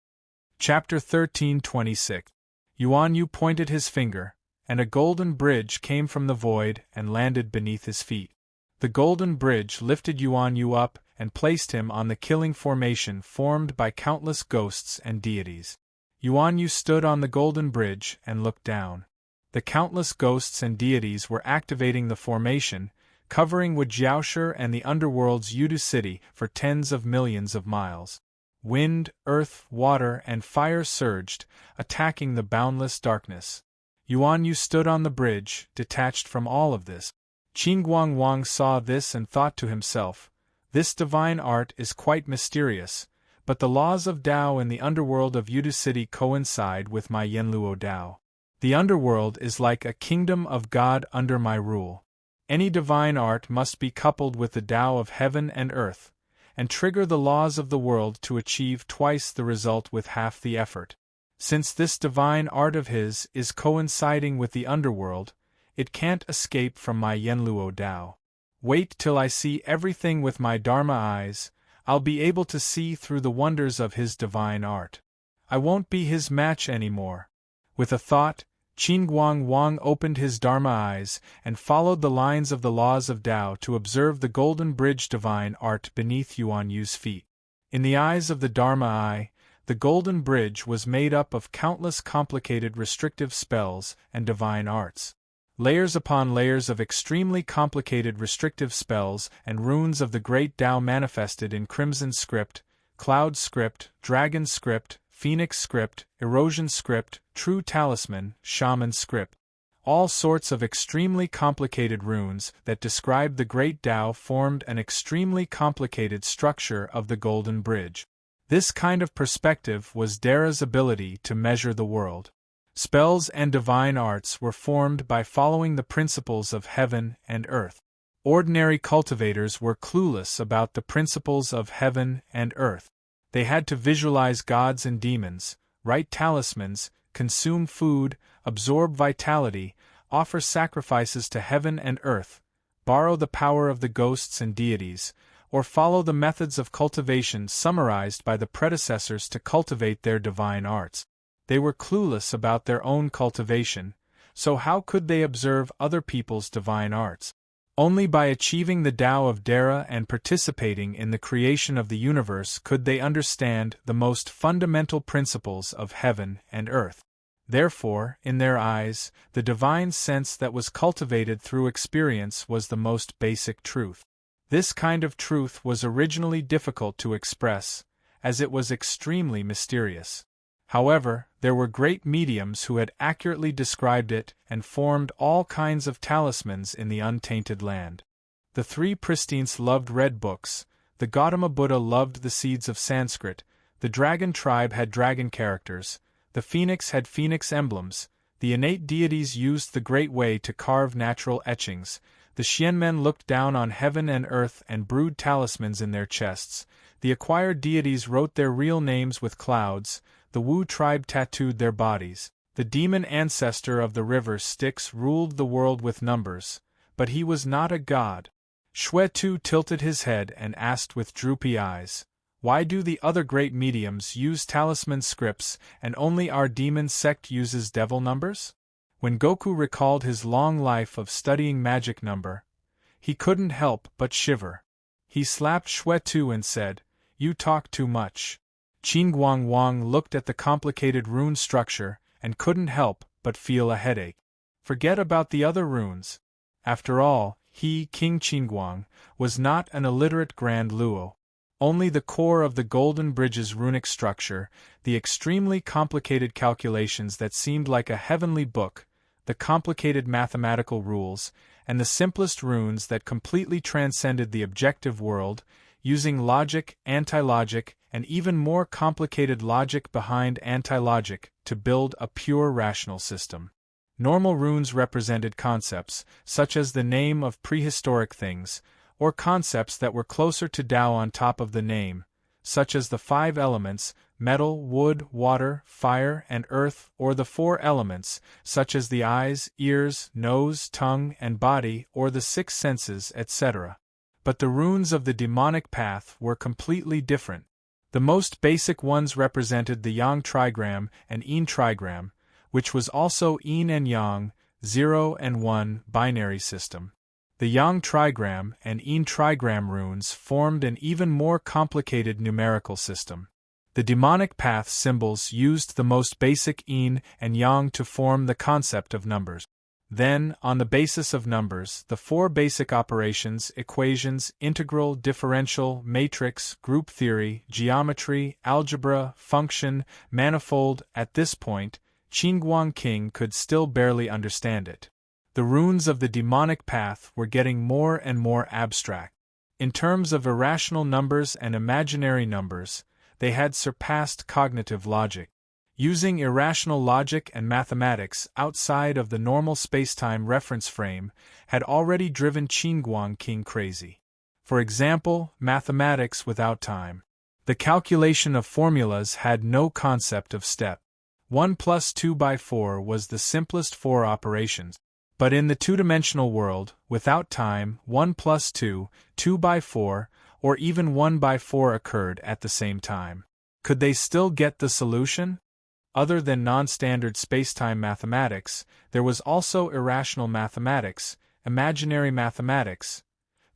Chapter 13:26. Yuan Yu pointed his finger, and a golden bridge came from the void and landed beneath his feet. The golden bridge lifted Yuan Yu up and placed him on the killing formation formed by countless ghosts and deities. Yuan Yu stood on the golden bridge and looked down. The countless ghosts and deities were activating the formation, covering Wujiaoshi and the underworld's Yudu city for tens of millions of miles. Wind, earth, water, and fire surged, attacking the boundless darkness. Yuan Yu stood on the bridge, detached from all of this. Qinguang Wang saw this and thought to himself, "This divine art is quite mysterious, but the laws of Tao in the underworld of Yudu city coincide with my Yanluo Tao. The underworld is like a kingdom of God under my rule. Any divine art must be coupled with the Tao of heaven and earth, and trigger the laws of the world to achieve twice the result with half the effort. Since this divine art of his is coinciding with the underworld, it can't escape from my Yenluo Tao. Wait till I see everything with my Dharma eyes, I'll be able to see through the wonders of his divine art. I won't be his match anymore. With a thought, Qin Wang opened his Dharma eyes and followed the lines of the laws of Tao to observe the golden bridge divine art beneath Yuan Yu's feet. In the eyes of the Dharma eye, the golden bridge was made up of countless complicated restrictive spells and divine arts. Layers upon layers of extremely complicated restrictive spells and runes of the great Tao manifested in Crimson Script, Cloud Script, Dragon Script, Phoenix Script, Erosion Script, True Talisman, Shaman Script. All sorts of extremely complicated runes that described the great Tao formed an extremely complicated structure of the Golden Bridge. This kind of perspective was Dara's ability to measure the world. Spells and divine arts were formed by following the principles of heaven and earth. Ordinary cultivators were clueless about the principles of heaven and earth. They had to visualize gods and demons, write talismans, consume food, absorb vitality, offer sacrifices to heaven and earth, borrow the power of the ghosts and deities, or follow the methods of cultivation summarized by the predecessors to cultivate their divine arts. They were clueless about their own cultivation, so how could they observe other people's divine arts? Only by achieving the Tao of Dara and participating in the creation of the universe could they understand the most fundamental principles of heaven and earth. Therefore, in their eyes, the divine sense that was cultivated through experience was the most basic truth. This kind of truth was originally difficult to express, as it was extremely mysterious. However, there were great mediums who had accurately described it and formed all kinds of talismans in the untainted land. The three Pristines loved red books, the Gautama Buddha loved the seeds of Sanskrit, the dragon tribe had dragon characters, the phoenix had phoenix emblems, the innate deities used the great way to carve natural etchings, the Xianmen looked down on heaven and earth and brewed talismans in their chests, the acquired deities wrote their real names with clouds, the Wu tribe tattooed their bodies, the demon ancestor of the river Styx ruled the world with numbers, but he was not a god. Xue Tu tilted his head and asked with droopy eyes, "Why do the other great mediums use talisman scripts and only our demon sect uses devil numbers?" When Goku recalled his long life of studying magic number, he couldn't help but shiver. He slapped Xue Tu and said, "You talk too much." Qin Wang looked at the complicated rune structure and couldn't help but feel a headache. Forget about the other runes. After all, he, King Qinguang, was not an illiterate Grand Luo. Only the core of the Golden Bridge's runic structure, the extremely complicated calculations that seemed like a heavenly book, the complicated mathematical rules, and the simplest runes that completely transcended the objective world, using logic, anti-logic, and even more complicated logic behind anti-logic to build a pure rational system. Normal runes represented concepts, such as the name of prehistoric things, or concepts that were closer to Tao on top of the name, such as the 5 elements, metal, wood, water, fire, and earth, or the 4 elements, such as the eyes, ears, nose, tongue, and body, or the 6 senses, etc. But the runes of the demonic path were completely different. The most basic ones represented the Yang trigram and Yin trigram, which was also Yin and Yang, 0 and 1 binary system. The Yang trigram and Yin trigram runes formed an even more complicated numerical system. The demonic path symbols used the most basic Yin and Yang to form the concept of numbers. Then, on the basis of numbers, the 4 basic operations, equations, integral, differential, matrix, group theory, geometry, algebra, function, manifold. At this point, Qinguang King could still barely understand it. The runes of the demonic path were getting more and more abstract. In terms of irrational numbers and imaginary numbers, they had surpassed cognitive logic. Using irrational logic and mathematics outside of the normal spacetime reference frame had already driven Qinguang King crazy. For example, mathematics without time. The calculation of formulas had no concept of step. 1 plus 2 by 4 was the simplest 4 operations. But in the two-dimensional world, without time, 1 plus 2, 2 by 4, or even 1 by 4 occurred at the same time. Could they still get the solution? Other than non-standard spacetime mathematics, there was also irrational mathematics, imaginary mathematics.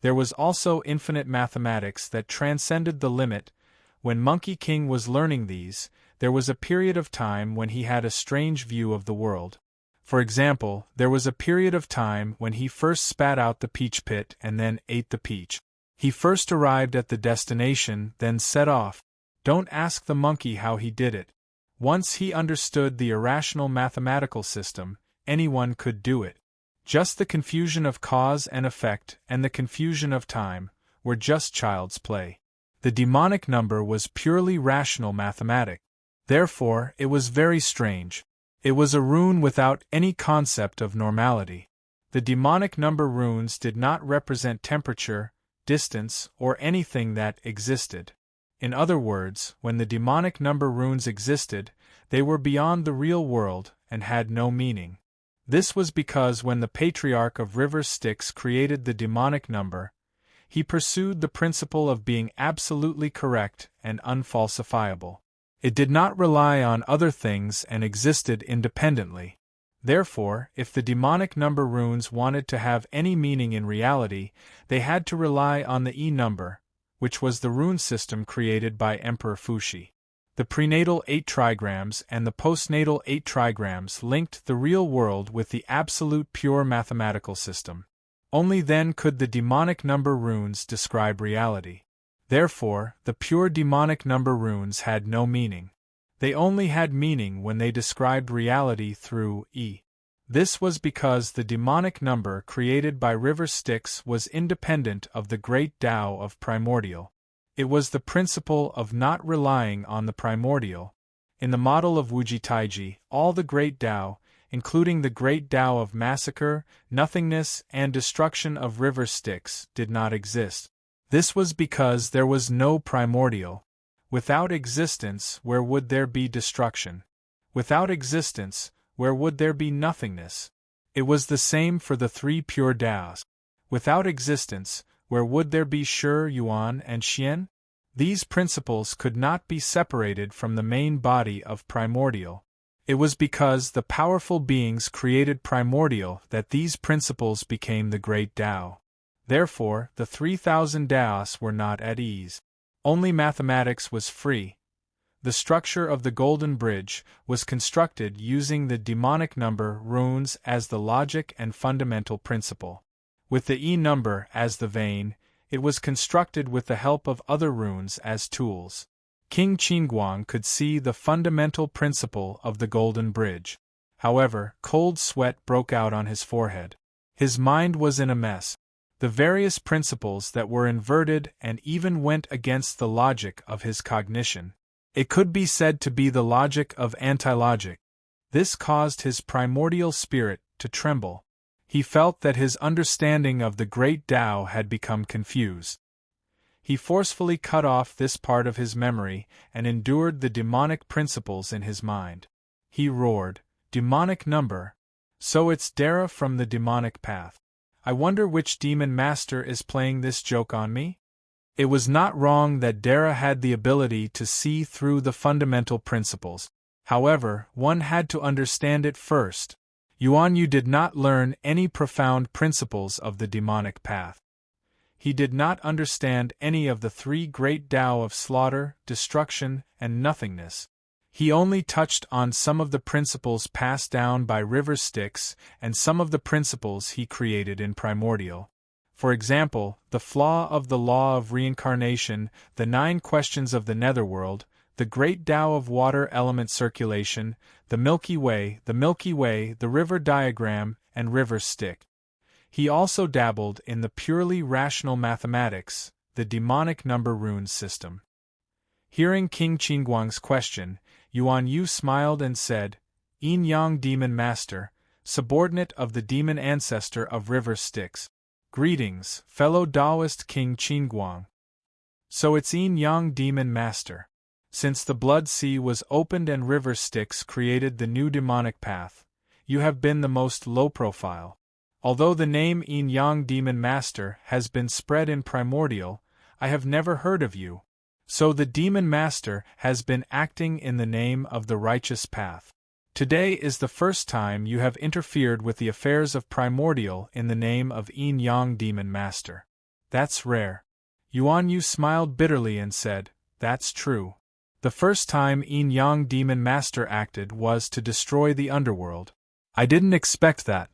There was also infinite mathematics that transcended the limit. When Monkey King was learning these, there was a period of time when he had a strange view of the world. For example, there was a period of time when he first spat out the peach pit and then ate the peach. He first arrived at the destination, then set off. Don't ask the monkey how he did it. Once he understood the irrational mathematical system, anyone could do it. Just the confusion of cause and effect and the confusion of time were just child's play. The demonic number was purely rational mathematics. Therefore, it was very strange. It was a rune without any concept of normality. The demonic number runes did not represent temperature, distance, or anything that existed. In other words, when the demonic number runes existed, they were beyond the real world and had no meaning. This was because when the Patriarch of River Styx created the demonic number, he pursued the principle of being absolutely correct and unfalsifiable. It did not rely on other things and existed independently. Therefore, if the demonic number runes wanted to have any meaning in reality, they had to rely on the E number, which was the rune system created by Emperor Fuxi. The prenatal 8 trigrams and the postnatal 8 trigrams linked the real world with the absolute pure mathematical system. Only then could the demonic number runes describe reality. Therefore, the pure demonic number runes had no meaning. They only had meaning when they described reality through E. This was because the demonic number created by River Styx was independent of the great Tao of primordial. It was the principle of not relying on the primordial. In the model of Wuji Taiji, all the great Tao, including the great Tao of massacre, nothingness, and destruction of River Styx, did not exist. This was because there was no primordial. Without existence, where would there be destruction? Without existence, where would there be nothingness? It was the same for the 3 pure Taos. Without existence, where would there be Shi, Yuan, and Xian? These principles could not be separated from the main body of primordial. It was because the powerful beings created primordial that these principles became the great Tao. Therefore, the 3,000 Taos were not at ease. Only mathematics was free. The structure of the Golden Bridge was constructed using the demonic number runes as the logic and fundamental principle. With the E number as the vein, it was constructed with the help of other runes as tools. King Qinguang could see the fundamental principle of the Golden Bridge. However, cold sweat broke out on his forehead. His mind was in a mess. The various principles that were inverted and even went against the logic of his cognition. It could be said to be the logic of anti-logic. This caused his primordial spirit to tremble. He felt that his understanding of the great Tao had become confused. He forcefully cut off this part of his memory and endured the demonic principles in his mind. He roared, "Demonic number! So it's Dara from the demonic path. I wonder which demon master is playing this joke on me?" It was not wrong that Dara had the ability to see through the fundamental principles. However, one had to understand it first. Yuan Yu did not learn any profound principles of the demonic path. He did not understand any of the 3 great Tao of slaughter, destruction, and nothingness. He only touched on some of the principles passed down by River Styx and some of the principles he created in primordial. For example, the flaw of the law of reincarnation, the 9 questions of the netherworld, the great Tao of water element circulation, the Milky Way, the river diagram, and River Styx. He also dabbled in the purely rational mathematics, the demonic number rune system. Hearing King Qinguang's question, Yuan Yu smiled and said, Yin Yang Demon Master, subordinate of the demon ancestor of River Styx. Greetings, fellow Taoist King Qinguang. So it's Yin Yang Demon Master. Since the Blood Sea was opened and River Styx created the new demonic path, you have been the most low-profile. Although the name Yin Yang Demon Master has been spread in Primordial, I have never heard of you. So the Demon Master has been acting in the name of the righteous path. Today is the first time you have interfered with the affairs of Primordial in the name of Yin Yang Demon Master. That's rare. Yuan Yu smiled bitterly and said, That's true. The first time Yin Yang Demon Master acted was to destroy the underworld. I didn't expect that.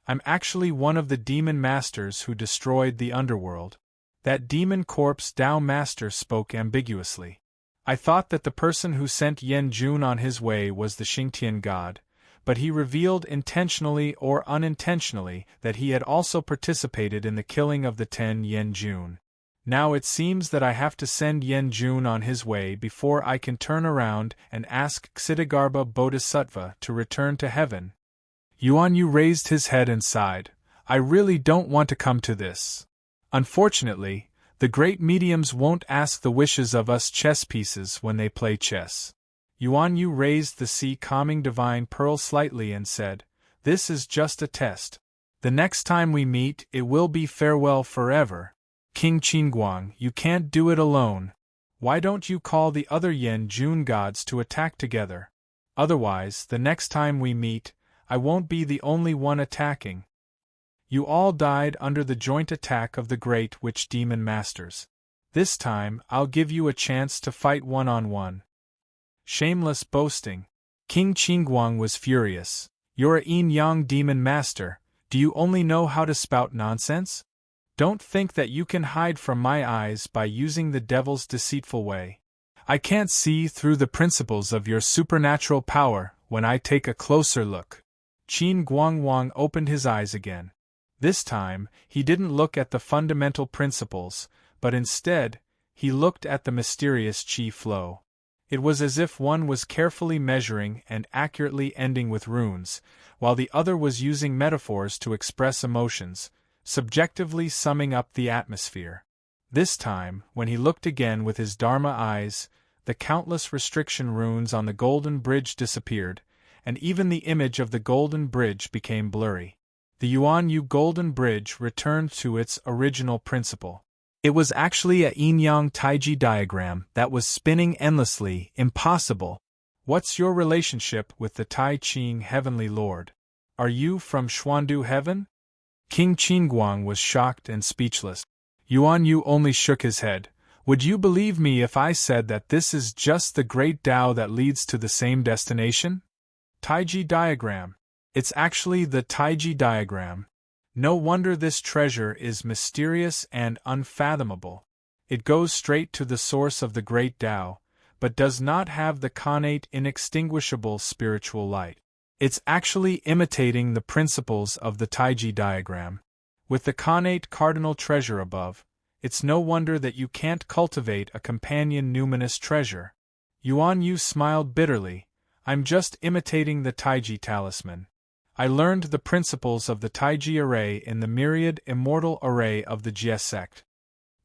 I'm actually one of the demon masters who destroyed the underworld. That demon corpse Tao Master spoke ambiguously. I thought that the person who sent Yen Jun on his way was the Xingtian god, but he revealed intentionally or unintentionally that he had also participated in the killing of the 10 Yen Jun. Now it seems that I have to send Yen Jun on his way before I can turn around and ask Ksitigarbha Bodhisattva to return to heaven. Yuan Yu raised his head and sighed. I really don't want to come to this. Unfortunately, the great mediums won't ask the wishes of us chess pieces when they play chess. Yuan Yu raised the sea calming divine pearl slightly and said, This is just a test. The next time we meet it will be farewell forever. King Qinguang, you can't do it alone. Why don't you call the other Yen Jun gods to attack together? Otherwise, the next time we meet, I won't be the only one attacking. You all died under the joint attack of the great witch demon masters. This time, I'll give you a chance to fight one-on-one. Shameless boasting. King Qinguang was furious. You're a Yin Yang demon master, do you only know how to spout nonsense? Don't think that you can hide from my eyes by using the devil's deceitful way. I can't see through the principles of your supernatural power when I take a closer look. Qin Guangwang opened his eyes again. This time, he didn't look at the fundamental principles, but instead, he looked at the mysterious qi flow. It was as if one was carefully measuring and accurately ending with runes, while the other was using metaphors to express emotions, subjectively summing up the atmosphere. This time, when he looked again with his Dharma eyes, the countless restriction runes on the golden bridge disappeared, and even the image of the golden bridge became blurry. The Yuan Yu golden bridge returned to its original principle. It was actually a yin-yang taiji diagram that was spinning endlessly, impossible. What's your relationship with the Tai Ching Heavenly Lord? Are you from Xuandu Heaven? King Qinguang was shocked and speechless. Yuan Yu only shook his head. Would you believe me if I said that this is just the great Tao that leads to the same destination? Taiji diagram. It's actually the Taiji diagram. No wonder this treasure is mysterious and unfathomable. It goes straight to the source of the great Tao, but does not have the connate inextinguishable spiritual light. It's actually imitating the principles of the Taiji diagram. With the connate cardinal treasure above, it's no wonder that you can't cultivate a companion numinous treasure. Yuan Yu smiled bitterly. I'm just imitating the Taiji talisman. I learned the principles of the Taiji array in the myriad immortal array of the Jie sect.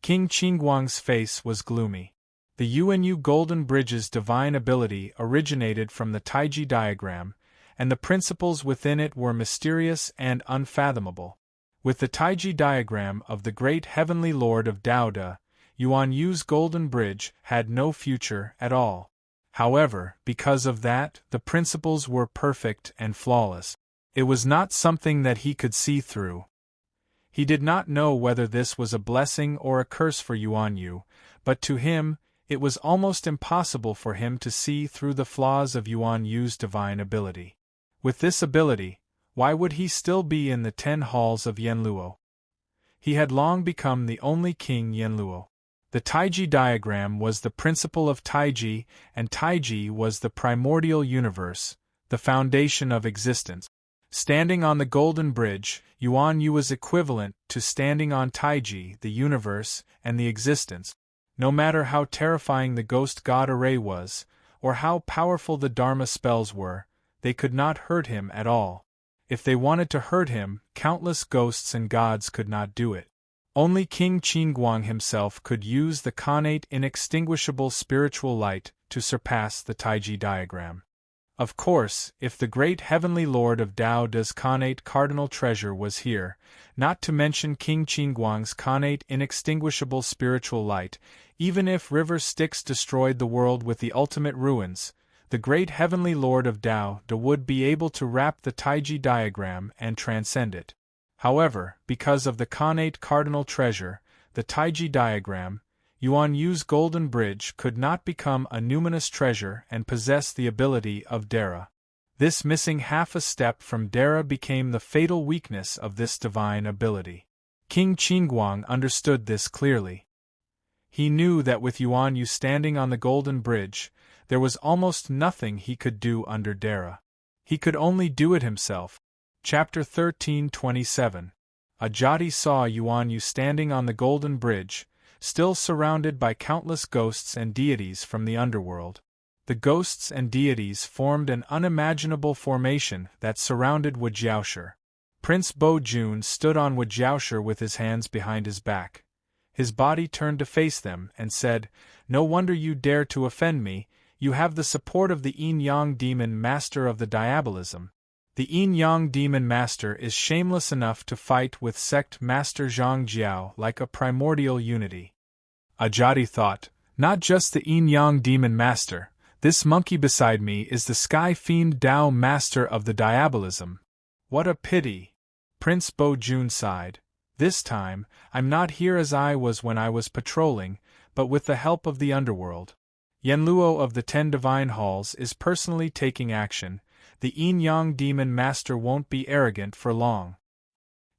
King Qinguang's face was gloomy. The Yuan Golden Bridge's divine ability originated from the Taiji diagram, and the principles within it were mysterious and unfathomable. With the Taiji diagram of the great heavenly lord of Daoda, Yuan Yu's Golden Bridge had no future at all. However, because of that, the principles were perfect and flawless. It was not something that he could see through. He did not know whether this was a blessing or a curse for Yuan Yu, but to him, it was almost impossible for him to see through the flaws of Yuan Yu's divine ability. With this ability, why would he still be in the 10 halls of Yanluo? He had long become the only king Yanluo. The Taiji diagram was the principle of Taiji, and Taiji was the primordial universe, the foundation of existence. Standing on the Golden Bridge, Yuan Yu was equivalent to standing on Taiji, the universe, and the existence. No matter how terrifying the ghost god array was, or how powerful the Dharma spells were, they could not hurt him at all. If they wanted to hurt him, countless ghosts and gods could not do it. Only King Qinguang himself could use the connate inextinguishable spiritual light to surpass the Taiji diagram. Of course, if the great heavenly lord of Tao Da's connate cardinal treasure was here, not to mention King Qinguang's connate inextinguishable spiritual light, even if river Styx destroyed the world with the ultimate ruins, the great heavenly lord of Tao Da would be able to wrap the Taiji diagram and transcend it. However, because of the connate cardinal treasure, the Taiji diagram, Yuan Yu's golden bridge could not become a numinous treasure and possess the ability of Dara. This missing half a step from Dara became the fatal weakness of this divine ability. King Qinguang understood this clearly. He knew that with Yuan Yu standing on the golden bridge, there was almost nothing he could do under Dara. He could only do it himself. Chapter 13:27. Ajati saw Yuan Yu standing on the golden bridge, still surrounded by countless ghosts and deities from the underworld. The ghosts and deities formed an unimaginable formation that surrounded Wujiaoshi. Prince Bo Jun stood on Wujiaoshi with his hands behind his back. His body turned to face them and said, "No wonder you dare to offend me, you have the support of the Yin-Yang Demon Master of the Diabolism. The Yin-Yang Demon Master is shameless enough to fight with Sect Master Zhang Jiao like a primordial unity." Ajati thought, "Not just the Yin-Yang Demon Master, this monkey beside me is the Sky Fiend Tao Master of the Diabolism. What a pity." Prince Bo Jun sighed. "This time, I'm not here as I was when I was patrolling, but with the help of the underworld. Yenluo of the 10 Divine Halls is personally taking action. The Yin-Yang Demon Master won't be arrogant for long."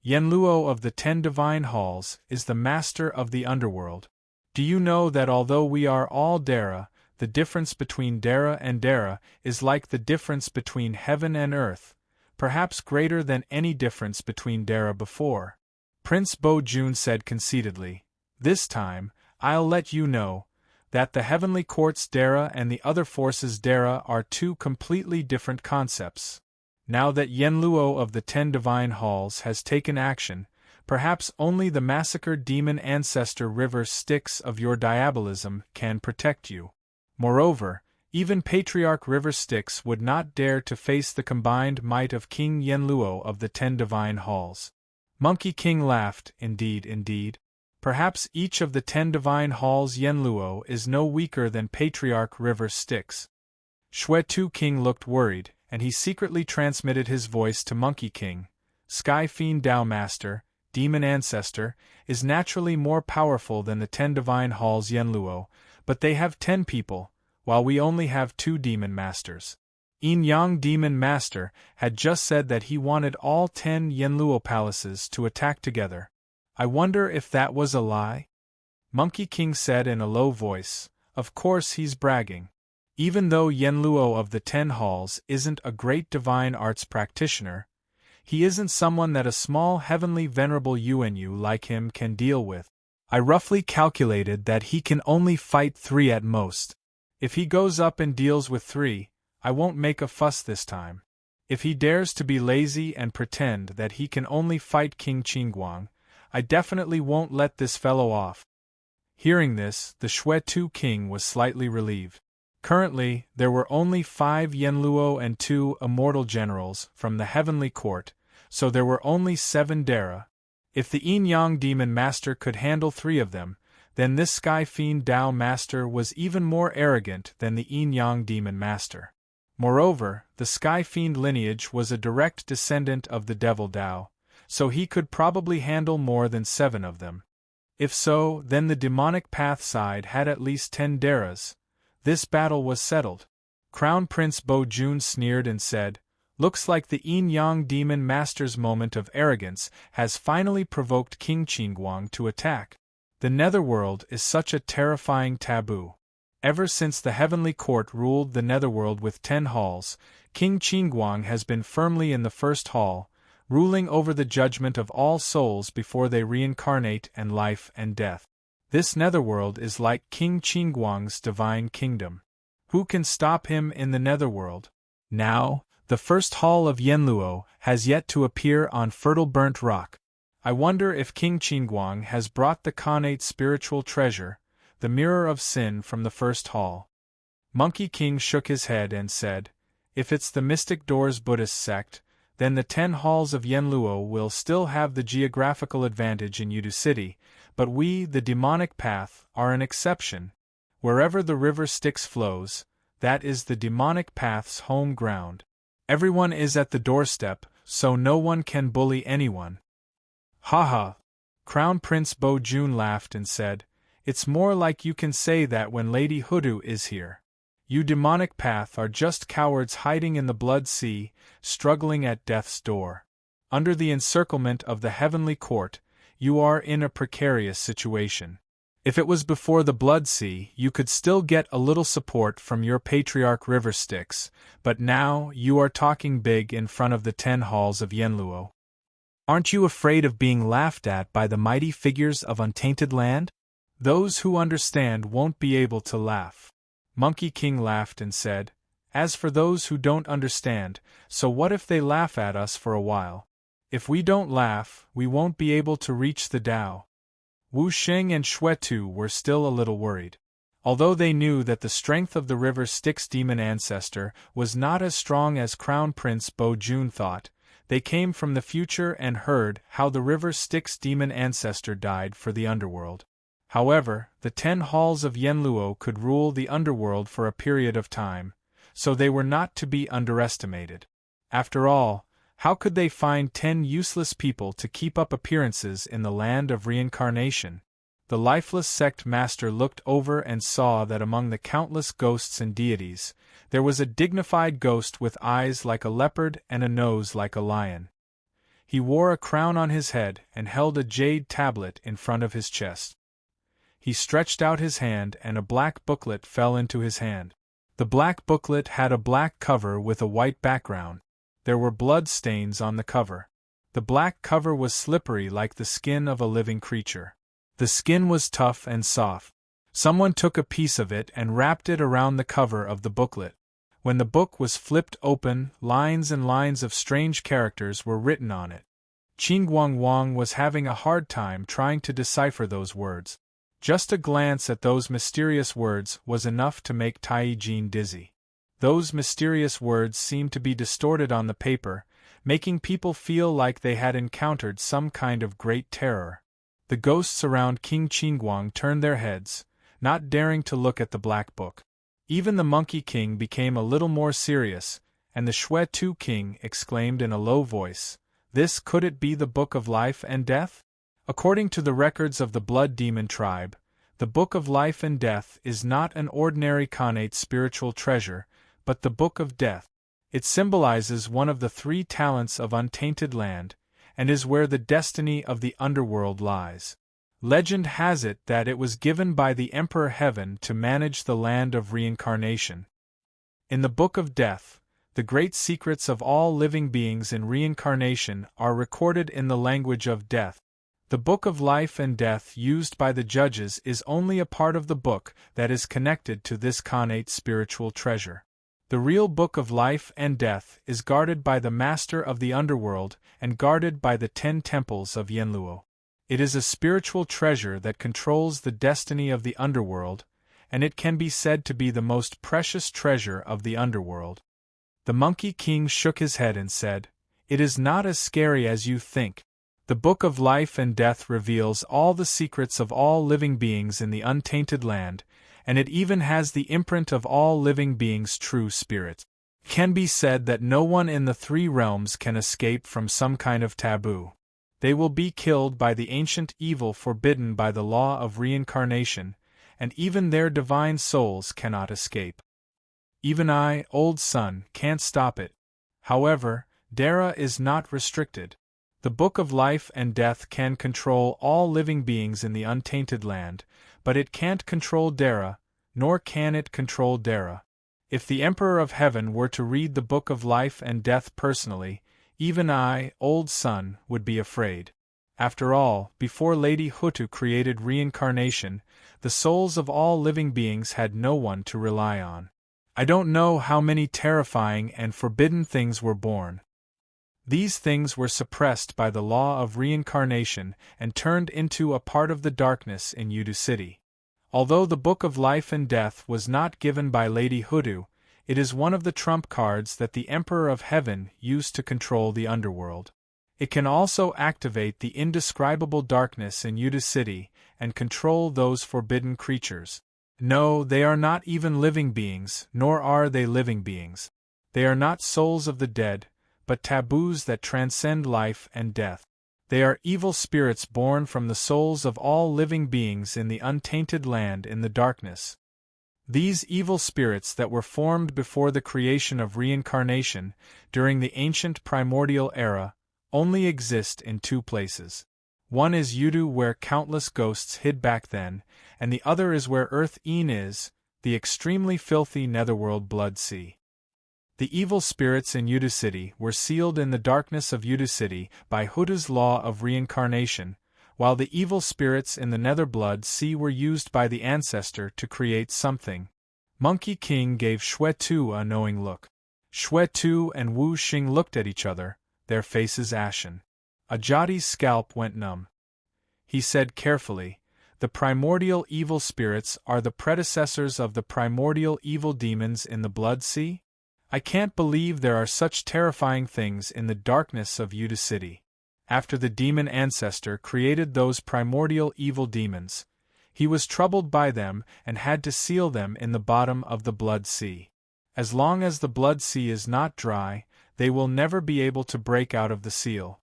Yenluo of the 10 Divine Halls is the master of the underworld. Do you know that although we are all Dara, the difference between Dara and Dara is like the difference between heaven and earth, perhaps greater than any difference between Dara before? Prince Bo Jun said conceitedly, "This time, I'll let you know that the heavenly court's Dara and the other forces' Dara are two completely different concepts. Now that Yenluo of the 10 Divine Halls has taken action, perhaps only the massacred demon ancestor river Styx of your diabolism can protect you. Moreover, even Patriarch River Styx would not dare to face the combined might of King Yenluo of the 10 Divine Halls." Monkey King laughed. Indeed. Perhaps each of the 10 Divine Halls Yenluo is no weaker than Patriarch River Styx. Shui-Tu King looked worried, and he secretly transmitted his voice to Monkey King. Sky Fiend Tao Master, Demon Ancestor, is naturally more powerful than the 10 Divine Halls Yenluo, but they have 10 people, while we only have 2 Demon Masters. Yin-Yang Demon Master had just said that he wanted all 10 Yenluo palaces to attack together. I wonder if that was a lie? Monkey King said in a low voice, "Of course he's bragging. Even though Yenluo of the 10 Halls isn't a great divine arts practitioner, he isn't someone that a small heavenly venerable Yuanyu like him can deal with. I roughly calculated that he can only fight 3 at most. If he goes up and deals with 3, I won't make a fuss this time. If he dares to be lazy and pretend that he can only fight King Qinguang, I definitely won't let this fellow off." Hearing this, the Shui-Tu King was slightly relieved. Currently, there were only 5 Yenluo and 2 immortal generals from the Heavenly Court, so there were only 7 Dara. If the Yin-Yang Demon Master could handle 3 of them, then this Sky Fiend Tao Master was even more arrogant than the Yin-Yang Demon Master. Moreover, the Sky Fiend lineage was a direct descendant of the Devil Tao, so he could probably handle more than 7 of them. If so, then the demonic path side had at least 10 Daras. This battle was settled. Crown Prince Bo Jun sneered and said, "Looks like the Yin-Yang Demon Master's moment of arrogance has finally provoked King Qinguang to attack. The Netherworld is such a terrifying taboo. Ever since the Heavenly Court ruled the Netherworld with 10 halls, King Qinguang has been firmly in the first hall, ruling over the judgment of all souls before they reincarnate and life and death. This netherworld is like King Qingguang's divine kingdom. Who can stop him in the netherworld? Now, the first hall of Yanluo has yet to appear on fertile burnt rock. I wonder if King Qingguang has brought the Khanate spiritual treasure, the mirror of sin, from the first hall. Monkey King shook his head and said, if it's the Mystic Doors Buddhist sect, then the 10 halls of Yanluo will still have the geographical advantage in Yudu City, but we, the demonic path, are an exception. Wherever the river Styx flows, that is the demonic path's home ground. Everyone is at the doorstep, so no one can bully anyone. Ha! Crown Prince Bo Jun laughed and said, it's more like you can say that when Lady Hoodoo is here. You demonic path are just cowards hiding in the blood sea, struggling at death's door. Under the encirclement of the heavenly court, you are in a precarious situation. If it was before the blood sea, you could still get a little support from your patriarch River Styx, but now you are talking big in front of the 10 halls of Yanluo. Aren't you afraid of being laughed at by the mighty figures of untainted land? Those who understand won't be able to laugh. Monkey King laughed and said, as for those who don't understand, so what if they laugh at us for a while? If we don't laugh, we won't be able to reach the Tao. Wu Sheng and Xuetu were still a little worried. Although they knew that the strength of the river Styx demon ancestor was not as strong as Crown Prince Bo Jun thought, they came from the future and heard how the river Styx demon ancestor died for the underworld. However, the 10 halls of Yanluo could rule the underworld for a period of time, so they were not to be underestimated. After all, how could they find 10 useless people to keep up appearances in the land of reincarnation? The lifeless sect master looked over and saw that among the countless ghosts and deities, there was a dignified ghost with eyes like a leopard and a nose like a lion. He wore a crown on his head and held a jade tablet in front of his chest. He stretched out his hand and a black booklet fell into his hand. The black booklet had a black cover with a white background. There were blood stains on the cover. The black cover was slippery like the skin of a living creature. The skin was tough and soft. Someone took a piece of it and wrapped it around the cover of the booklet. When the book was flipped open, lines and lines of strange characters were written on it. Qingguang Wang was having a hard time trying to decipher those words. Just a glance at those mysterious words was enough to make Tai Jin dizzy. Those mysterious words seemed to be distorted on the paper, making people feel like they had encountered some kind of great terror. The ghosts around King Qingguang turned their heads, not daring to look at the black book. Even the Monkey King became a little more serious, and the Xuetu King exclaimed in a low voice, "This could it be the Book of Life and Death?" According to the records of the Blood Demon tribe, the Book of Life and Death is not an ordinary Khanate spiritual treasure, but the Book of Death. It symbolizes one of the 3 talents of untainted land, and is where the destiny of the underworld lies. Legend has it that it was given by the Emperor Heaven to manage the land of reincarnation. In the Book of Death, the great secrets of all living beings in reincarnation are recorded in the language of death. The Book of Life and Death used by the judges is only a part of the book that is connected to this Khanate spiritual treasure. The real Book of Life and Death is guarded by the Master of the Underworld and guarded by the 10 temples of Yanluo. It is a spiritual treasure that controls the destiny of the underworld, and it can be said to be the most precious treasure of the underworld. The Monkey King shook his head and said, "It is not as scary as you think. The Book of Life and Death reveals all the secrets of all living beings in the untainted land, and it even has the imprint of all living beings' true spirit. It can be said that no one in the 3 realms can escape from some kind of taboo. They will be killed by the ancient evil forbidden by the law of reincarnation, and even their divine souls cannot escape. Even I, old son, can't stop it. However, Dara is not restricted. The Book of Life and Death can control all living beings in the untainted land, but it can't control Dara, nor can it control Dara. If the Emperor of Heaven were to read the Book of Life and Death personally, even I, old son, would be afraid. After all, before Lady Hutu created reincarnation, the souls of all living beings had no one to rely on. I don't know how many terrifying and forbidden things were born. These things were suppressed by the law of reincarnation and turned into a part of the darkness in Udu City. Although the Book of Life and Death was not given by Lady Hutu, it is one of the trump cards that the Emperor of Heaven used to control the underworld. It can also activate the indescribable darkness in Udu City and control those forbidden creatures. No, they are not even living beings, nor are they living beings. They are not souls of the dead, but taboos that transcend life and death. They are evil spirits born from the souls of all living beings in the untainted land in the darkness. These evil spirits that were formed before the creation of reincarnation, during the ancient primordial era, only exist in two places. One is Udu, where countless ghosts hid back then, and the other is where Earth-een is, the extremely filthy netherworld blood sea. The evil spirits in Udu City were sealed in the darkness of Udu City by Hutu's law of reincarnation, while the evil spirits in the nether blood sea were used by the ancestor to create something. Monkey King gave Shwetu a knowing look. Shwetu and Wu Xing looked at each other, their faces ashen. Ajati's scalp went numb. He said carefully, "The primordial evil spirits are the predecessors of the primordial evil demons in the blood sea? I can't believe there are such terrifying things in the darkness of Udu City. After the demon ancestor created those primordial evil demons, he was troubled by them and had to seal them in the bottom of the blood sea. As long as the blood sea is not dry, they will never be able to break out of the seal.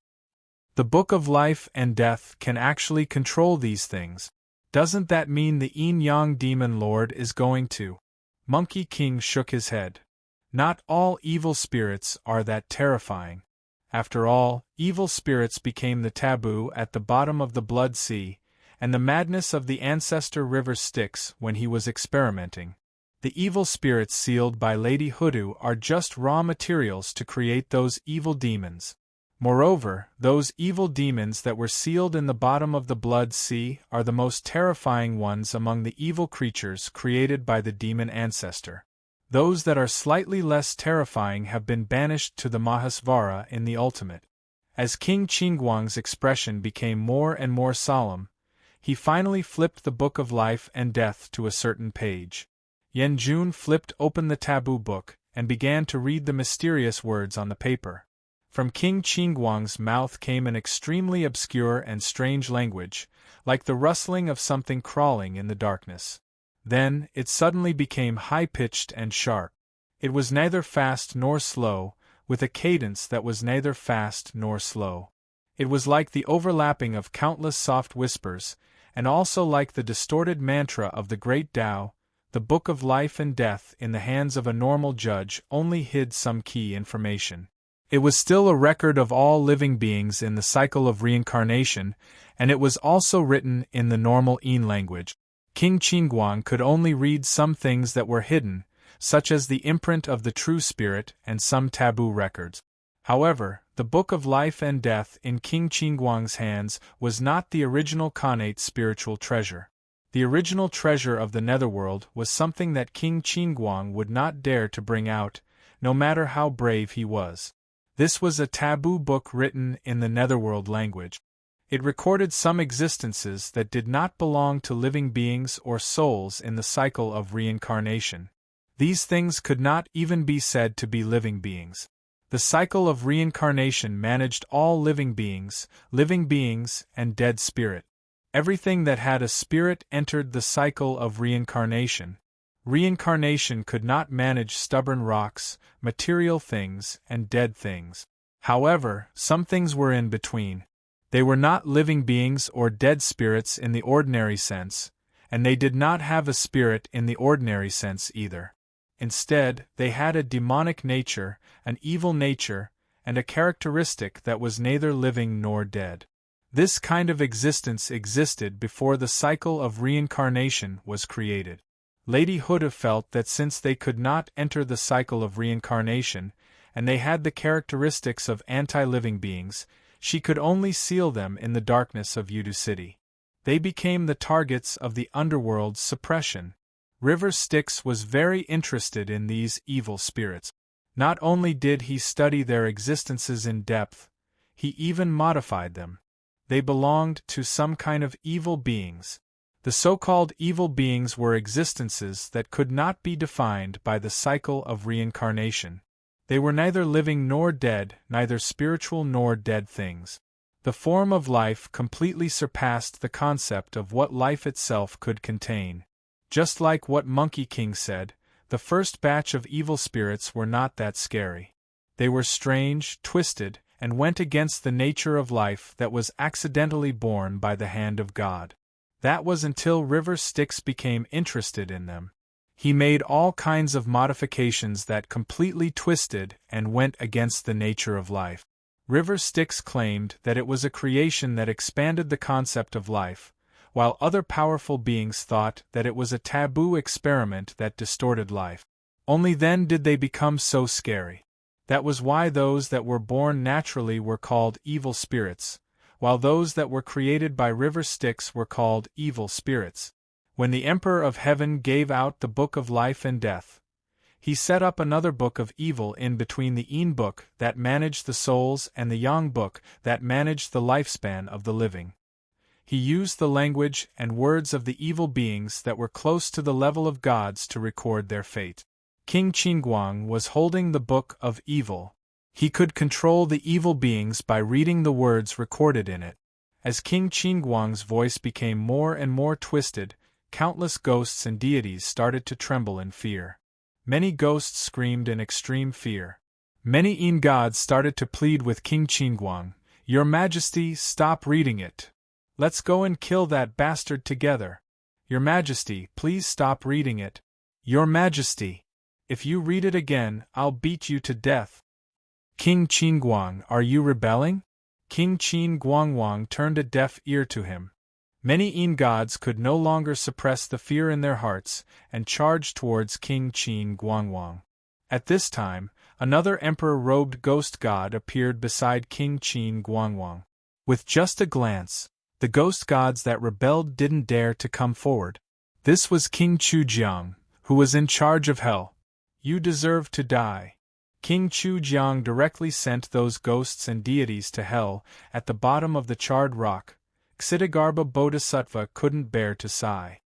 The Book of Life and Death can actually control these things. Doesn't that mean the Yin-Yang Demon Lord is going to?" Monkey King shook his head. "Not all evil spirits are that terrifying. After all, evil spirits became the taboo at the bottom of the blood sea, and the madness of the ancestor river Styx when he was experimenting. The evil spirits sealed by Lady Hutu are just raw materials to create those evil demons. Moreover, those evil demons that were sealed in the bottom of the blood sea are the most terrifying ones among the evil creatures created by the demon ancestor. Those that are slightly less terrifying have been banished to the Mahasvara in the ultimate." As King Qingguang's expression became more and more solemn, he finally flipped the Book of Life and Death to a certain page. Yan Jun flipped open the taboo book and began to read the mysterious words on the paper. From King Qingguang's mouth came an extremely obscure and strange language, like the rustling of something crawling in the darkness. Then, it suddenly became high-pitched and sharp. It was neither fast nor slow, with a cadence that was neither fast nor slow. It was like the overlapping of countless soft whispers, and also like the distorted mantra of the great Tao. The Book of Life and Death in the hands of a normal judge only hid some key information. It was still a record of all living beings in the cycle of reincarnation, and it was also written in the normal Yin language. King Qingguang could only read some things that were hidden, such as the imprint of the true spirit and some taboo records. However, the Book of Life and Death in King Qingguang's hands was not the original Khanate spiritual treasure. The original treasure of the netherworld was something that King Qingguang would not dare to bring out, no matter how brave he was. This was a taboo book written in the netherworld language. It recorded some existences that did not belong to living beings or souls in the cycle of reincarnation. These things could not even be said to be living beings. The cycle of reincarnation managed all living beings, and dead spirit. Everything that had a spirit entered the cycle of reincarnation. Reincarnation could not manage stubborn rocks, material things, and dead things. However, some things were in between. They were not living beings or dead spirits in the ordinary sense, and they did not have a spirit in the ordinary sense either. Instead, they had a demonic nature, an evil nature, and a characteristic that was neither living nor dead. This kind of existence existed before the cycle of reincarnation was created. Lady Hutu felt that since they could not enter the cycle of reincarnation, and they had the characteristics of anti-living beings, She could only seal them in the darkness of Yudu City. They became the targets of the underworld's suppression. River Styx was very interested in these evil spirits. Not only did he study their existences in depth, he even modified them. They belonged to some kind of evil beings. The so-called evil beings were existences that could not be defined by the cycle of reincarnation. They were neither living nor dead, neither spiritual nor dead things. The form of life completely surpassed the concept of what life itself could contain. Just like what Monkey King said, the first batch of evil spirits were not that scary. They were strange, twisted, and went against the nature of life that was accidentally born by the hand of God. That was until River Styx became interested in them. He made all kinds of modifications that completely twisted and went against the nature of life. River Styx claimed that it was a creation that expanded the concept of life, while other powerful beings thought that it was a taboo experiment that distorted life. Only then did they become so scary. That was why those that were born naturally were called evil spirits, while those that were created by River Styx were called evil spirits. When the Emperor of Heaven gave out the Book of Life and Death, he set up another book of evil in between the Yin book that managed the souls and the Yang book that managed the lifespan of the living. He used the language and words of the evil beings that were close to the level of gods to record their fate. King Qingguang was holding the Book of Evil. He could control the evil beings by reading the words recorded in it. As King Qingguang's voice became more and more twisted, countless ghosts and deities started to tremble in fear. Many ghosts screamed in extreme fear. Many Yin gods started to plead with King Qingguang, "Your Majesty, stop reading it. Let's go and kill that bastard together. Your Majesty, please stop reading it. Your Majesty, if you read it again, I'll beat you to death." "King Qingguang, are you rebelling?" King Qingguang turned a deaf ear to him. Many Yin gods could no longer suppress the fear in their hearts and charged towards King Qingguang. At this time, another emperor-robed ghost god appeared beside King Qingguang. With just a glance, the ghost gods that rebelled didn't dare to come forward. This was King Chujiang, who was in charge of hell. "You deserve to die." King Chujiang directly sent those ghosts and deities to hell at the bottom of the charred rock. Ksitigarbha Bodhisattva couldn't bear to sigh.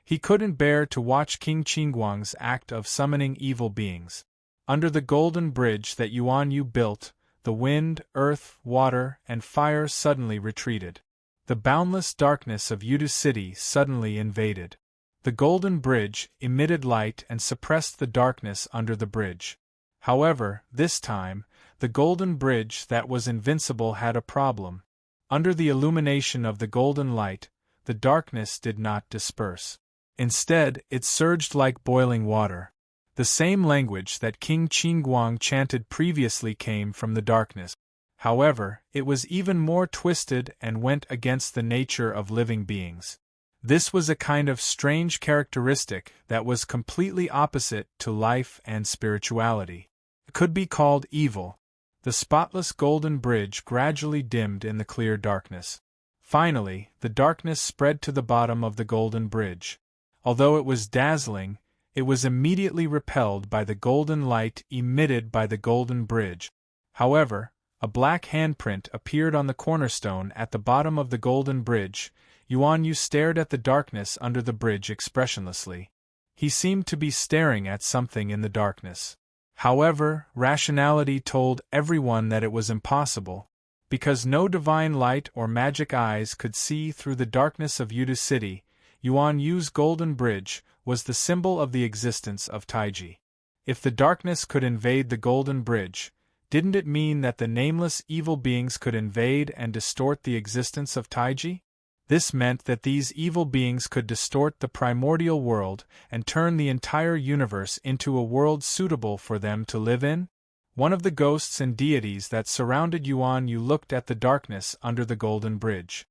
He couldn't bear to watch King Qingguang's act of summoning evil beings. Under the golden bridge that Yuan Yu built, the wind, earth, water, and fire suddenly retreated. The boundless darkness of Yudu City suddenly invaded. The golden bridge emitted light and suppressed the darkness under the bridge. However, this time, the golden bridge that was invincible had a problem. Under the illumination of the golden light, the darkness did not disperse. Instead, it surged like boiling water. The same language that King Qingguang chanted previously came from the darkness. However, it was even more twisted and went against the nature of living beings. This was a kind of strange characteristic that was completely opposite to life and spirituality. It could be called evil. The spotless golden bridge gradually dimmed in the clear darkness. Finally, the darkness spread to the bottom of the golden bridge. Although it was dazzling, it was immediately repelled by the golden light emitted by the golden bridge. However, a black handprint appeared on the cornerstone at the bottom of the golden bridge. Yuan Yu stared at the darkness under the bridge expressionlessly. He seemed to be staring at something in the darkness. However, rationality told everyone that it was impossible, because no divine light or magic eyes could see through the darkness of Yudu City. Yuan Yu's golden bridge was the symbol of the existence of Taiji. If the darkness could invade the golden bridge, didn't it mean that the nameless evil beings could invade and distort the existence of Taiji? This meant that these evil beings could distort the primordial world and turn the entire universe into a world suitable for them to live in? One of the ghosts and deities that surrounded Yuan Yu looked at the darkness under the golden bridge.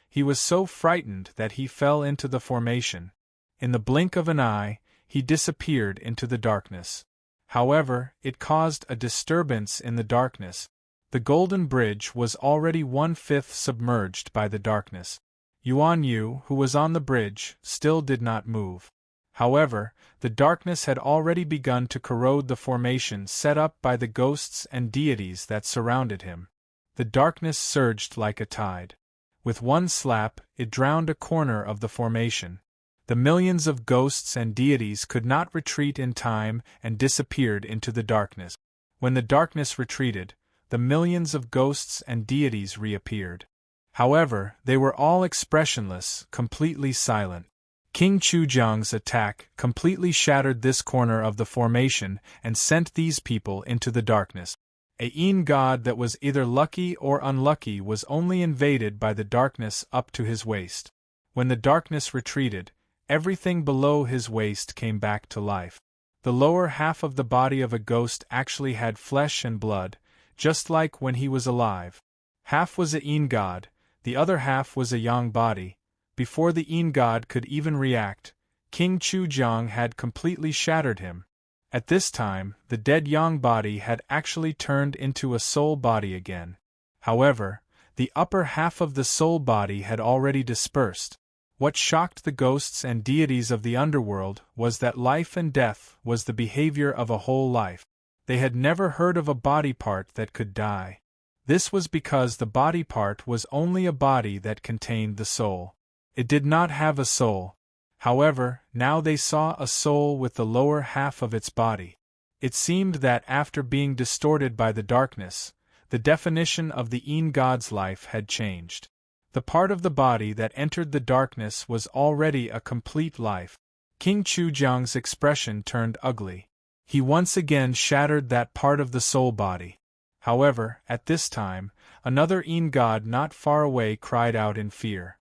He was so frightened that he fell into the formation. In the blink of an eye, he disappeared into the darkness. However, it caused a disturbance in the darkness. The golden bridge was already 1/5 submerged by the darkness. Yuan Yu, who was on the bridge, still did not move. However, the darkness had already begun to corrode the formation set up by the ghosts and deities that surrounded him. The darkness surged like a tide. With one slap, it drowned a corner of the formation. The millions of ghosts and deities could not retreat in time and disappeared into the darkness. When the darkness retreated, the millions of ghosts and deities reappeared. However, they were all expressionless, completely silent. King Chujiang's attack completely shattered this corner of the formation and sent these people into the darkness. A Yin god that was either lucky or unlucky was only invaded by the darkness up to his waist. When the darkness retreated, everything below his waist came back to life. The lower half of the body of a ghost actually had flesh and blood, just like when he was alive. Half was a Yin god, the other half was a Yang body. Before the Yin god could even react, King Chujiang had completely shattered him. At this time, the dead Yang body had actually turned into a soul body again. However, the upper half of the soul body had already dispersed. What shocked the ghosts and deities of the underworld was that life and death was the behavior of a whole life. They had never heard of a body part that could die. This was because the body part was only a body that contained the soul. It did not have a soul. However, now they saw a soul with the lower half of its body. It seemed that after being distorted by the darkness, the definition of the Yin god's life had changed. The part of the body that entered the darkness was already a complete life. King Chujiang's expression turned ugly. He once again shattered that part of the soul body. However, at this time, another Yin god not far away cried out in fear.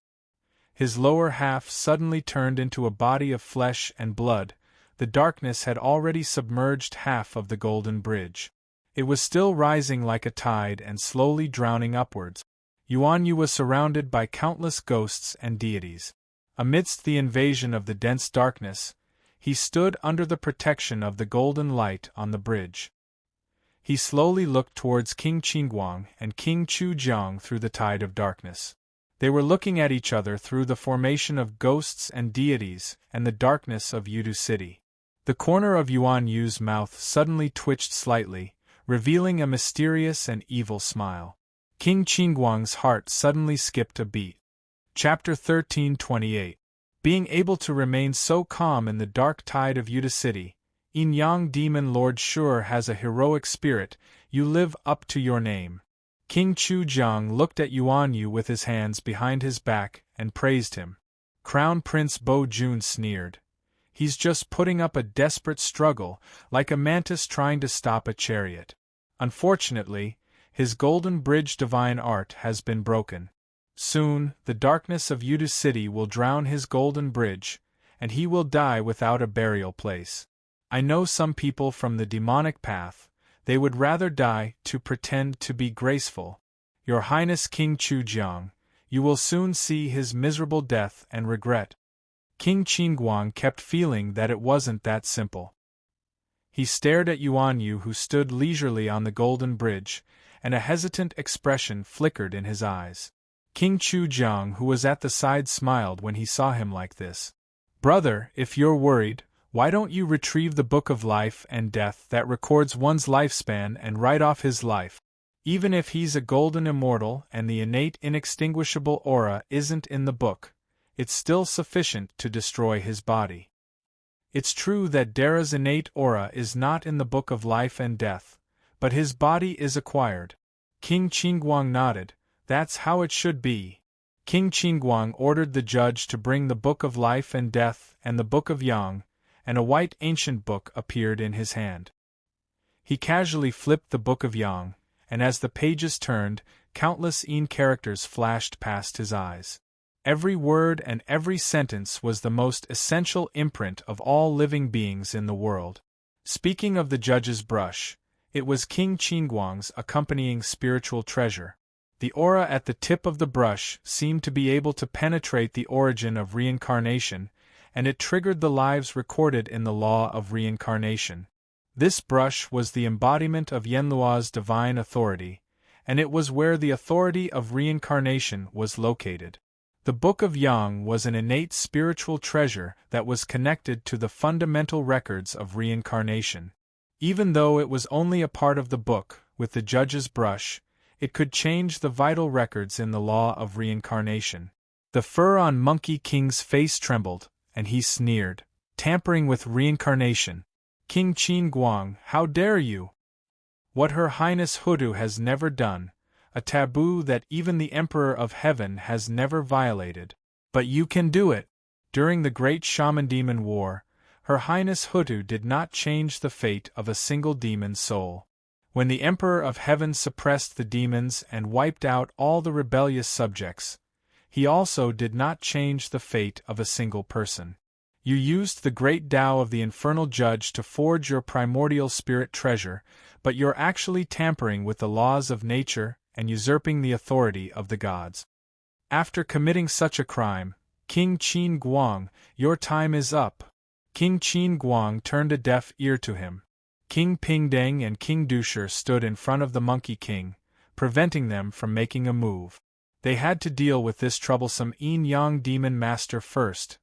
His lower half suddenly turned into a body of flesh and blood. The darkness had already submerged half of the golden bridge. It was still rising like a tide and slowly drowning upwards. Yuan Yu was surrounded by countless ghosts and deities. Amidst the invasion of the dense darkness, he stood under the protection of the golden light on the bridge. He slowly looked towards King Qingguang and King Chujiang through the tide of darkness. They were looking at each other through the formation of ghosts and deities and the darkness of Yudu City. The corner of Yuan Yu's mouth suddenly twitched slightly, revealing a mysterious and evil smile. King Qingguang's heart suddenly skipped a beat. Chapter 1328. Being able to remain so calm in the dark tide of Yudu City, Yin Yang Demon Lord sure has a heroic spirit. You live up to your name. King Chujiang looked at Yuan Yu with his hands behind his back and praised him. Crown Prince Bo Jun sneered. He's just putting up a desperate struggle, like a mantis trying to stop a chariot. Unfortunately, his golden bridge divine art has been broken. Soon, the darkness of Yudu City will drown his golden bridge, and he will die without a burial place. I know some people from the demonic path. They would rather die to pretend to be graceful. Your Highness King Chujiang, you will soon see his miserable death and regret. King Qingguang kept feeling that it wasn't that simple. He stared at Yuan Yu, who stood leisurely on the golden bridge, and a hesitant expression flickered in his eyes. King Chujiang, who was at the side, smiled when he saw him like this. Brother, if you're worried, why don't you retrieve the Book of Life and Death that records one's lifespan and write off his life? Even if he's a golden immortal and the innate inextinguishable aura isn't in the book, it's still sufficient to destroy his body. It's true that Dara's innate aura is not in the Book of Life and Death, but his body is acquired. King Qingguang nodded. That's how it should be. King Qingguang ordered the judge to bring the Book of Life and Death and the Book of Yang, and a white ancient book appeared in his hand. He casually flipped the Book of Yang, and as the pages turned, countless Yin characters flashed past his eyes. Every word and every sentence was the most essential imprint of all living beings in the world. Speaking of the judge's brush, it was King Qingguang's accompanying spiritual treasure. The aura at the tip of the brush seemed to be able to penetrate the origin of reincarnation, and it triggered the lives recorded in the law of reincarnation. This brush was the embodiment of Yenlua's divine authority, and it was where the authority of reincarnation was located. The Book of Yang was an innate spiritual treasure that was connected to the fundamental records of reincarnation. Even though it was only a part of the book, with the judge's brush, it could change the vital records in the law of reincarnation. The fur on Monkey King's face trembled, and he sneered, "Tampering with reincarnation! King Qin Guang, how dare you? What Her Highness Hudu has never done, a taboo that even the Emperor of Heaven has never violated. But you can do it!" During the Great Shaman-Demon War, Her Highness Hudu did not change the fate of a single demon soul. When the Emperor of Heaven suppressed the demons and wiped out all the rebellious subjects, he also did not change the fate of a single person. You used the great Tao of the Infernal Judge to forge your primordial spirit treasure, but you're actually tampering with the laws of nature and usurping the authority of the gods. After committing such a crime, King Qin Guang, your time is up. King Qin Guang turned a deaf ear to him. King Pingdeng and King Dusher stood in front of the Monkey King, preventing them from making a move. They had to deal with this troublesome yin-yang demon master first.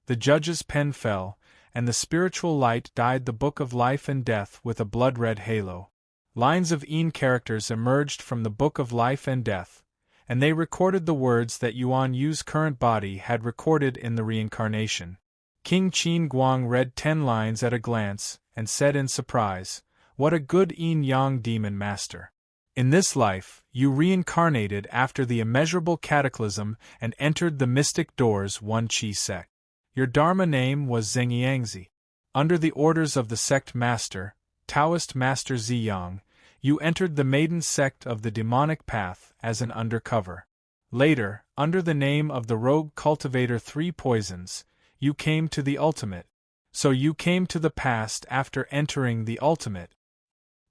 The judge's pen fell, and the spiritual light dyed the Book of Life and Death with a blood-red halo. Lines of yin characters emerged from the Book of Life and Death, and they recorded the words that Yuan Yu's current body had recorded in the reincarnation. King Qin Guang read 10 lines at a glance, and said in surprise, "What a good yin-yang demon master! In this life, you reincarnated after the immeasurable cataclysm and entered the mystic doors One Chi sect. Your Dharma name was Zhengyangzi. Under the orders of the sect master, Taoist Master Ziyang, you entered the maiden sect of the demonic path as an undercover. Later, under the name of the rogue cultivator Three Poisons, you came to the ultimate. So you came to the past after entering the ultimate.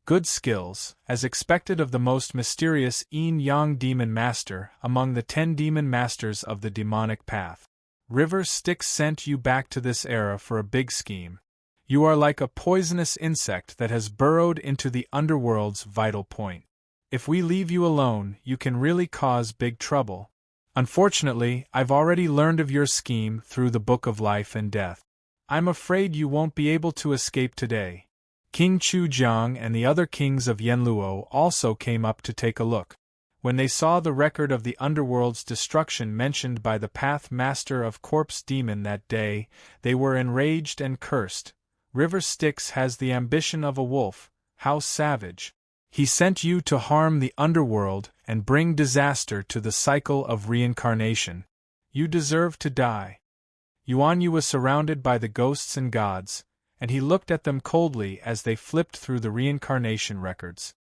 Good skills, as expected of the most mysterious yin-yang demon master among the 10 demon masters of the demonic path. River Styx sent you back to this era for a big scheme. You are like a poisonous insect that has burrowed into the underworld's vital point. If we leave you alone, you can really cause big trouble. Unfortunately, I've already learned of your scheme through the Book of Life and Death. I'm afraid you won't be able to escape today." King Chu Jiang and the other kings of Yanluo also came up to take a look. When they saw the record of the underworld's destruction mentioned by the Path Master of Corpse Demon that day, they were enraged and cursed. "River Styx has the ambition of a wolf, how savage! He sent you to harm the underworld and bring disaster to the cycle of reincarnation. You deserve to die." Yuan Yu was surrounded by the ghosts and gods, and he looked at them coldly as they flipped through the reincarnation records.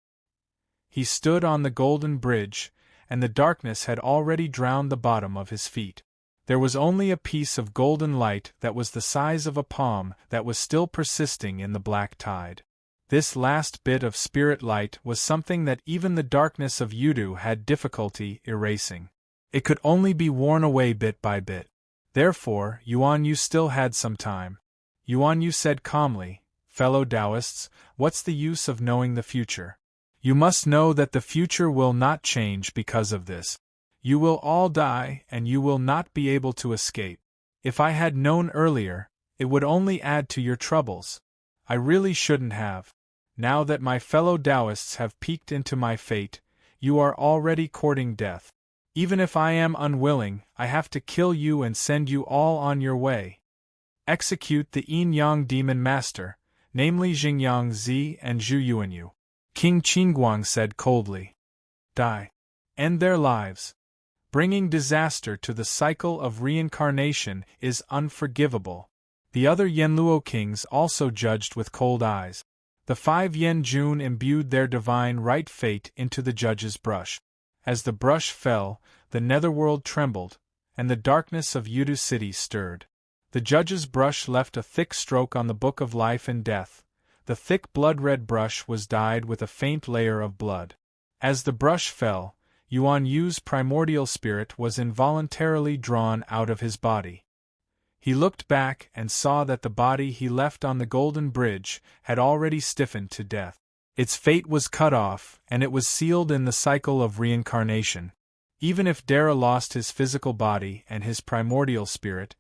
He stood on the golden bridge, and the darkness had already drowned the bottom of his feet. There was only a piece of golden light that was the size of a palm that was still persisting in the black tide. This last bit of spirit light was something that even the darkness of Yudu had difficulty erasing. It could only be worn away bit by bit. Therefore, Yuan Yu still had some time. Yuan Yu said calmly, "Fellow Taoists, what's the use of knowing the future? You must know that the future will not change because of this. You will all die, and you will not be able to escape. If I had known earlier, it would only add to your troubles. I really shouldn't have. Now that my fellow Taoists have peeked into my fate, you are already courting death. Even if I am unwilling, I have to kill you and send you all on your way. Execute the yin-yang demon master, namely Xingyang Zi and Zhu Yuanyu." King Qinguang said coldly. "Die. End their lives. Bringing disaster to the cycle of reincarnation is unforgivable." The other Yanluo kings also judged with cold eyes. The 5 Yan-Jun imbued their divine right fate into the judge's brush. As the brush fell, the netherworld trembled, and the darkness of Yudu City stirred. The judge's brush left a thick stroke on the Book of Life and Death. The thick blood-red brush was dyed with a faint layer of blood. As the brush fell, Yuan Yu's primordial spirit was involuntarily drawn out of his body. He looked back and saw that the body he left on the golden bridge had already stiffened to death. Its fate was cut off, and it was sealed in the cycle of reincarnation. Even if Dara lost his physical body and his primordial spirit,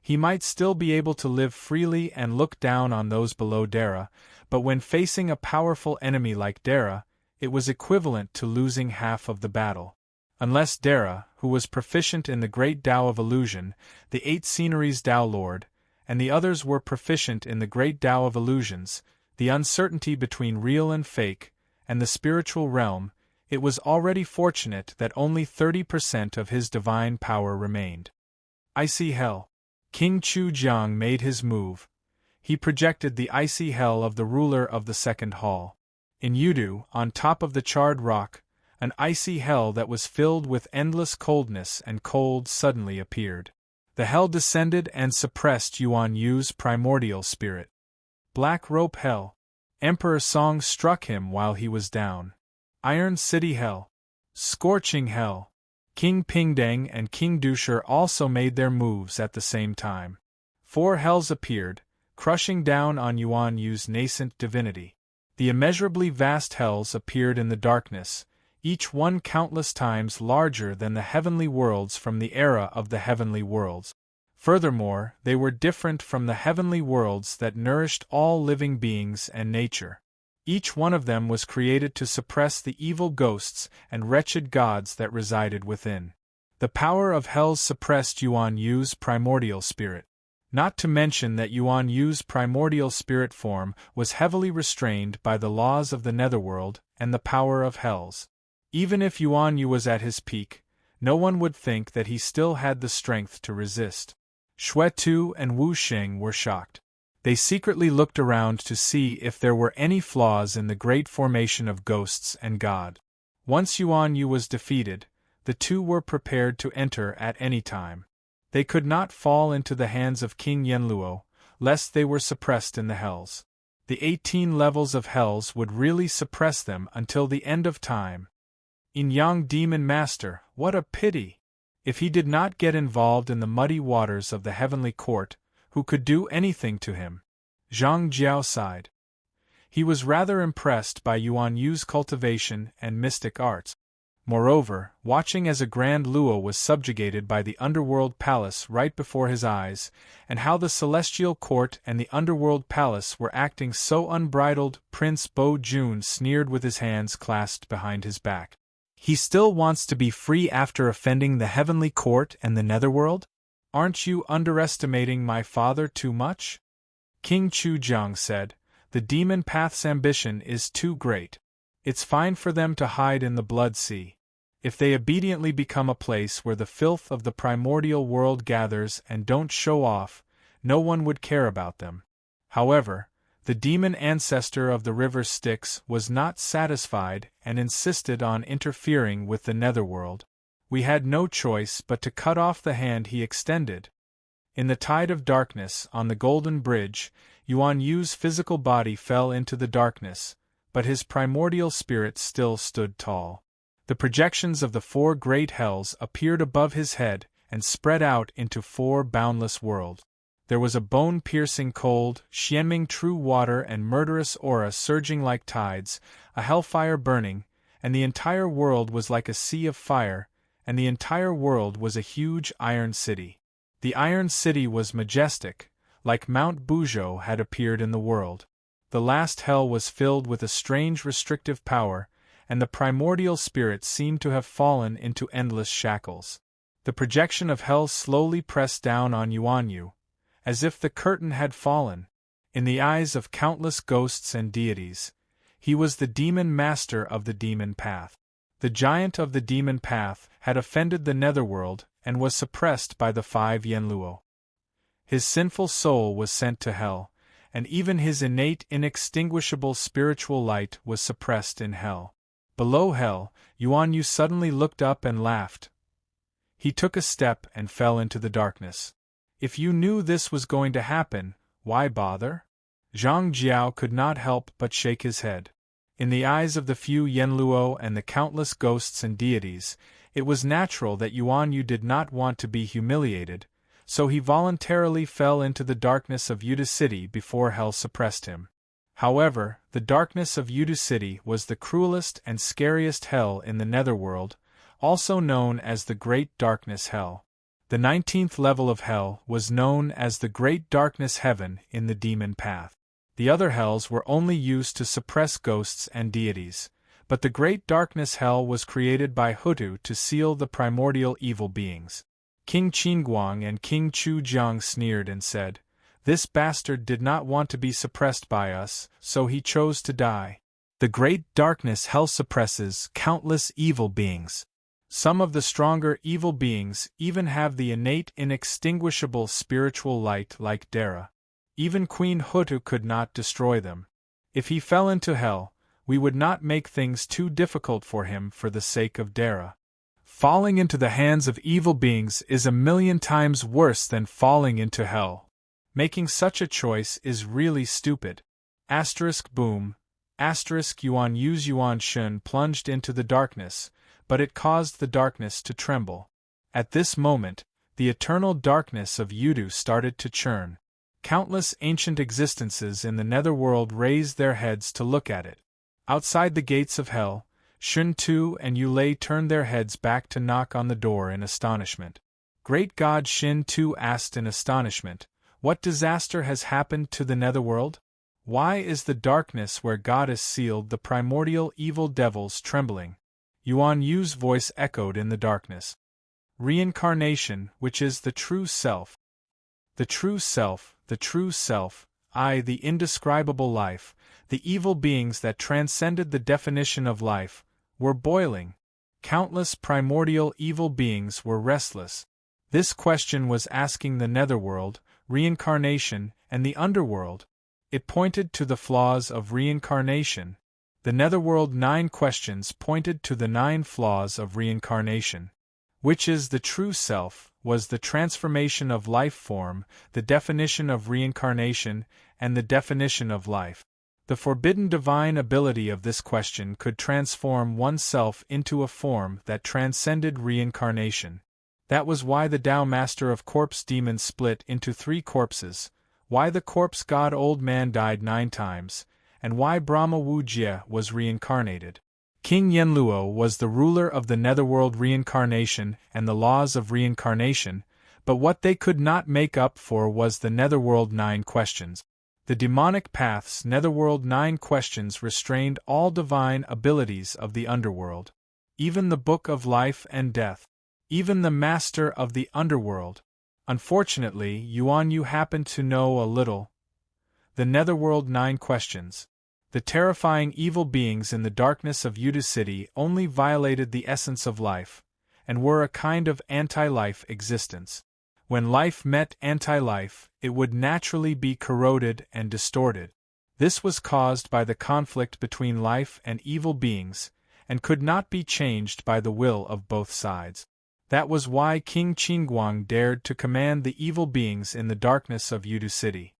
he might still be able to live freely and look down on those below Dara, but when facing a powerful enemy like Dara, it was equivalent to losing half of the battle. Unless Dara, who was proficient in the great Tao of illusion, the 8 sceneries Tao Lord, and the others were proficient in the great Tao of illusions, the uncertainty between real and fake, and the spiritual realm, it was already fortunate that only 30% of his divine power remained. Icy Hell. King Chu Jiang made his move. He projected the icy hell of the ruler of the second hall. In Yudu, on top of the charred rock, an icy hell that was filled with endless coldness and cold suddenly appeared. The hell descended and suppressed Yuan Yu's primordial spirit. Black Rope Hell. Emperor Song struck him while he was down. Iron City Hell. Scorching Hell. King Pingdeng and King Dusher also made their moves at the same time. 4 hells appeared, crushing down on Yuan Yu's nascent divinity. The immeasurably vast hells appeared in the darkness, each one countless times larger than the heavenly worlds from the era of the heavenly worlds. Furthermore, they were different from the heavenly worlds that nourished all living beings and nature. Each one of them was created to suppress the evil ghosts and wretched gods that resided within. The power of hells suppressed Yuan Yu's primordial spirit. Not to mention that Yuan Yu's primordial spirit form was heavily restrained by the laws of the netherworld and the power of hells. Even if Yuan Yu was at his peak, no one would think that he still had the strength to resist. Xue Tu and Wu Sheng were shocked. They secretly looked around to see if there were any flaws in the great formation of ghosts and God. Once Yuan Yu was defeated, the two were prepared to enter at any time. They could not fall into the hands of King Yenluo, lest they were suppressed in the hells. The 18 levels of hells would really suppress them until the end of time. Yin Yang Demon Master, what a pity! If he did not get involved in the muddy waters of the heavenly court, who could do anything to him? Zhang Jiao sighed. He was rather impressed by Yuan Yu's cultivation and mystic arts. Moreover, watching as a Grand Luo was subjugated by the underworld palace right before his eyes, and how the celestial court and the underworld palace were acting so unbridled, Prince Bo Jun sneered with his hands clasped behind his back. He still wants to be free after offending the heavenly court and the netherworld? Aren't you underestimating my father too much? King Chu Jiang said, the demon path's ambition is too great. It's fine for them to hide in the blood sea. If they obediently become a place where the filth of the primordial world gathers and don't show off, no one would care about them. However, the demon ancestor of the river Styx was not satisfied and insisted on interfering with the netherworld. We had no choice but to cut off the hand he extended. In the tide of darkness on the Golden Bridge, Yuan Yu's physical body fell into the darkness, but his primordial spirit still stood tall. The projections of the 4 great hells appeared above his head and spread out into 4 boundless worlds. There was a bone-piercing cold, Xianming true water and murderous aura surging like tides, a hellfire burning, and the entire world was like a sea of fire, and the entire world was a huge iron city. The iron city was majestic, like Mount Buzhou had appeared in the world. The last hell was filled with a strange restrictive power, and the primordial spirit seemed to have fallen into endless shackles. The projection of hell slowly pressed down on Yuan Yu, as if the curtain had fallen. In the eyes of countless ghosts and deities, he was the demon master of the demon path. The giant of the demon path had offended the netherworld and was suppressed by the 5 Yenluo. His sinful soul was sent to hell, and even his innate inextinguishable spiritual light was suppressed in hell. Below hell, Yuan Yu suddenly looked up and laughed. He took a step and fell into the darkness. If you knew this was going to happen, why bother? Zhang Jiao could not help but shake his head. In the eyes of the few Yenluo and the countless ghosts and deities, it was natural that Yuan Yu did not want to be humiliated, so he voluntarily fell into the darkness of Yuda City before hell suppressed him. However, the darkness of Yudu City was the cruelest and scariest hell in the netherworld, also known as the Great Darkness Hell. The 19th level of hell was known as the Great Darkness Heaven in the demon path. The other hells were only used to suppress ghosts and deities, but the Great Darkness Hell was created by Hutu to seal the primordial evil beings. King Qinguang and King Chu Jiang sneered and said, "This bastard did not want to be suppressed by us, so he chose to die." The Great Darkness Hell suppresses countless evil beings. Some of the stronger evil beings even have the innate inextinguishable spiritual light like Dara. Even Queen Hutu could not destroy them. If he fell into hell, we would not make things too difficult for him for the sake of Dara. Falling into the hands of evil beings is 1,000,000 times worse than falling into hell. Making such a choice is really stupid. Boom. Yuan Yu's Yuan Shun plunged into the darkness, but it caused the darkness to tremble. At this moment, the eternal darkness of Yudu started to churn. Countless ancient existences in the netherworld raised their heads to look at it. Outside the gates of hell, Shun Tu and Yulei turned their heads back to knock on the door in astonishment. Great God, Shin Tu asked in astonishment, "What disaster has happened to the netherworld? Why is the darkness where God is sealed the primordial evil devils trembling?" Yuan Yu's voice echoed in the darkness. "Reincarnation, which is the true self. The true self, the indescribable life, the evil beings that transcended the definition of life, were boiling. Countless primordial evil beings were restless. This question was asking the netherworld, reincarnation, and the underworld. It pointed to the flaws of reincarnation. The netherworld 9 questions pointed to the 9 flaws of reincarnation. Which is the true self, was the transformation of life form, the definition of reincarnation, and the definition of life. The forbidden divine ability of this question could transform oneself into a form that transcended reincarnation. That was why the Tao Master of Corpse Demons split into 3 corpses, why the corpse god Old Man died 9 times, and why Brahma Wu Jie was reincarnated. King Yenluo was the ruler of the netherworld reincarnation and the laws of reincarnation, but what they could not make up for was the netherworld 9 questions. The demonic path's netherworld 9 questions restrained all divine abilities of the underworld. Even the Book of Life and Death. Even the Master of the Underworld. Unfortunately, Yuan Yu happened to know a little. The netherworld 9 questions. The terrifying evil beings in the darkness of Yudu City only violated the essence of life, and were a kind of anti-life existence. When life met anti-life, it would naturally be corroded and distorted. This was caused by the conflict between life and evil beings, and could not be changed by the will of both sides. That was why King Qinguang dared to command the evil beings in the darkness of Yudu City.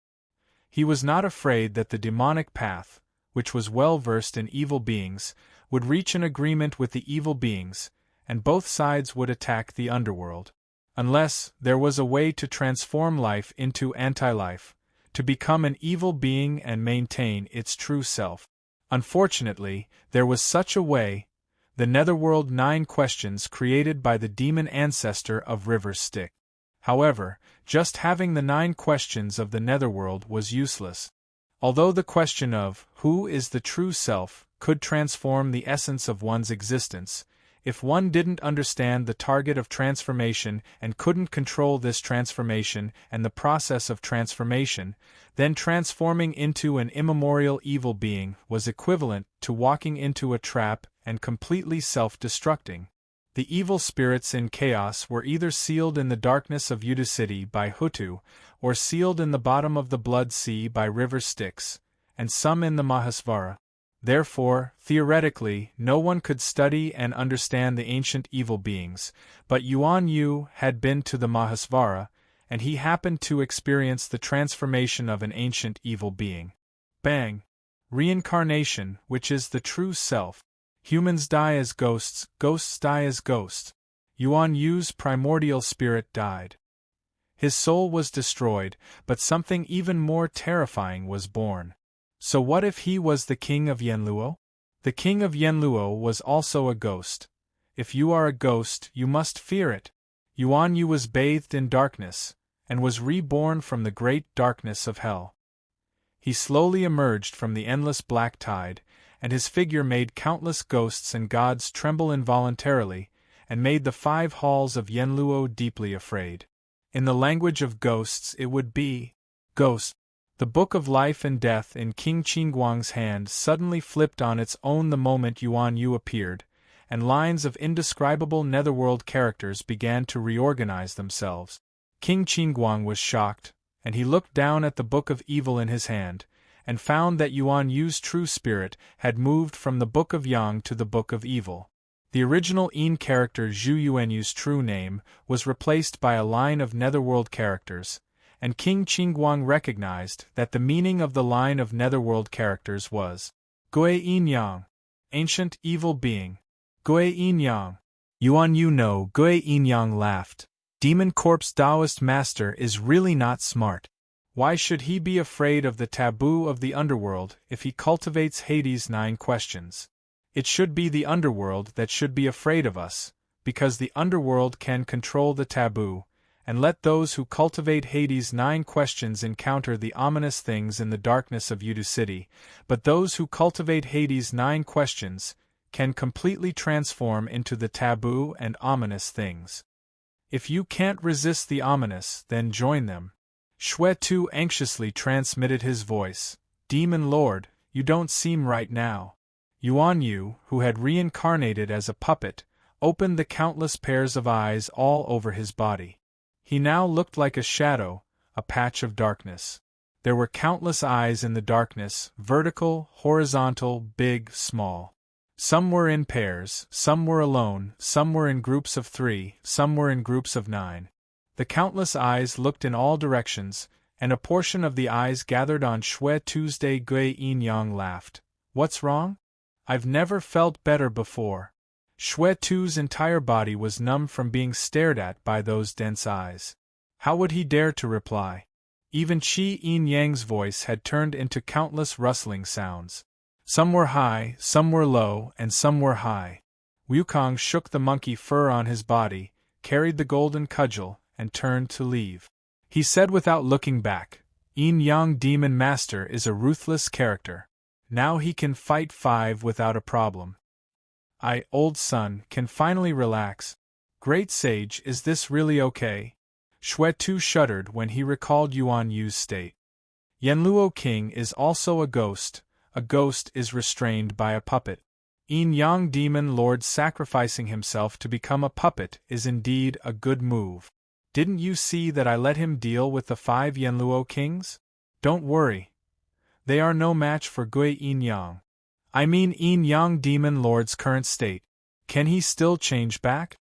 He was not afraid that the demonic path, which was well versed in evil beings, would reach an agreement with the evil beings, and both sides would attack the underworld. Unless there was a way to transform life into anti-life, to become an evil being and maintain its true self. Unfortunately, there was such a way, the netherworld 9 questions created by the demon ancestor of River Styx. However, just having the 9 questions of the netherworld was useless. Although the question of, who is the true self, could transform the essence of one's existence, if one didn't understand the target of transformation and couldn't control this transformation and the process of transformation, then transforming into an immemorial evil being was equivalent to walking into a trap and completely self-destructing. The evil spirits in chaos were either sealed in the darkness of Yudu City by Hutu, or sealed in the bottom of the Blood Sea by River Styx, and some in the Mahasvara. Therefore, theoretically, no one could study and understand the ancient evil beings, but Yuan Yu had been to the Mahasvara, and he happened to experience the transformation of an ancient evil being. Bang! Reincarnation, which is the true self. Humans die as ghosts, ghosts die as ghosts. Yuan Yu's primordial spirit died. His soul was destroyed, but something even more terrifying was born. So what if he was the king of Yenluo? The king of Yenluo was also a ghost. If you are a ghost, you must fear it. Yuan Yu was bathed in darkness, and was reborn from the great darkness of hell. He slowly emerged from the endless black tide, and his figure made countless ghosts and gods tremble involuntarily, and made the 5 halls of Yenluo deeply afraid. In the language of ghosts it would be, Ghost. The Book of Life and Death in King Qingguang's hand suddenly flipped on its own the moment Yuan Yu appeared, and lines of indescribable netherworld characters began to reorganize themselves. King Qingguang was shocked, and he looked down at the Book of Evil in his hand, and found that Yuan Yu's true spirit had moved from the Book of Yang to the Book of Evil. The original Yin character Zhu Yuanyu's true name was replaced by a line of netherworld characters, and King Qingguang recognized that the meaning of the line of netherworld characters was Gui Yin Yang, ancient evil being. Gui Yin Yang. Yuan Yu no Gui Yin Yang laughed. Demon Corpse Taoist Master is really not smart. Why should he be afraid of the taboo of the underworld if he cultivates Hades' 9 questions? It should be the underworld that should be afraid of us, because the underworld can control the taboo, and let those who cultivate Hades' 9 questions encounter the ominous things in the darkness of Yudu City, but those who cultivate Hades' 9 questions can completely transform into the taboo and ominous things. If you can't resist the ominous, then join them. Xue Tu anxiously transmitted his voice. Demon Lord, you don't seem right now. Yuan Yu, who had reincarnated as a puppet, opened the countless pairs of eyes all over his body. He now looked like a shadow, a patch of darkness. There were countless eyes in the darkness, vertical, horizontal, big, small. Some were in pairs, some were alone, some were in groups of 3, some were in groups of 9. The countless eyes looked in all directions, and a portion of the eyes gathered on Xue Tuesday. Gui Yin Yang laughed. What's wrong? I've never felt better before. Xue Tu's entire body was numb from being stared at by those dense eyes. How would he dare to reply? Even Qi Yin Yang's voice had turned into countless rustling sounds. Some were high, some were low, and some were high. Wukong shook the monkey fur on his body, carried the golden cudgel, and turned to leave. He said without looking back, Yin Yang Demon Master is a ruthless character. Now he can fight 5 without a problem. I, old son, can finally relax. Great sage, is this really okay? Xue Tu shuddered when he recalled Yuan Yu's state. Yenluo King is also a ghost is restrained by a puppet. Yin Yang Demon Lord sacrificing himself to become a puppet is indeed a good move. Didn't you see that I let him deal with the 5 Yenluo Kings? Don't worry. They are no match for Gui Yin Yang. I mean Yin Yang Demon Lord's current state. Can he still change back?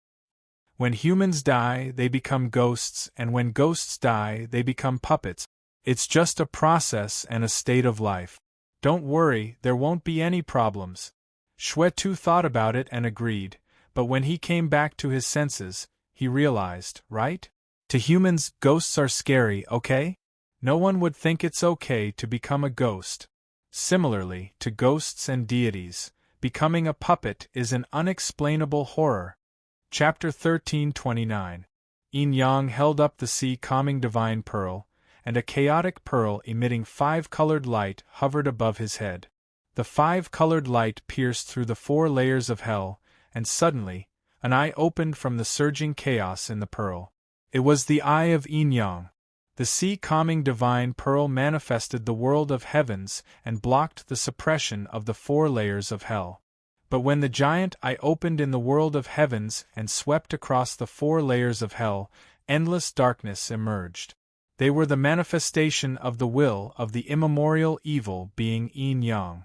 When humans die, they become ghosts, and when ghosts die, they become puppets. It's just a process and a state of life. Don't worry, there won't be any problems. Xue Tu thought about it and agreed, but when he came back to his senses, he realized, right? To humans, ghosts are scary, okay? No one would think it's okay to become a ghost. Similarly, to ghosts and deities, becoming a puppet is an unexplainable horror. Chapter 1329. Yin Yang held up the sea-calming divine pearl, and a chaotic pearl emitting 5-colored light hovered above his head. The 5-colored light pierced through the 4 layers of hell, and suddenly, an eye opened from the surging chaos in the pearl. It was the eye of Yin Yang. The sea-calming divine pearl manifested the world of heavens and blocked the suppression of the 4 layers of hell. But when the giant eye opened in the world of heavens and swept across the 4 layers of hell, endless darkness emerged. They were the manifestation of the will of the immemorial evil being Yin Yang.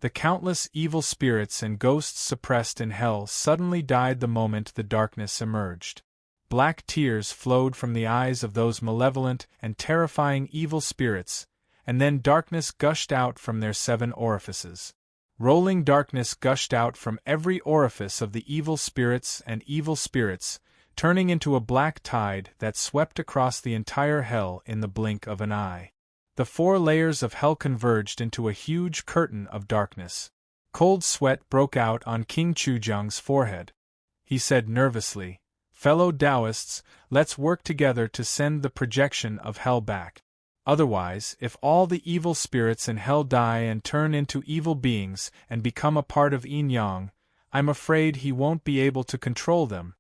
The countless evil spirits and ghosts suppressed in hell suddenly died the moment the darkness emerged. Black tears flowed from the eyes of those malevolent and terrifying evil spirits, and then darkness gushed out from their 7 orifices. Rolling darkness gushed out from every orifice of the evil spirits, turning into a black tide that swept across the entire hell in the blink of an eye. The 4 layers of hell converged into a huge curtain of darkness. Cold sweat broke out on King Chujiang's forehead. He said nervously, "Fellow Taoists, let's work together to send the projection of hell back. Otherwise, if all the evil spirits in hell die and turn into evil beings and become a part of Yin Yang, I'm afraid he won't be able to control them."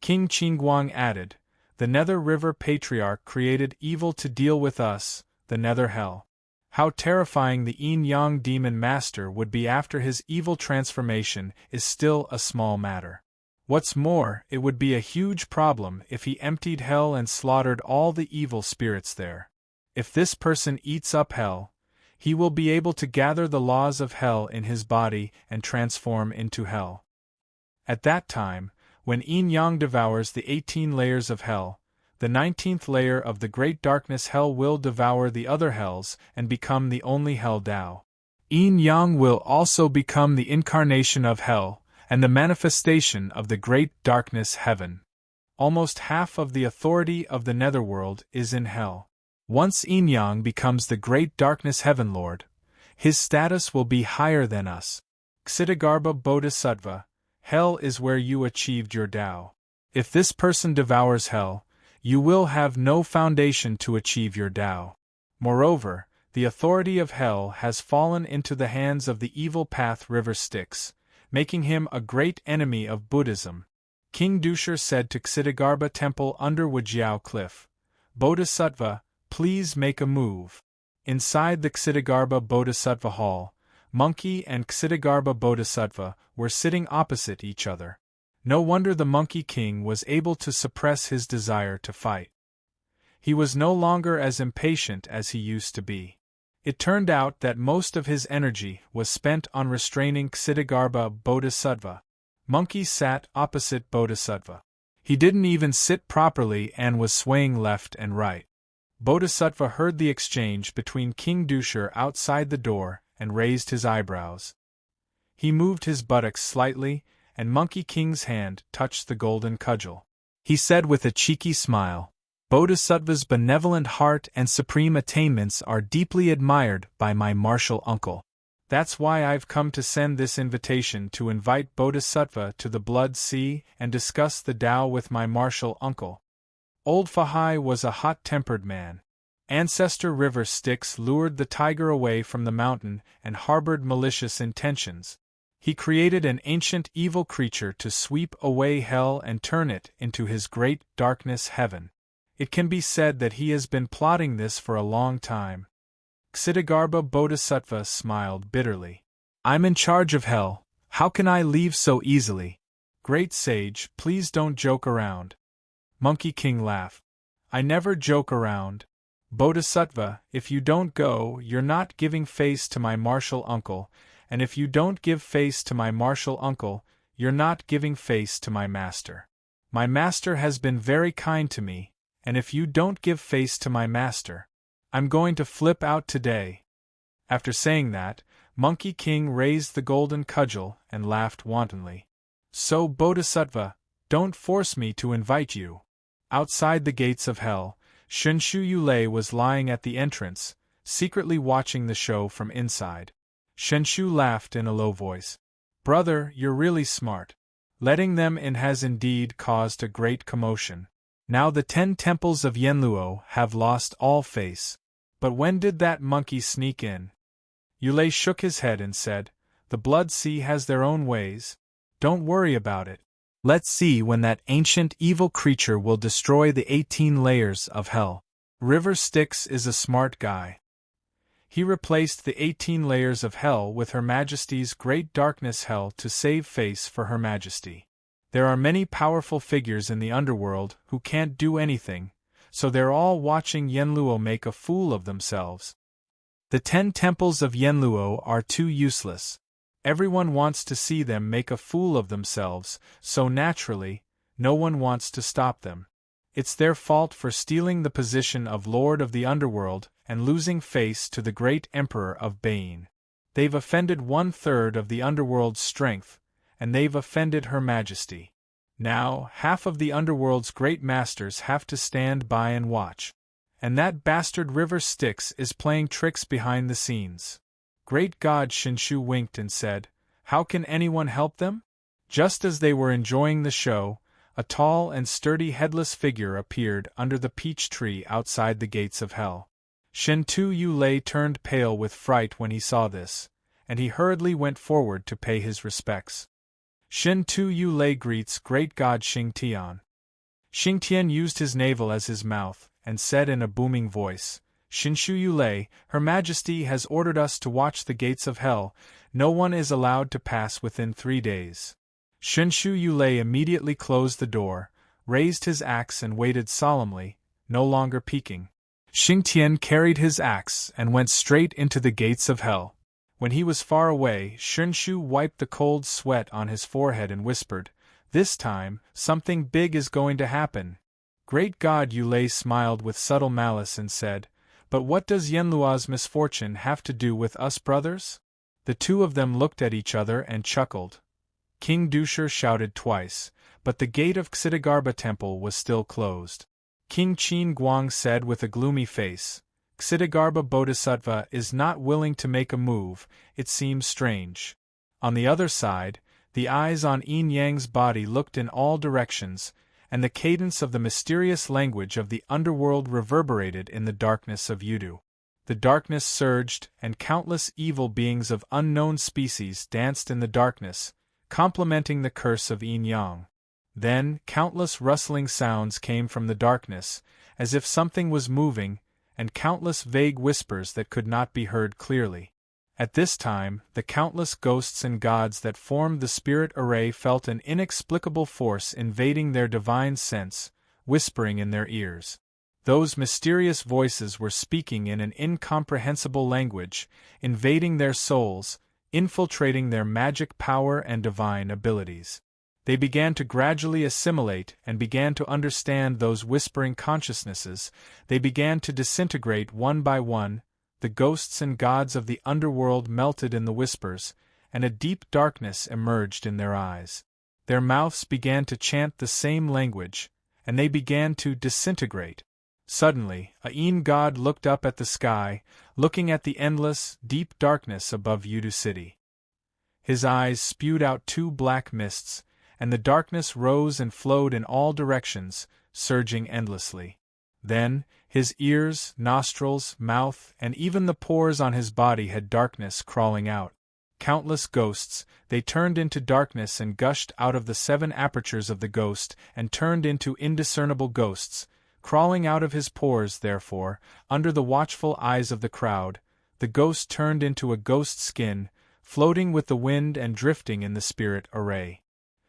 King Qingguang added, "The Nether River Patriarch created evil to deal with us, the Nether Hell. How terrifying the Yin Yang Demon Master would be after his evil transformation is still a small matter. What's more, it would be a huge problem if he emptied hell and slaughtered all the evil spirits there. If this person eats up hell, he will be able to gather the laws of hell in his body and transform into hell. At that time, when Yin Yang devours the 18 layers of hell, the 19th layer of the Great Darkness Hell will devour the other hells and become the only Hell Tao. Yin Yang will also become the incarnation of hell, and the manifestation of the Great Darkness Heaven. Almost half of the authority of the Netherworld is in hell. Once Yin Yang becomes the Great Darkness Heaven Lord, his status will be higher than us. Ksitigarbha Bodhisattva, hell is where you achieved your Tao. If this person devours hell, you will have no foundation to achieve your Tao. Moreover, the authority of hell has fallen into the hands of the evil path River Styx, making him a great enemy of Buddhism. King Dusher said to Ksitigarbha Temple under Wujiao Cliff, "Bodhisattva, please make a move." Inside the Ksitigarbha Bodhisattva Hall, Monkey and Ksitigarbha Bodhisattva were sitting opposite each other. No wonder the Monkey King was able to suppress his desire to fight. He was no longer as impatient as he used to be. It turned out that most of his energy was spent on restraining Ksitigarbha Bodhisattva. Monkey sat opposite Bodhisattva. He didn't even sit properly and was swaying left and right. Bodhisattva heard the exchange between King Dusher outside the door and raised his eyebrows. He moved his buttocks slightly, and Monkey King's hand touched the golden cudgel. He said with a cheeky smile, "Bodhisattva's benevolent heart and supreme attainments are deeply admired by my martial uncle. That's why I've come to send this invitation to invite Bodhisattva to the Blood Sea and discuss the Tao with my martial uncle." Old Fahai was a hot-tempered man. Ancestor River Styx lured the tiger away from the mountain and harbored malicious intentions. He created an ancient evil creature to sweep away hell and turn it into his Great Darkness Heaven. It can be said that he has been plotting this for a long time. Ksitigarbha Bodhisattva smiled bitterly. "I'm in charge of hell. How can I leave so easily? Great sage, please don't joke around." Monkey King laughed. "I never joke around. Bodhisattva, if you don't go, you're not giving face to my martial uncle, and if you don't give face to my martial uncle, you're not giving face to my master. My master has been very kind to me, and if you don't give face to my master, I'm going to flip out today." After saying that, Monkey King raised the golden cudgel and laughed wantonly. "So, Bodhisattva, don't force me to invite you." Outside the gates of hell, Shunshu Yulei was lying at the entrance, secretly watching the show from inside. Shunshu laughed in a low voice. "Brother, you're really smart. Letting them in has indeed caused a great commotion. Now the 10 temples of Yenluo have lost all face. But when did that monkey sneak in?" Yulei shook his head and said, "The Blood Sea has their own ways. Don't worry about it. Let's see when that ancient evil creature will destroy the 18 layers of hell." River Styx is a smart guy. He replaced the 18 layers of hell with Her Majesty's Great Darkness Hell to save face for Her Majesty. There are many powerful figures in the underworld who can't do anything, so they're all watching Yenluo make a fool of themselves. The 10 temples of Yenluo are too useless. Everyone wants to see them make a fool of themselves, so naturally, no one wants to stop them. It's their fault for stealing the position of Lord of the Underworld and losing face to the great Emperor of Bane. They've offended 1/3 of the Underworld's strength, and they've offended Her Majesty. Now, half of the Underworld's great masters have to stand by and watch. and that bastard river Styx is playing tricks behind the scenes. Great God! Shinshu winked and said, "How can anyone help them?" Just as they were enjoying the show, a tall and sturdy headless figure appeared under the peach tree outside the gates of hell. Shen-Tu Yulei turned pale with fright when he saw this, and he hurriedly went forward to pay his respects. Shen-Tu Yulei greets Great God Xingtian. Xingtian used his navel as his mouth, and said in a booming voice, "Shinshu Yulei, Her Majesty has ordered us to watch the gates of hell. No one is allowed to pass within 3 days." Shinshu Yulei immediately closed the door, raised his axe and waited solemnly, no longer peeking. Xingtian carried his axe and went straight into the gates of hell. When he was far away, Shinshu wiped the cold sweat on his forehead and whispered, "This time, something big is going to happen." Great God Yulei smiled with subtle malice and said, "But what does Yenlua's misfortune have to do with us brothers?" The two of them looked at each other and chuckled. King Dusher shouted twice, but the gate of Ksitigarbha temple was still closed. King Qin Guang said with a gloomy face, "Ksitigarbha Bodhisattva is not willing to make a move, it seems strange." On the other side, the eyes on Yin Yang's body looked in all directions, and the cadence of the mysterious language of the underworld reverberated in the darkness of Yudu. The darkness surged, and countless evil beings of unknown species danced in the darkness, complementing the curse of Yin Yang. Then, countless rustling sounds came from the darkness, as if something was moving, and countless vague whispers that could not be heard clearly. At this time, the countless ghosts and gods that formed the spirit array felt an inexplicable force invading their divine sense, whispering in their ears. Those mysterious voices were speaking in an incomprehensible language, invading their souls, infiltrating their magic power and divine abilities. They began to gradually assimilate and began to understand those whispering consciousnesses. They began to disintegrate one by one. The ghosts and gods of the underworld melted in the whispers, and a deep darkness emerged in their eyes. Their mouths began to chant the same language, and they began to disintegrate. Suddenly, a Yin god looked up at the sky, looking at the endless, deep darkness above Yudu City. His eyes spewed out 2 black mists, and the darkness rose and flowed in all directions, surging endlessly. Then, his ears, nostrils, mouth, and even the pores on his body had darkness crawling out. Countless ghosts, they turned into darkness and gushed out of the 7 apertures of the ghost and turned into indiscernible ghosts, crawling out of his pores. Therefore, under the watchful eyes of the crowd, the ghost turned into a ghost skin, floating with the wind and drifting in the spirit array.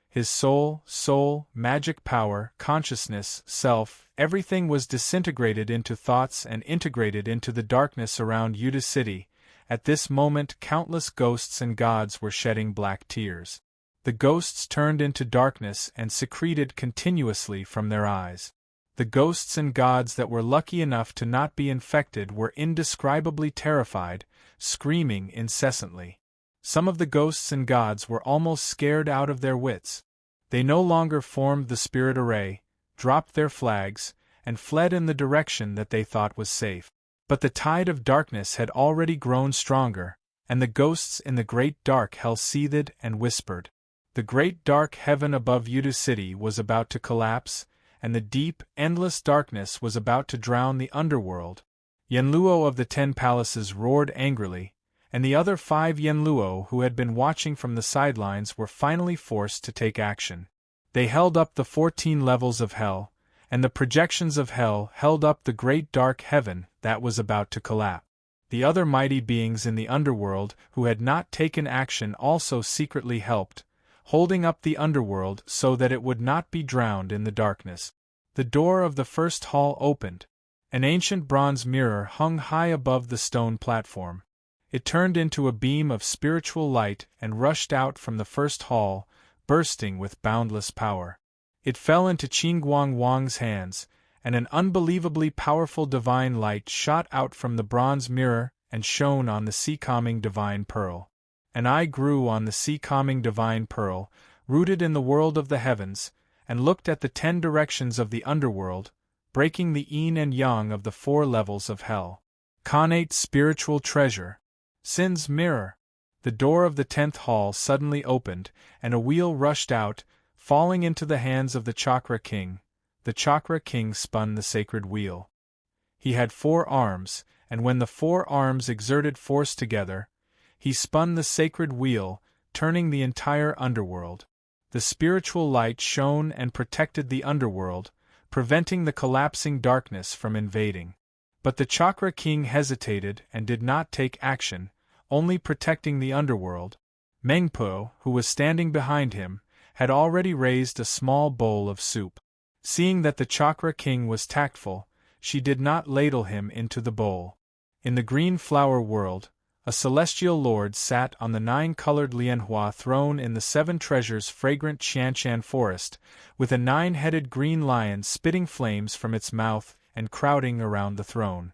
His soul, magic power, consciousness, self, everything was disintegrated into thoughts and integrated into the darkness around Yudu City. At this moment, countless ghosts and gods were shedding black tears. The ghosts turned into darkness and secreted continuously from their eyes. The ghosts and gods that were lucky enough to not be infected were indescribably terrified, screaming incessantly. Some of the ghosts and gods were almost scared out of their wits. They no longer formed the spirit array, dropped their flags, and fled in the direction that they thought was safe. But the tide of darkness had already grown stronger, and the ghosts in the great dark hell seethed and whispered. The great dark heaven above Yudu City was about to collapse, and the deep, endless darkness was about to drown the underworld. Yenluo of the 10 palaces roared angrily, and the other 5 Yenluo who had been watching from the sidelines were finally forced to take action. They held up the 14 levels of hell, and the projections of hell held up the great dark heaven that was about to collapse. The other mighty beings in the underworld who had not taken action also secretly helped, holding up the underworld so that it would not be drowned in the darkness. The door of the first hall opened. An ancient bronze mirror hung high above the stone platform. It turned into a beam of spiritual light and rushed out from the first hall, bursting with boundless power. It fell into Qingguang Wang's hands, and an unbelievably powerful divine light shot out from the bronze mirror and shone on the sea-calming divine pearl. An eye grew on the sea-calming divine pearl, rooted in the world of the heavens, and looked at the 10 directions of the underworld. breaking the yin and yang of the 4 levels of hell. Connate spiritual treasure. Sin's mirror. The door of the 10th hall suddenly opened, and a wheel rushed out, falling into the hands of the Chakra King. The Chakra King spun the sacred wheel. He had 4 arms, and when the 4 arms exerted force together, he spun the sacred wheel, turning the entire underworld. The spiritual light shone and protected the underworld, preventing the collapsing darkness from invading. But the Chakra King hesitated and did not take action, only protecting the underworld. Mengpo, who was standing behind him, had already raised a small bowl of soup. Seeing that the Chakra King was tactful, she did not ladle him into the bowl. In the green flower world, a celestial lord sat on the 9-colored Lianhua throne in the 7 treasures fragrant Qianshan forest, with a 9-headed green lion spitting flames from its mouth and crowding around the throne.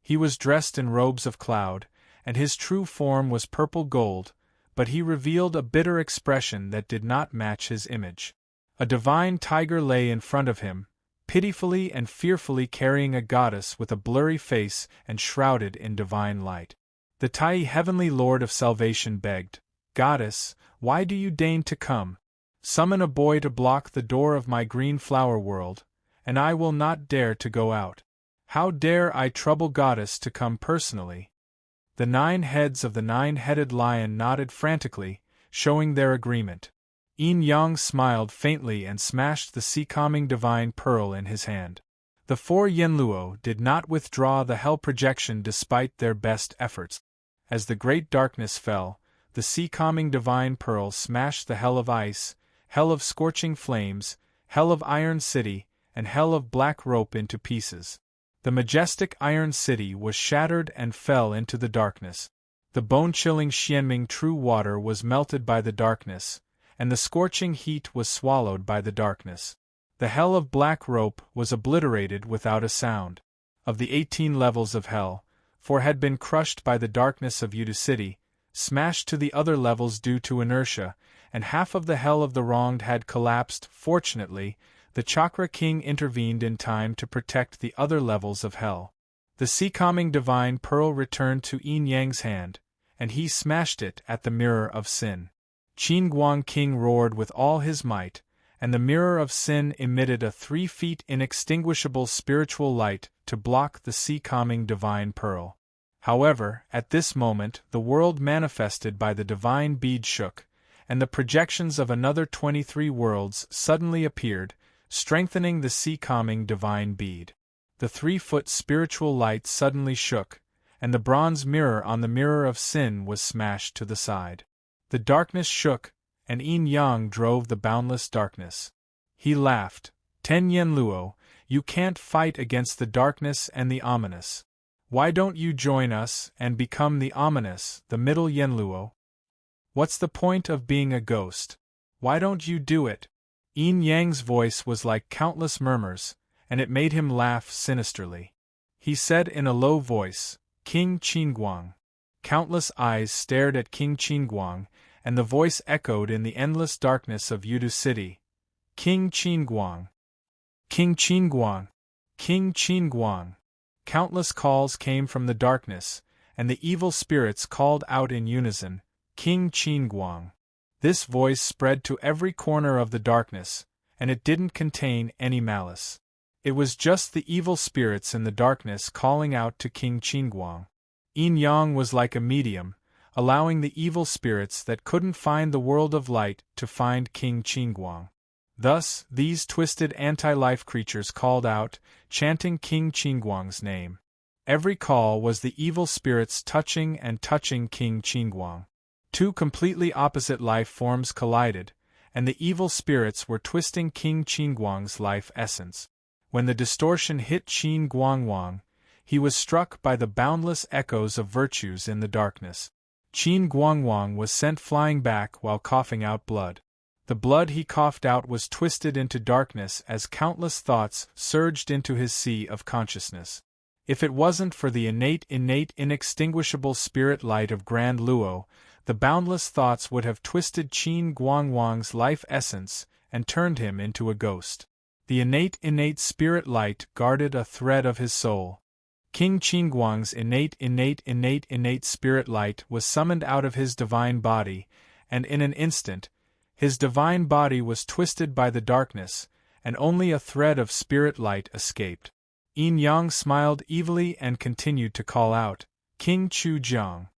He was dressed in robes of cloud, and his true form was purple gold, but he revealed a bitter expression that did not match his image. A divine tiger lay in front of him, pitifully and fearfully carrying a goddess with a blurry face and shrouded in divine light. The Tai Heavenly Lord of Salvation begged, "Goddess, why do you deign to come? Summon a boy to block the door of my green flower world, and I will not dare to go out. How dare I trouble Goddess to come personally?" The 9 heads of the 9-headed lion nodded frantically, showing their agreement. Yin Yang smiled faintly and smashed the sea-calming divine pearl in his hand. The 4 Yenluo did not withdraw the hell projection despite their best efforts. As the great darkness fell, the sea-calming divine pearl smashed the hell of ice, hell of scorching flames, hell of iron city, and hell of black rope into pieces. The majestic iron city was shattered and fell into the darkness. The bone-chilling Xianming true water was melted by the darkness, and the scorching heat was swallowed by the darkness. The hell of black rope was obliterated without a sound. Of the 18 levels of hell, 4 had been crushed by the darkness of Yudu City, smashed to the other levels due to inertia, and half of the hell of the wronged had collapsed. Fortunately, the Chakra King intervened in time to protect the other levels of hell. The sea-calming divine pearl returned to Yin Yang's hand, and he smashed it at the Mirror of Sin. Qin Guang King roared with all his might, and the Mirror of Sin emitted a 3 feet inextinguishable spiritual light to block the sea-calming divine pearl. However, at this moment the world manifested by the divine bead shook, and the projections of another 23 worlds suddenly appeared, strengthening the sea-calming divine bead. The 3-foot spiritual light suddenly shook, and the bronze mirror on the Mirror of Sin was smashed to the side. The darkness shook, and Yin Yang drove the boundless darkness. He laughed. 10 Yenluo, you can't fight against the darkness and the ominous. Why don't you join us and become the ominous, the middle Yenluo? What's the point of being a ghost? Why don't you do it? Yin Yang's voice was like countless murmurs, and it made him laugh sinisterly. He said in a low voice, "King Qinguang." Countless eyes stared at King Qinguang, and the voice echoed in the endless darkness of Yudu City. "King Qinguang! King Qinguang! King Qinguang!" Countless calls came from the darkness, and the evil spirits called out in unison, "King Qinguang!" This voice spread to every corner of the darkness, and it didn't contain any malice. It was just the evil spirits in the darkness calling out to King Qinguang. Yin Yang was like a medium, allowing the evil spirits that couldn't find the world of light to find King Qinguang. Thus, these twisted anti-life creatures called out, chanting King Qinguang's name. Every call was the evil spirits touching King Qinguang. 2 completely opposite life forms collided, and the evil spirits were twisting King Qinguang's life essence. When the distortion hit Qin Guangwang, he was struck by the boundless echoes of virtues in the darkness. Qin Guangwang was sent flying back while coughing out blood. The blood he coughed out was twisted into darkness as countless thoughts surged into his sea of consciousness. If it wasn't for the innate inextinguishable spirit light of Grand Luo, the boundless thoughts would have twisted Qin Guangwang's life essence and turned him into a ghost. The innate spirit light guarded a thread of his soul. King Qinguang's innate spirit light was summoned out of his divine body, and in an instant, his divine body was twisted by the darkness, and only a thread of spirit light escaped. Yin Yang smiled evilly and continued to call out, "King Chu Jiang."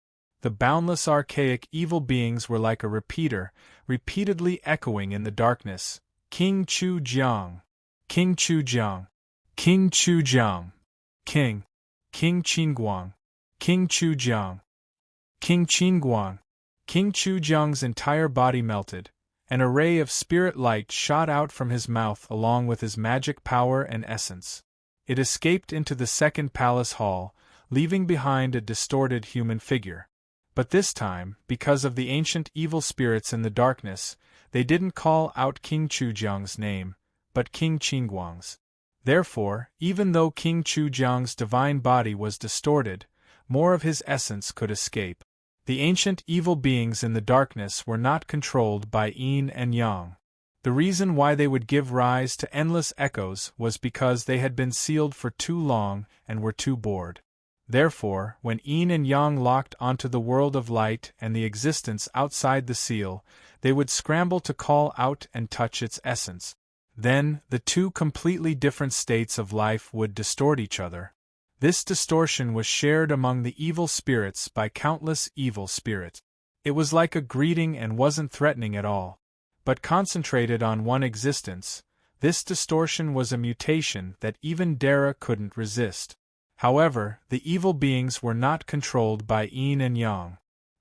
The boundless archaic evil beings were like a repeater, repeatedly echoing in the darkness, "King Chu Jiang! King Chu Jiang! King Chu Jiang! King! King Qinguang! King Chu Jiang! King Qinguang!" King Chu Jiang's entire body melted. An array of spirit light shot out from his mouth along with his magic power and essence. It escaped into the second palace hall, leaving behind a distorted human figure. But this time, because of the ancient evil spirits in the darkness, they didn't call out King Chujiang's name, but King Qinguang's. Therefore, even though King Chujiang's divine body was distorted, more of his essence could escape. The ancient evil beings in the darkness were not controlled by Yin and Yang. The reason why they would give rise to endless echoes was because they had been sealed for too long and were too bored. Therefore, when Yin and Yang locked onto the world of light and the existence outside the seal, they would scramble to call out and touch its essence. Then, the two completely different states of life would distort each other. This distortion was shared among the evil spirits by countless evil spirits. It was like a greeting and wasn't threatening at all. But concentrated on one existence, this distortion was a mutation that even Dara couldn't resist. However, the evil beings were not controlled by Yin and Yang.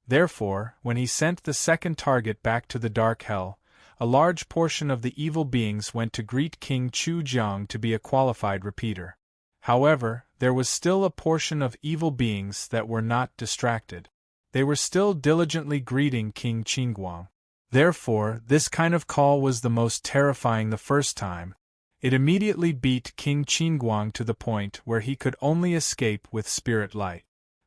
Therefore, when he sent the second target back to the dark hell, a large portion of the evil beings went to greet King Chu Jiang to be a qualified repeater. However, there was still a portion of evil beings that were not distracted. They were still diligently greeting King Qinguang. Therefore, this kind of call was the most terrifying the first time. It immediately beat King Qinguang to the point where he could only escape with spirit light.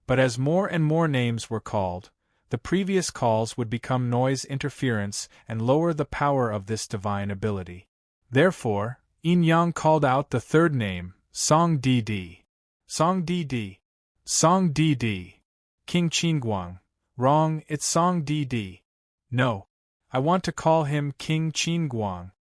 But as more and more names were called, the previous calls would become noise interference and lower the power of this divine ability. Therefore, Yin Yang called out the third name, Song Di. Song Di. Song Di. King Qinguang. Wrong, it's Song Di. No. I want to call him King Qinguang.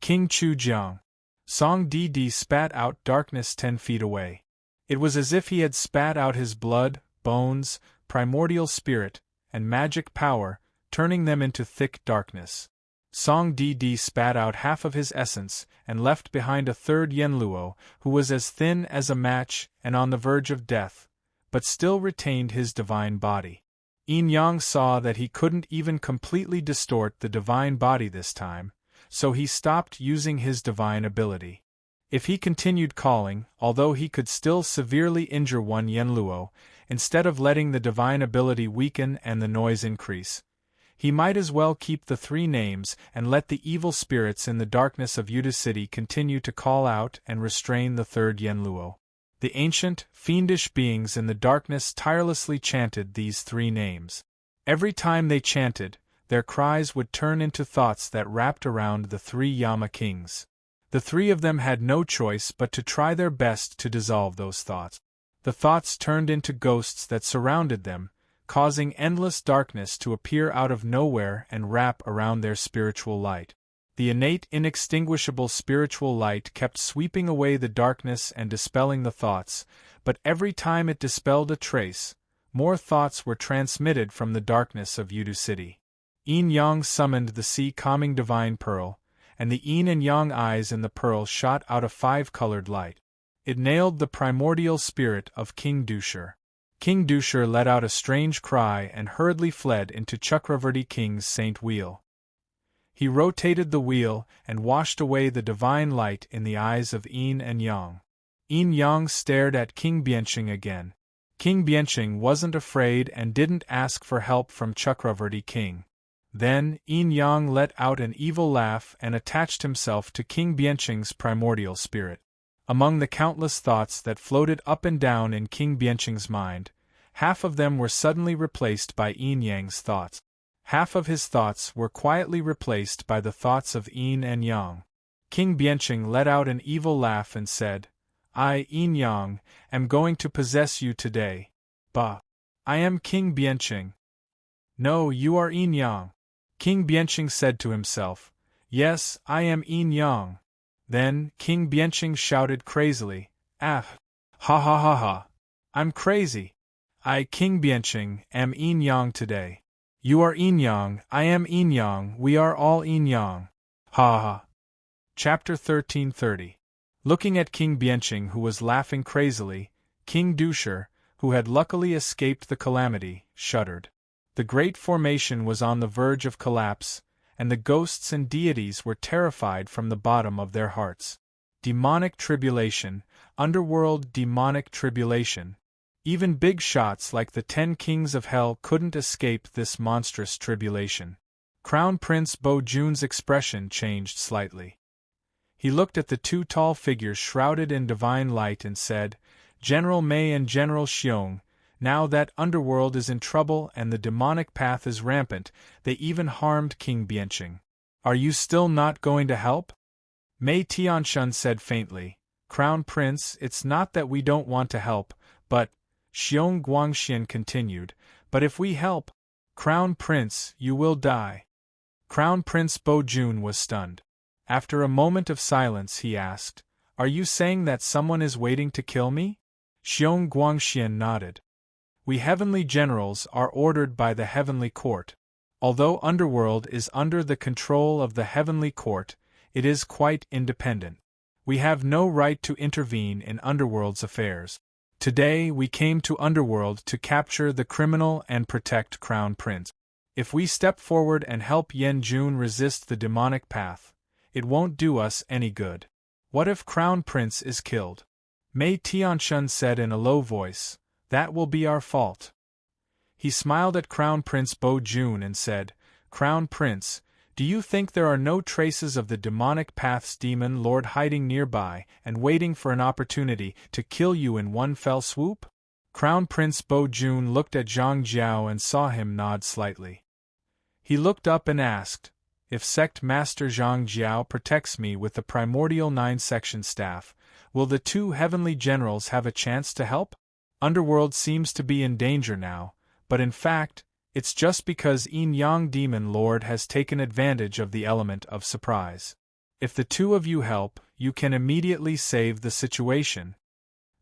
King Chu Jiang. Song Di spat out darkness 10 feet away. It was as if he had spat out his blood, bones, primordial spirit, and magic power, turning them into thick darkness. Song Di spat out half of his essence and left behind a third Yenluo, who was as thin as a match and on the verge of death, but still retained his divine body. Yin Yang saw that he couldn't even completely distort the divine body this time, so he stopped using his divine ability. If he continued calling, although he could still severely injure one Yenluo, instead of letting the divine ability weaken and the noise increase, he might as well keep the three names and let the evil spirits in the darkness of Yuta City continue to call out and restrain the third Yenluo. The ancient, fiendish beings in the darkness tirelessly chanted these three names. Every time they chanted, their cries would turn into thoughts that wrapped around the three Yama kings. The three of them had no choice but to try their best to dissolve those thoughts. The thoughts turned into ghosts that surrounded them, causing endless darkness to appear out of nowhere and wrap around their spiritual light. The innate, inextinguishable spiritual light kept sweeping away the darkness and dispelling the thoughts, but every time it dispelled a trace, more thoughts were transmitted from the darkness of Yuta City. Yin Yang summoned the sea-calming divine pearl, and the Yin and Yang eyes in the pearl shot out a 5-colored light. It nailed the primordial spirit of King Dusher. King Dusher let out a strange cry and hurriedly fled into Chakravarti King's Saint Wheel. He rotated the wheel and washed away the divine light in the eyes of Yin and Yang. Yin Yang stared at King Bianqing again. King Bianqing wasn't afraid and didn't ask for help from Chakravarti King. Then, Yin Yang let out an evil laugh and attached himself to King Bianqing's primordial spirit. Among the countless thoughts that floated up and down in King Bianqing's mind, half of them were suddenly replaced by Yin Yang's thoughts. Half of his thoughts were quietly replaced by the thoughts of Yin and Yang. King Biancheng let out an evil laugh and said, I, Yin Yang, am going to possess you today. Bah! I am King Biancheng. No, you are Yin Yang. King Biancheng said to himself. Yes, I am Yin Yang. Then, King Biancheng shouted crazily, Ah! Ha ha ha ha! I'm crazy! I, King Biancheng, am Yin Yang today. You are Yin Yang, I am Yin Yang, we are all Yin Yang. Ha ha! Chapter 1330. Looking at King Biancheng, who was laughing crazily, King Dusher, who had luckily escaped the calamity, shuddered. The great formation was on the verge of collapse, and the ghosts and deities were terrified from the bottom of their hearts. Demonic tribulation, underworld demonic tribulation. Even big shots like the 10 kings of hell couldn't escape this monstrous tribulation. Crown Prince Bo Jun's expression changed slightly. He looked at the two tall figures shrouded in divine light and said, General Mei and General Xiong, now that underworld is in trouble and the demonic path is rampant, they even harmed King Biancheng. Are you still not going to help? Mei Tianshun said faintly, Crown Prince, it's not that we don't want to help, but, Xiong Guangxian continued, but if we help, Crown Prince, you will die. Crown Prince Bo Jun was stunned. After a moment of silence he asked, Are you saying that someone is waiting to kill me? Xiong Guangxian nodded. We heavenly generals are ordered by the heavenly court. Although underworld is under the control of the heavenly court, it is quite independent. We have no right to intervene in underworld's affairs. Today we came to underworld to capture the criminal and protect Crown Prince. If we step forward and help Yen Jun resist the demonic path, it won't do us any good. What if Crown Prince is killed? Mei Tianshun said in a low voice, That will be our fault. He smiled at Crown Prince Bo Jun and said, Crown Prince, do you think there are no traces of the demonic path's demon lord hiding nearby and waiting for an opportunity to kill you in one fell swoop? Crown Prince Bo Jun looked at Zhang Jiao and saw him nod slightly. He looked up and asked, If Sect Master Zhang Jiao protects me with the primordial 9-section staff, will the two heavenly generals have a chance to help? Underworld seems to be in danger now, but in fact, it's just because Yin Yang Demon Lord has taken advantage of the element of surprise. If the two of you help, you can immediately save the situation.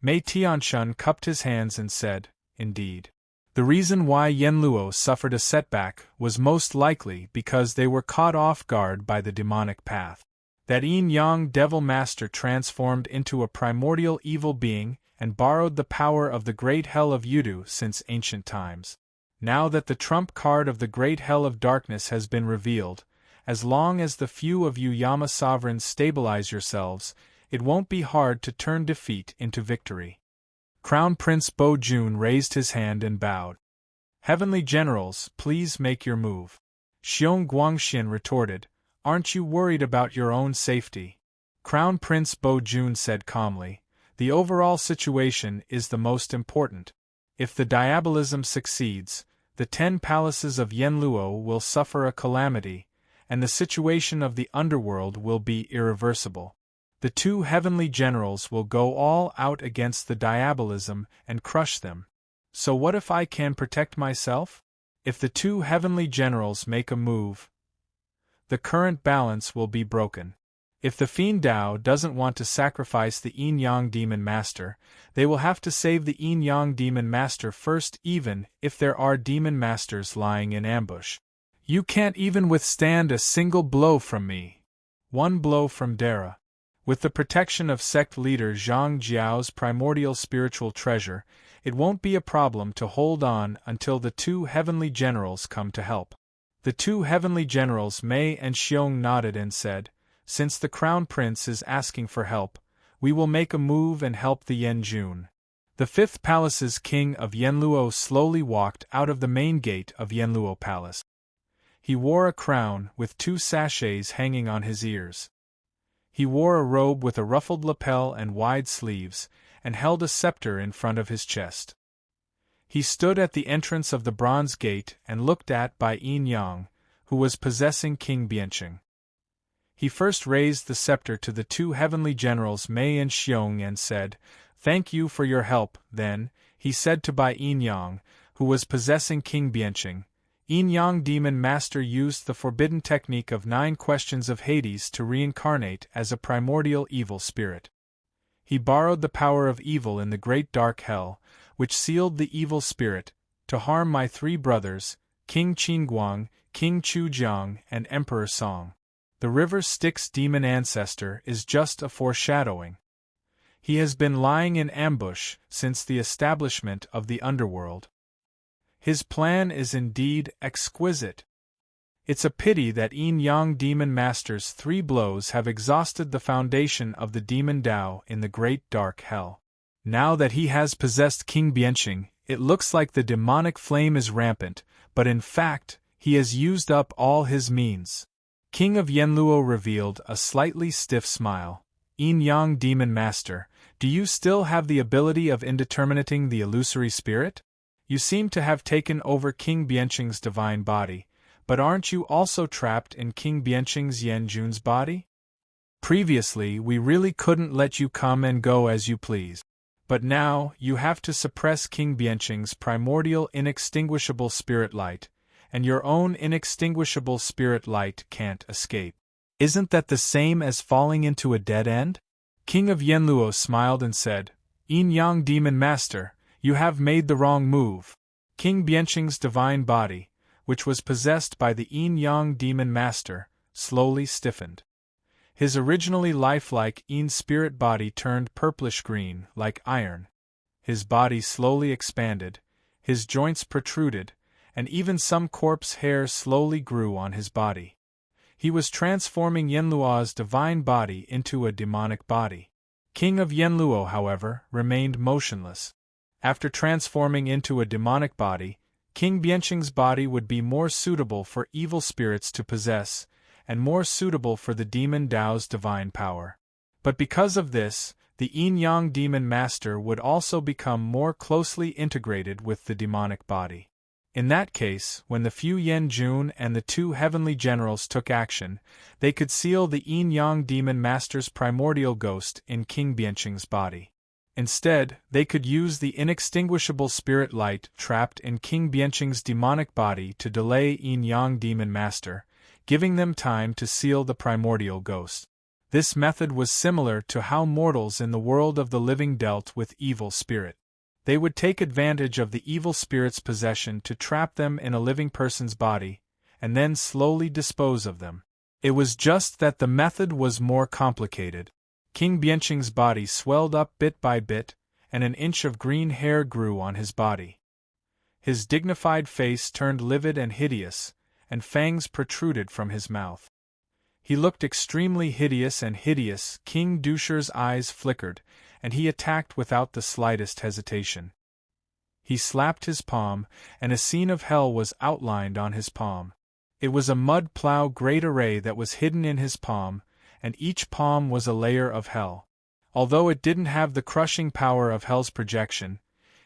Mei Tianshun cupped his hands and said, Indeed. The reason why Yenluo suffered a setback was most likely because they were caught off guard by the demonic path. That Yin Yang Devil Master transformed into a primordial evil being and borrowed the power of the great hell of Yudu since ancient times. Now that the trump card of the great hell of darkness has been revealed, as long as the few of you Yama sovereigns stabilize yourselves, it won't be hard to turn defeat into victory. Crown Prince Bo Jun raised his hand and bowed. Heavenly generals, please make your move. Xiong Guangxian retorted, Aren't you worried about your own safety? Crown Prince Bo Jun said calmly, The overall situation is the most important. If the diabolism succeeds, the 10 palaces of Yenluo will suffer a calamity, and the situation of the underworld will be irreversible. The two heavenly generals will go all out against the diabolism and crush them. So what if I can protect myself? If the two heavenly generals make a move, the current balance will be broken. If the Fiend Dao doesn't want to sacrifice the Yin Yang Demon Master, they will have to save the Yin Yang Demon Master first, even if there are Demon Masters lying in ambush. You can't even withstand a single blow from me. One blow from Dara. With the protection of sect leader Zhang Jiao's primordial spiritual treasure, it won't be a problem to hold on until the two heavenly generals come to help. The two heavenly generals Mei and Xiong nodded and said, Since the Crown Prince is asking for help, we will make a move and help the Yen Jun. The 5th Palace's king of Yenluo slowly walked out of the main gate of Yenluo Palace. He wore a crown with 2 sachets hanging on his ears. He wore a robe with a ruffled lapel and wide sleeves, and held a scepter in front of his chest. He stood at the entrance of the bronze gate and looked at by Yin Yang, who was possessing King Biancheng. He first raised the scepter to the two heavenly generals Mei and Xiong and said, "Thank you for your help." Then, he said to Bai Yin-yang, who was possessing King Bianqing, Yin-yang Demon Master used the forbidden technique of 9 questions of Hades to reincarnate as a primordial evil spirit. He borrowed the power of evil in the great dark hell, which sealed the evil spirit, to harm my 3 brothers, King Qinguang, King Chujiang, and Emperor Song. The River Styx demon ancestor is just a foreshadowing. He has been lying in ambush since the establishment of the underworld. His plan is indeed exquisite. It's a pity that Yin-yang Demon Master's 3 blows have exhausted the foundation of the demon Tao in the great dark hell. Now that he has possessed King Bianqing, it looks like the demonic flame is rampant, but in fact, he has used up all his means. King of Yanluo revealed a slightly stiff smile. Yin-yang Demon Master, do you still have the ability of indeterminating the illusory spirit? You seem to have taken over King Bianqing's divine body, but aren't you also trapped in King Bianqing's Yanjun's body? Previously, we really couldn't let you come and go as you please. But now, you have to suppress King Bianqing's primordial inextinguishable spirit light, and your own inextinguishable spirit light can't escape. Isn't that the same as falling into a dead end? King of Yanluo smiled and said, Yin-yang Demon Master, you have made the wrong move. King Bianqing's divine body, which was possessed by the Yin-yang Demon Master, slowly stiffened. His originally lifelike Yin spirit body turned purplish-green, like iron. His body slowly expanded, his joints protruded, and even some corpse hair slowly grew on his body. He was transforming Yanluo's divine body into a demonic body. King of Yanluo, however, remained motionless. After transforming into a demonic body, King Bianqing's body would be more suitable for evil spirits to possess, and more suitable for the demon Tao's divine power. But because of this, the Yin-yang Demon Master would also become more closely integrated with the demonic body. In that case, when the Fu Yanjun and the 2 heavenly generals took action, they could seal the Yin-yang Demon Master's primordial ghost in King Bianqing's body. Instead, they could use the inextinguishable spirit light trapped in King Bianqing's demonic body to delay Yin-yang Demon Master, giving them time to seal the primordial ghost. This method was similar to how mortals in the world of the living dealt with evil spirit. They would take advantage of the evil spirit's possession to trap them in a living person's body, and then slowly dispose of them. It was just that the method was more complicated. King Bianqing's body swelled up bit by bit, and an inch of green hair grew on his body. His dignified face turned livid and hideous, and fangs protruded from his mouth. He looked extremely hideous and hideous. King Dusher's eyes flickered, and he attacked without the slightest hesitation. He slapped his palm, and a scene of hell was outlined on his palm. It was a mud plow great array that was hidden in his palm, and each palm was a layer of hell. Although it didn't have the crushing power of hell's projection,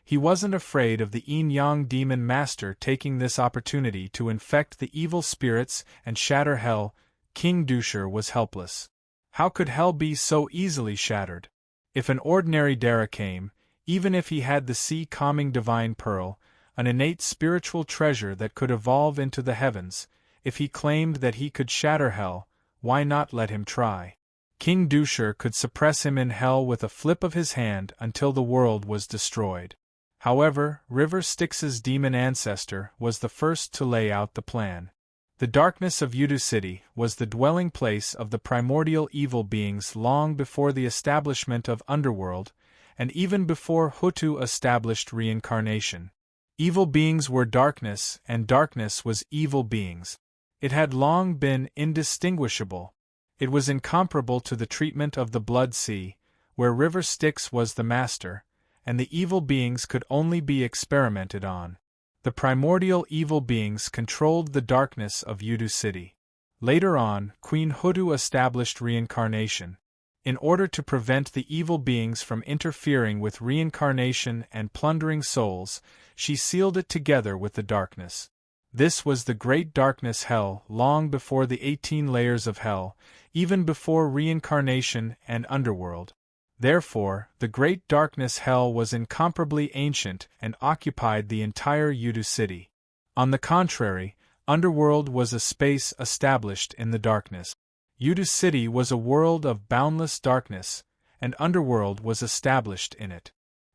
he wasn't afraid of the Yin-yang Demon Master taking this opportunity to infect the evil spirits and shatter hell. King Dusher was helpless. How could hell be so easily shattered? If an ordinary Dara came, even if he had the sea-calming divine pearl, an innate spiritual treasure that could evolve into the heavens, if he claimed that he could shatter hell, why not let him try? King Dusher could suppress him in hell with a flip of his hand until the world was destroyed. However, River Styx's demon ancestor was the first to lay out the plan. The darkness of Yudu City was the dwelling place of the primordial evil beings long before the establishment of Underworld, and even before Hutu established reincarnation. Evil beings were darkness, and darkness was evil beings. It had long been indistinguishable. It was incomparable to the treatment of the Blood Sea, where River Styx was the master, and the evil beings could only be experimented on. The primordial evil beings controlled the darkness of Yudu City. Later on, Queen Hutu established reincarnation. In order to prevent the evil beings from interfering with reincarnation and plundering souls, she sealed it together with the darkness. This was the great darkness hell long before the 18 layers of hell, even before reincarnation and underworld. Therefore, the great darkness hell was incomparably ancient and occupied the entire Yudu city. On the contrary, underworld was a space established in the darkness. Yudu city was a world of boundless darkness, and underworld was established in it.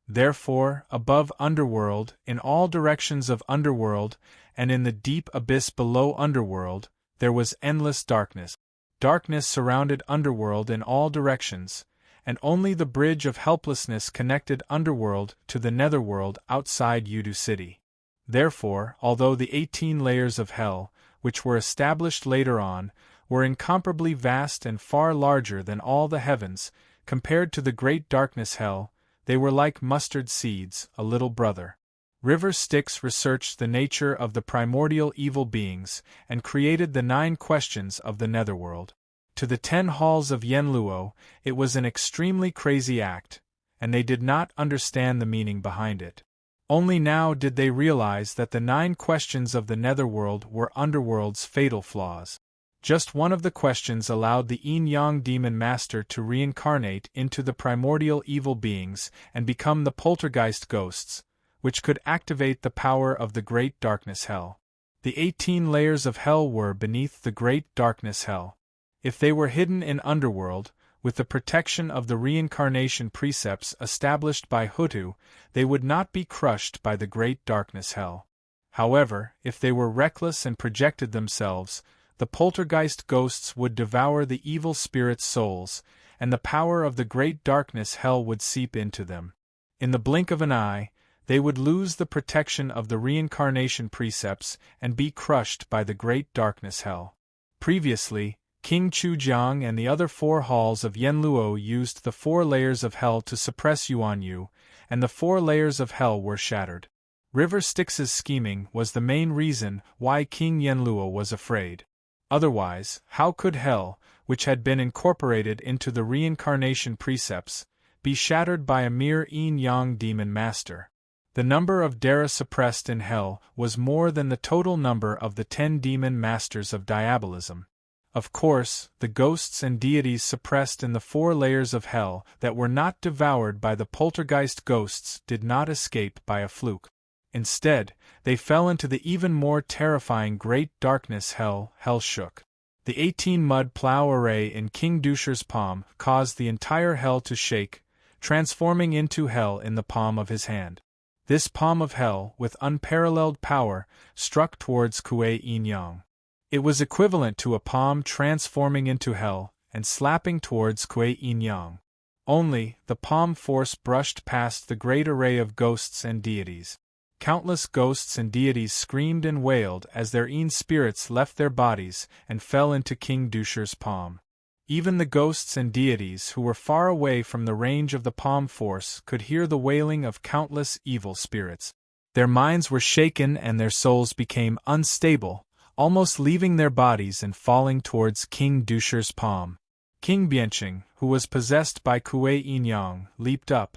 Therefore, above underworld, in all directions of underworld, and in the deep abyss below underworld, there was endless darkness. Darkness surrounded underworld in all directions, and only the bridge of helplessness connected underworld to the netherworld outside Yudu city. Therefore, although the 18 layers of hell, which were established later on, were incomparably vast and far larger than all the heavens, compared to the great darkness hell, they were like mustard seeds, a little brother. River Styx researched the nature of the primordial evil beings, and created the 9 questions of the netherworld. To the 10 halls of Yenluo, it was an extremely crazy act, and they did not understand the meaning behind it. Only now did they realize that the 9 questions of the netherworld were underworld's fatal flaws. Just one of the questions allowed the yin-yang demon master to reincarnate into the primordial evil beings and become the poltergeist ghosts, which could activate the power of the great darkness hell. The 18 layers of hell were beneath the great darkness hell. If they were hidden in underworld, with the protection of the reincarnation precepts established by Hutu, they would not be crushed by the great darkness hell. However, if they were reckless and projected themselves, the poltergeist ghosts would devour the evil spirit's souls, and the power of the great darkness hell would seep into them. In the blink of an eye, they would lose the protection of the reincarnation precepts and be crushed by the great darkness hell. Previously, King Chujiang and the other 4 halls of Yenluo used the 4 layers of hell to suppress Yuanyu, and the 4 layers of hell were shattered. River Styx's scheming was the main reason why King Yenluo was afraid. Otherwise, how could hell, which had been incorporated into the reincarnation precepts, be shattered by a mere yin-yang demon master? The number of Dara suppressed in hell was more than the total number of the 10 demon masters of diabolism. Of course, the ghosts and deities suppressed in the 4 layers of hell that were not devoured by the poltergeist ghosts did not escape by a fluke. Instead, they fell into the even more terrifying great darkness hell shook. The 18 mud plow array in King Dusher's palm caused the entire hell to shake, transforming into hell in the palm of his hand. This palm of hell, with unparalleled power, struck towards Kuei Yin-yang. It was equivalent to a palm transforming into hell and slapping towards Kuei Yin-yang. Only, the palm force brushed past the great array of ghosts and deities. Countless ghosts and deities screamed and wailed as their yin spirits left their bodies and fell into King Dusher's palm. Even the ghosts and deities who were far away from the range of the palm force could hear the wailing of countless evil spirits. Their minds were shaken and their souls became unstable, almost leaving their bodies and falling towards King Dusher's palm. King Bianqing, who was possessed by Kuei Yin-yang, leaped up.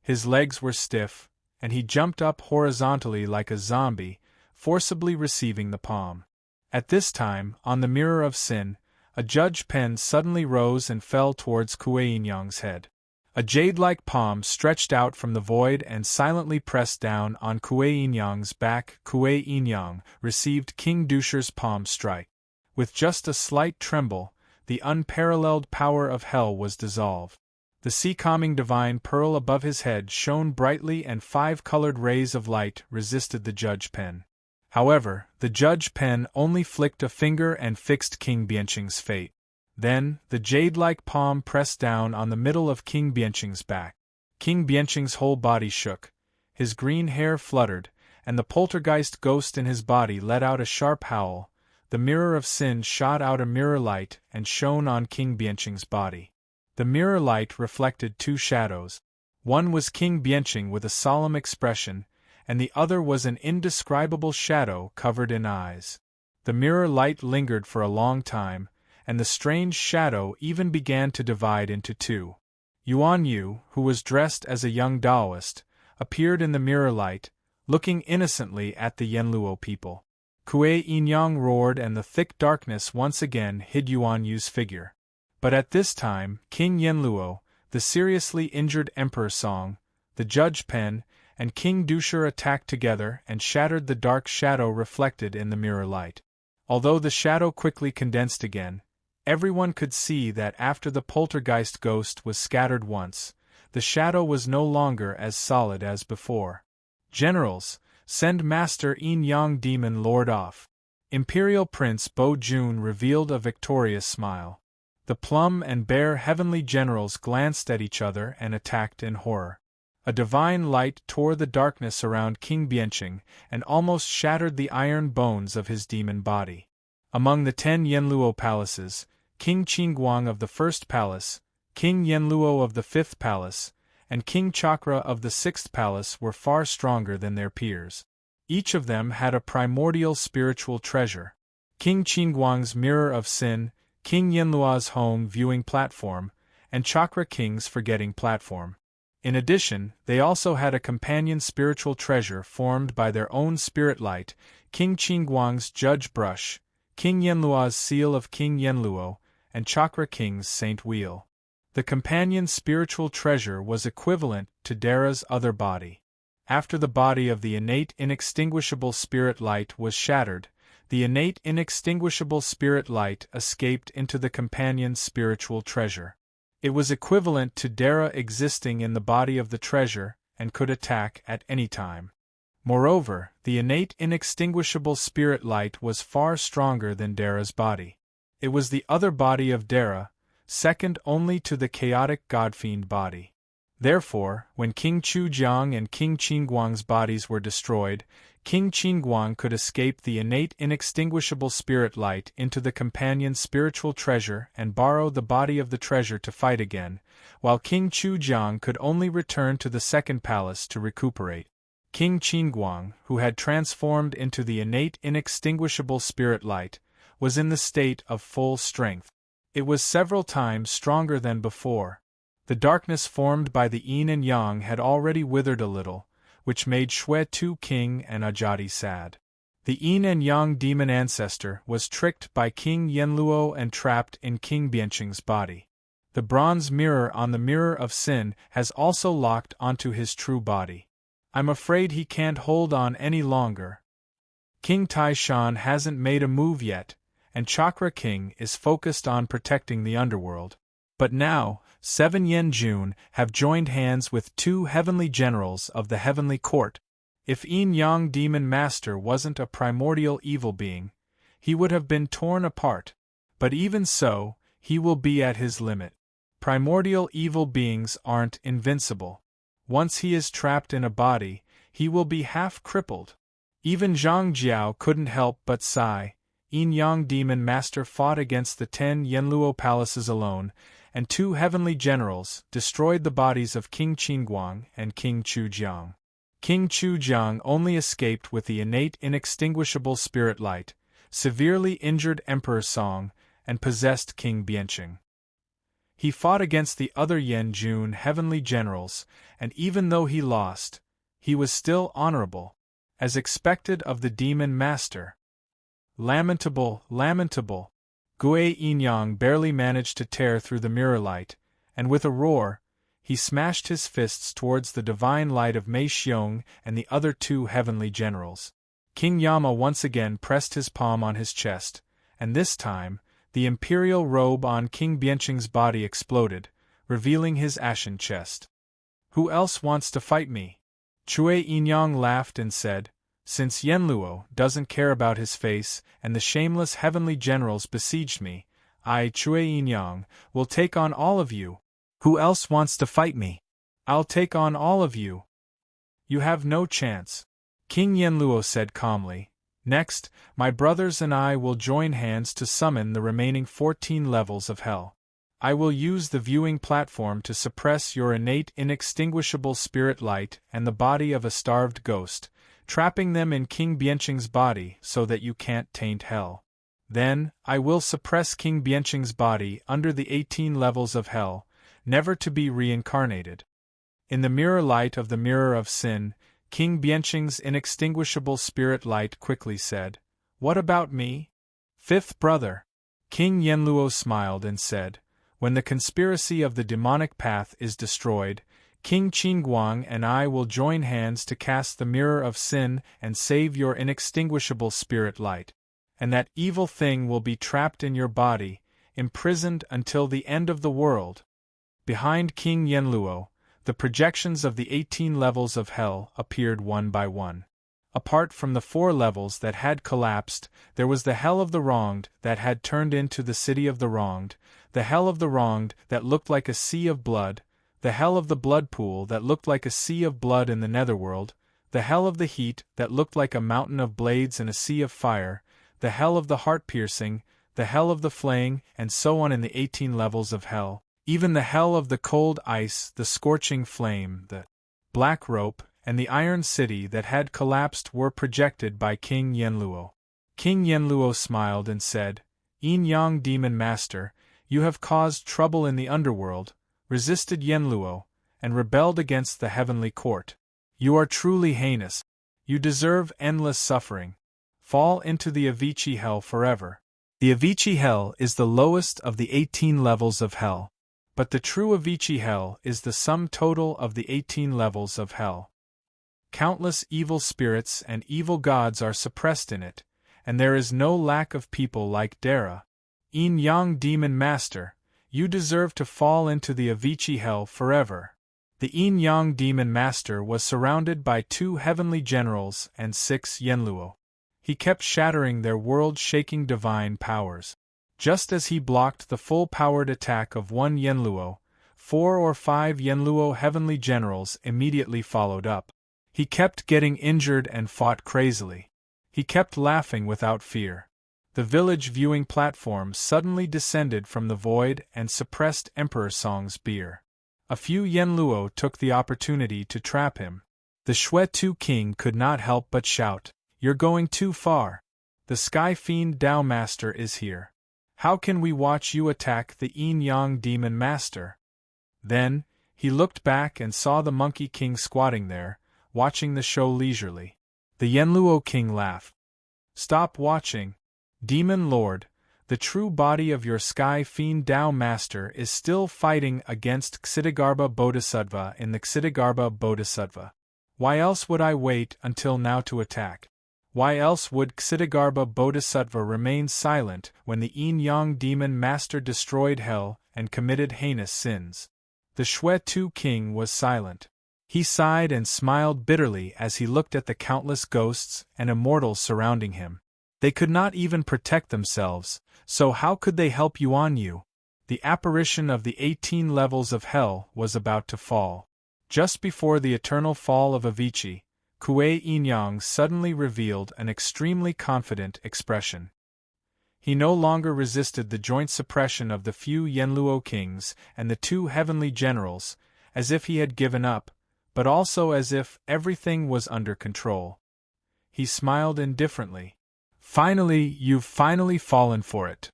His legs were stiff, and he jumped up horizontally like a zombie, forcibly receiving the palm. At this time, on the mirror of sin, a judge pen suddenly rose and fell towards Kuei Yin-yang's head. A jade-like palm stretched out from the void and silently pressed down on Kuei Yin-yang's back. Kuei Yin-yang received King Dusher's palm strike. With just a slight tremble, the unparalleled power of hell was dissolved. The sea-calming divine pearl above his head shone brightly and 5 colored rays of light resisted the judge pen. However, the judge pen only flicked a finger and fixed King Bianqing's fate. Then, the jade-like palm pressed down on the middle of King Bianqing's back. King Bianqing's whole body shook, his green hair fluttered, and the poltergeist ghost in his body let out a sharp howl. The mirror of sin shot out a mirror light and shone on King Bianqing's body. The mirror light reflected 2 shadows. One was King Bianqing with a solemn expression, and the other was an indescribable shadow covered in eyes. The mirror light lingered for a long time, and the strange shadow even began to divide into 2. Yuan Yu, who was dressed as a young Taoist, appeared in the mirror light, looking innocently at the Yenluo people. Kuei Yinyang roared, and the thick darkness once again hid Yuan Yu's figure. But at this time, King Yenluo, the seriously injured Emperor Song, the Judge Pen, and King Dusher attacked together and shattered the dark shadow reflected in the mirror light. Although the shadow quickly condensed again, everyone could see that after the poltergeist ghost was scattered once, the shadow was no longer as solid as before. Generals, send Master Yin Yang Demon Lord off. Imperial Prince Bo Jun revealed a victorious smile. The Plum and Bear heavenly generals glanced at each other and attacked in horror. A divine light tore the darkness around King Bianqing and almost shattered the iron bones of his demon body. Among the 10 Yenluo palaces, King Qingguang of the first palace, King Yenluo of the fifth palace, and King Chakra of the sixth palace were far stronger than their peers. Each of them had a primordial spiritual treasure. King Qingguang's Mirror of Sin, King Yenluo's Home Viewing Platform, and Chakra King's Forgetting Platform. In addition, they also had a companion spiritual treasure formed by their own spirit light, King Qingguang's Judge Brush, King Yenluo's Seal of King Yenluo, and Chakra King's Saint Wheel. The companion spiritual treasure was equivalent to Dara's other body. After the body of the innate inextinguishable spirit light was shattered, the innate inextinguishable spirit light escaped into the companion spiritual treasure. It was equivalent to Dara existing in the body of the treasure and could attack at any time. Moreover, the innate inextinguishable spirit light was far stronger than Dara's body. It was the other body of Dara, second only to the chaotic godfiend body. Therefore, when King Chujiang and King Qingguang's bodies were destroyed, King Qingguang could escape the innate inextinguishable spirit light into the companion spiritual treasure and borrow the body of the treasure to fight again, while King Chujiang could only return to the second palace to recuperate. King Qingguang, who had transformed into the innate inextinguishable spirit light, was in the state of full strength. It was several times stronger than before. The darkness formed by the yin and yang had already withered a little, which made Xue Tu King and Ajadi sad. The yin and yang demon ancestor was tricked by King Yenluo and trapped in King Bianqing's body. The bronze mirror on the Mirror of Sin has also locked onto his true body. I'm afraid he can't hold on any longer. King Taishan hasn't made a move yet, and Chakra King is focused on protecting the underworld. But now, 7 Yen Jun have joined hands with 2 heavenly generals of the heavenly court. If Yin Yang Demon Master wasn't a primordial evil being, he would have been torn apart. But even so, he will be at his limit. Primordial evil beings aren't invincible. Once he is trapped in a body, he will be half crippled. Even Zhang Jiao couldn't help but sigh. Yin Yang Demon Master fought against the 10 Yenluo palaces alone, and 2 heavenly generals destroyed the bodies of King Qingguang and King Chujiang. King Chujiang only escaped with the innate inextinguishable spirit light, severely injured Emperor Song, and possessed King Bianqing. He fought against the other Yen Jun heavenly generals, and even though he lost, he was still honorable, as expected of the Demon Master. Lamentable, lamentable! Gue Yinyang barely managed to tear through the mirror light, and with a roar, he smashed his fists towards the divine light of Mei Xiong and the other 2 heavenly generals. King Yama once again pressed his palm on his chest, and this time, the imperial robe on King Bianqing's body exploded, revealing his ashen chest. Who else wants to fight me? Chui Yinyang laughed and said, since Yenluo doesn't care about his face and the shameless heavenly generals besieged me, I, Chui Yinyang, will take on all of you. Who else wants to fight me? I'll take on all of you. You have no chance. King Yenluo said calmly. Next, my brothers and I will join hands to summon the remaining 14 levels of hell. I will use the viewing platform to suppress your innate inextinguishable spirit light and the body of a starved ghost, trapping them in King Bianqing's body so that you can't taint hell. Then, I will suppress King Bianqing's body under the 18 levels of hell, never to be reincarnated. In the mirror light of the Mirror of Sin, King Bianqing's inextinguishable spirit light quickly said, What about me? Fifth brother. King Yenluo smiled and said, when the conspiracy of the demonic path is destroyed, King Qingguang and I will join hands to cast the mirror of sin and save your inextinguishable spirit light. And that evil thing will be trapped in your body, imprisoned until the end of the world. Behind King Yenluo, the projections of the 18 levels of hell appeared one by one. Apart from the 4 levels that had collapsed, there was the hell of the wronged that had turned into the city of the wronged, the hell of the wronged that looked like a sea of blood, the hell of the blood pool that looked like a sea of blood in the netherworld, the hell of the heat that looked like a mountain of blades and a sea of fire, the hell of the heart-piercing, the hell of the flaying, and so on in the 18 levels of hell, even the hell of the cold ice, the scorching flame, the black rope, and the iron city that had collapsed were projected by King Yenluo. King Yenluo smiled and said, Yin Yang Demon Master, you have caused trouble in the underworld, resisted Yenluo, and rebelled against the heavenly court. You are truly heinous. You deserve endless suffering. Fall into the Avicii hell forever. The Avicii hell is the lowest of the 18 levels of hell. But the true Avicii hell is the sum total of the 18 levels of hell. Countless evil spirits and evil gods are suppressed in it, and there is no lack of people like Dara. Yin Yang Demon Master, you deserve to fall into the Avicii hell forever. The Yin Yang Demon Master was surrounded by 2 heavenly generals and 6 Yenluo. He kept shattering their world-shaking divine powers. Just as he blocked the full-powered attack of 1 Yenluo, 4 or 5 Yenluo heavenly generals immediately followed up. He kept getting injured and fought crazily. He kept laughing without fear. The village viewing platform suddenly descended from the void and suppressed Emperor Song's beer. A few Yenluo took the opportunity to trap him. The Shui-Tu King could not help but shout, "You're going too far. The Sky Fiend Tao Master is here. How can we watch you attack the Yin Yang Demon Master?" Then, he looked back and saw the Monkey King squatting there, watching the show leisurely. The Yenluo King laughed. "Stop watching. Demon Lord, the true body of your Sky Fiend Tao Master is still fighting against Ksitigarbha Bodhisattva in the Ksitigarbha Bodhisattva. Why else would I wait until now to attack? Why else would Ksitigarbha Bodhisattva remain silent when the Yin Yang Demon Master destroyed hell and committed heinous sins?" The Shui-Tu King was silent. He sighed and smiled bitterly as he looked at the countless ghosts and immortals surrounding him. They could not even protect themselves, so how could they help Yuan Yu? The apparition of the 18 levels of hell was about to fall. Just before the eternal fall of Avicii, Kuei Yinyang suddenly revealed an extremely confident expression. He no longer resisted the joint suppression of the few Yenluo kings and the 2 heavenly generals, as if he had given up, but also as if everything was under control. He smiled indifferently. "Finally, you've finally fallen for it."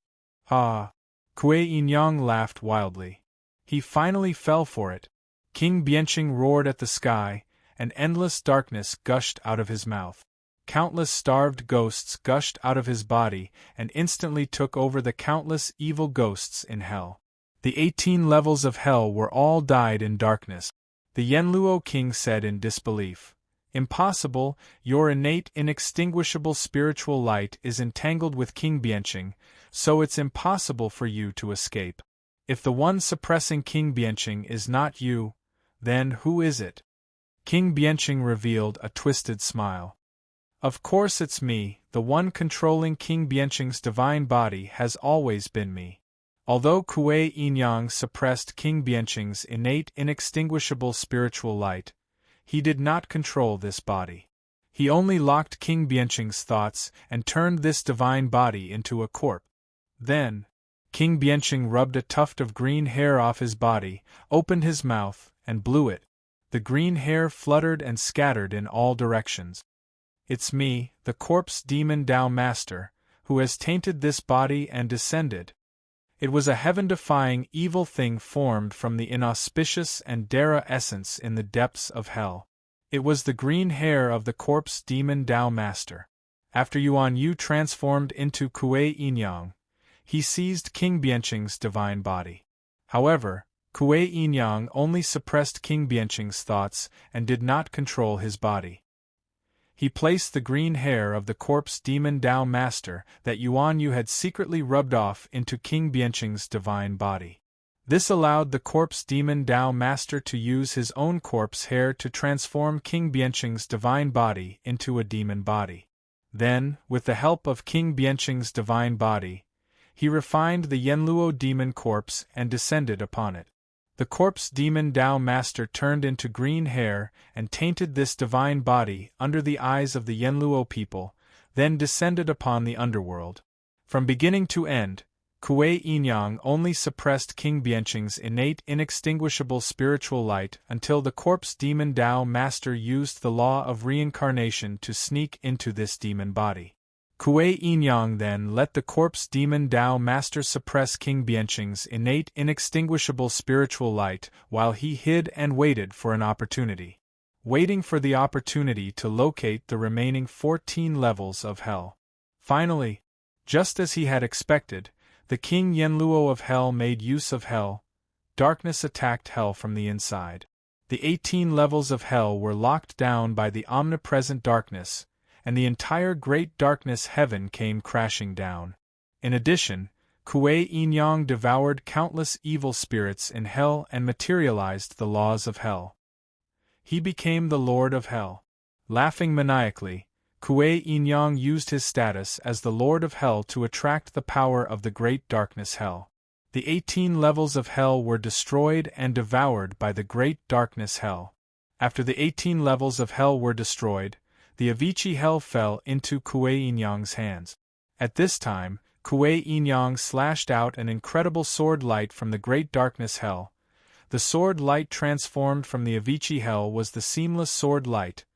"Ah!" Kuei Yinyang laughed wildly. "He finally fell for it." King Bianqing roared at the sky, and endless darkness gushed out of his mouth. Countless starved ghosts gushed out of his body and instantly took over the countless evil ghosts in hell. The 18 levels of hell were all dyed in darkness. The Yenluo King said in disbelief, "Impossible, your innate inextinguishable spiritual light is entangled with King Bianqing, so it's impossible for you to escape. If the one suppressing King Bianqing is not you, then who is it?" King Bianqing revealed a twisted smile. "Of course it's me, the one controlling King Bianqing's divine body has always been me." Although Kuei Yinyang suppressed King Bianqing's innate inextinguishable spiritual light, he did not control this body. He only locked King Bianqing's thoughts and turned this divine body into a corpse. Then, King Bianqing rubbed a tuft of green hair off his body, opened his mouth, and blew it. The green hair fluttered and scattered in all directions. "It's me, the corpse demon Tao Master, who has tainted this body and descended." It was a heaven-defying evil thing formed from the inauspicious and Dara essence in the depths of hell. It was the green hair of the corpse demon Tao Master. After Yuan Yu transformed into Kuei Yinyang, he seized King Bianqing's divine body. However, Kuei Yinyang only suppressed King Bianqing's thoughts and did not control his body. He placed the green hair of the corpse demon Dao Master that Yuan Yu had secretly rubbed off into King Bianqing's divine body. This allowed the corpse demon Dao Master to use his own corpse hair to transform King Bianqing's divine body into a demon body. Then, with the help of King Bianqing's divine body, he refined the Yanluo demon corpse and descended upon it. The corpse demon Dao Master turned into green hair and tainted this divine body under the eyes of the Yanluo people, then descended upon the underworld. From beginning to end, Kuei Yinyang only suppressed King Bianqing's innate inextinguishable spiritual light until the corpse demon Dao Master used the law of reincarnation to sneak into this demon body. Kuei Yinyang then let the corpse demon Dao Master suppress King Bianqing's innate inextinguishable spiritual light while he hid and waited for an opportunity. Waiting for the opportunity to locate the remaining 14 levels of hell. Finally, just as he had expected, the King Yanluo of Hell made use of hell. Darkness attacked hell from the inside. The 18 levels of hell were locked down by the omnipresent darkness, and the entire great darkness heaven came crashing down. In addition, Kuei Yinyang devoured countless evil spirits in hell and materialized the laws of hell. He became the Lord of Hell. Laughing maniacally, Kuei Yinyang used his status as the Lord of Hell to attract the power of the great darkness hell. The 18 levels of hell were destroyed and devoured by the great darkness hell. After the 18 levels of hell were destroyed, the Avicii hell fell into Kuei Yinyang's hands. At this time, Kuei Yinyang slashed out an incredible sword light from the great darkness hell. The sword light transformed from the Avicii hell was the seamless sword light.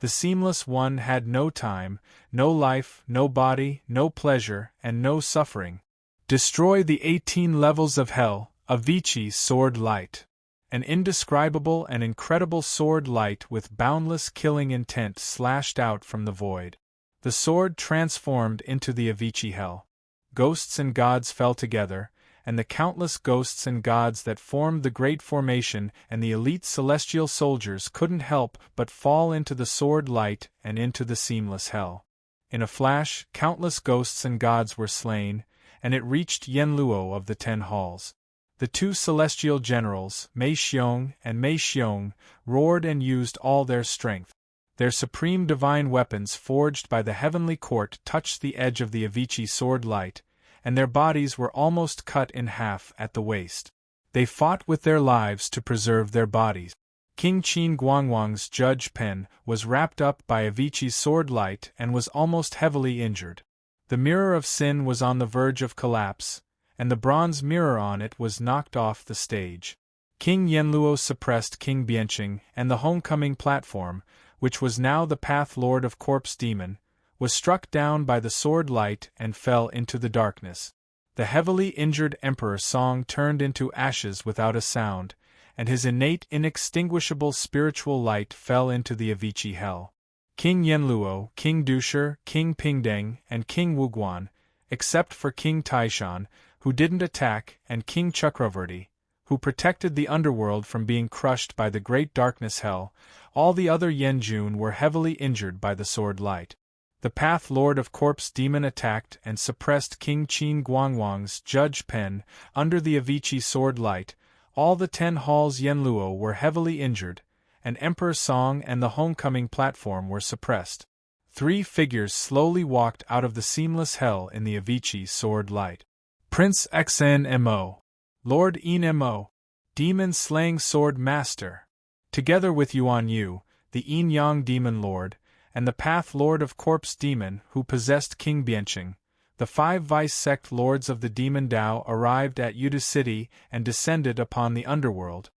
The seamless one had no time, no life, no body, no pleasure, and no suffering. Destroy the 18 levels of hell, Avicii sword light. An indescribable and incredible sword light with boundless killing intent slashed out from the void. The sword transformed into the Avicii hell. Ghosts and gods fell together, and the countless ghosts and gods that formed the Great Formation and the elite celestial soldiers couldn't help but fall into the sword light and into the seamless hell. In a flash, countless ghosts and gods were slain, and it reached Yanluo of the 10 halls. The 2 celestial generals, Mei Xiong and Mei Xiong, roared and used all their strength. Their supreme divine weapons forged by the heavenly court touched the edge of the Avicii sword light, and their bodies were almost cut in half at the waist. They fought with their lives to preserve their bodies. King Qin Guangwang's judge pen was wrapped up by Avicii's sword light and was almost heavily injured. The mirror of sin was on the verge of collapse, and the bronze mirror on it was knocked off the stage. King Yanluo suppressed King Bianqing, and the homecoming platform, which was now the path lord of Corpse Demon, was struck down by the sword light and fell into the darkness. The heavily injured Emperor Song turned into ashes without a sound, and his innate inextinguishable spiritual light fell into the Avicii hell. King Yanluo, King Dusher, King Pingdeng, and King Wuguan, except for King Taishan, who didn't attack, and King Chakravarti, who protected the underworld from being crushed by the great darkness hell, all the other Yanjun were heavily injured by the sword light. The Path Lord of Corpse Demon attacked and suppressed King Qin Guangwang's judge pen under the Avicii sword light. All the 10 halls Yanluo were heavily injured, and Emperor Song and the homecoming platform were suppressed. 3 figures slowly walked out of the seamless hell in the Avicii sword light. Prince Xnmo, Lord Enmo, Demon-slaying sword master. Together with Yuan Yu, the Yin Yang demon lord, and the Path Lord of Corpse Demon who possessed King Bianqing, the 5 vice-sect lords of the Demon Dao arrived at Yuda City and descended upon the underworld.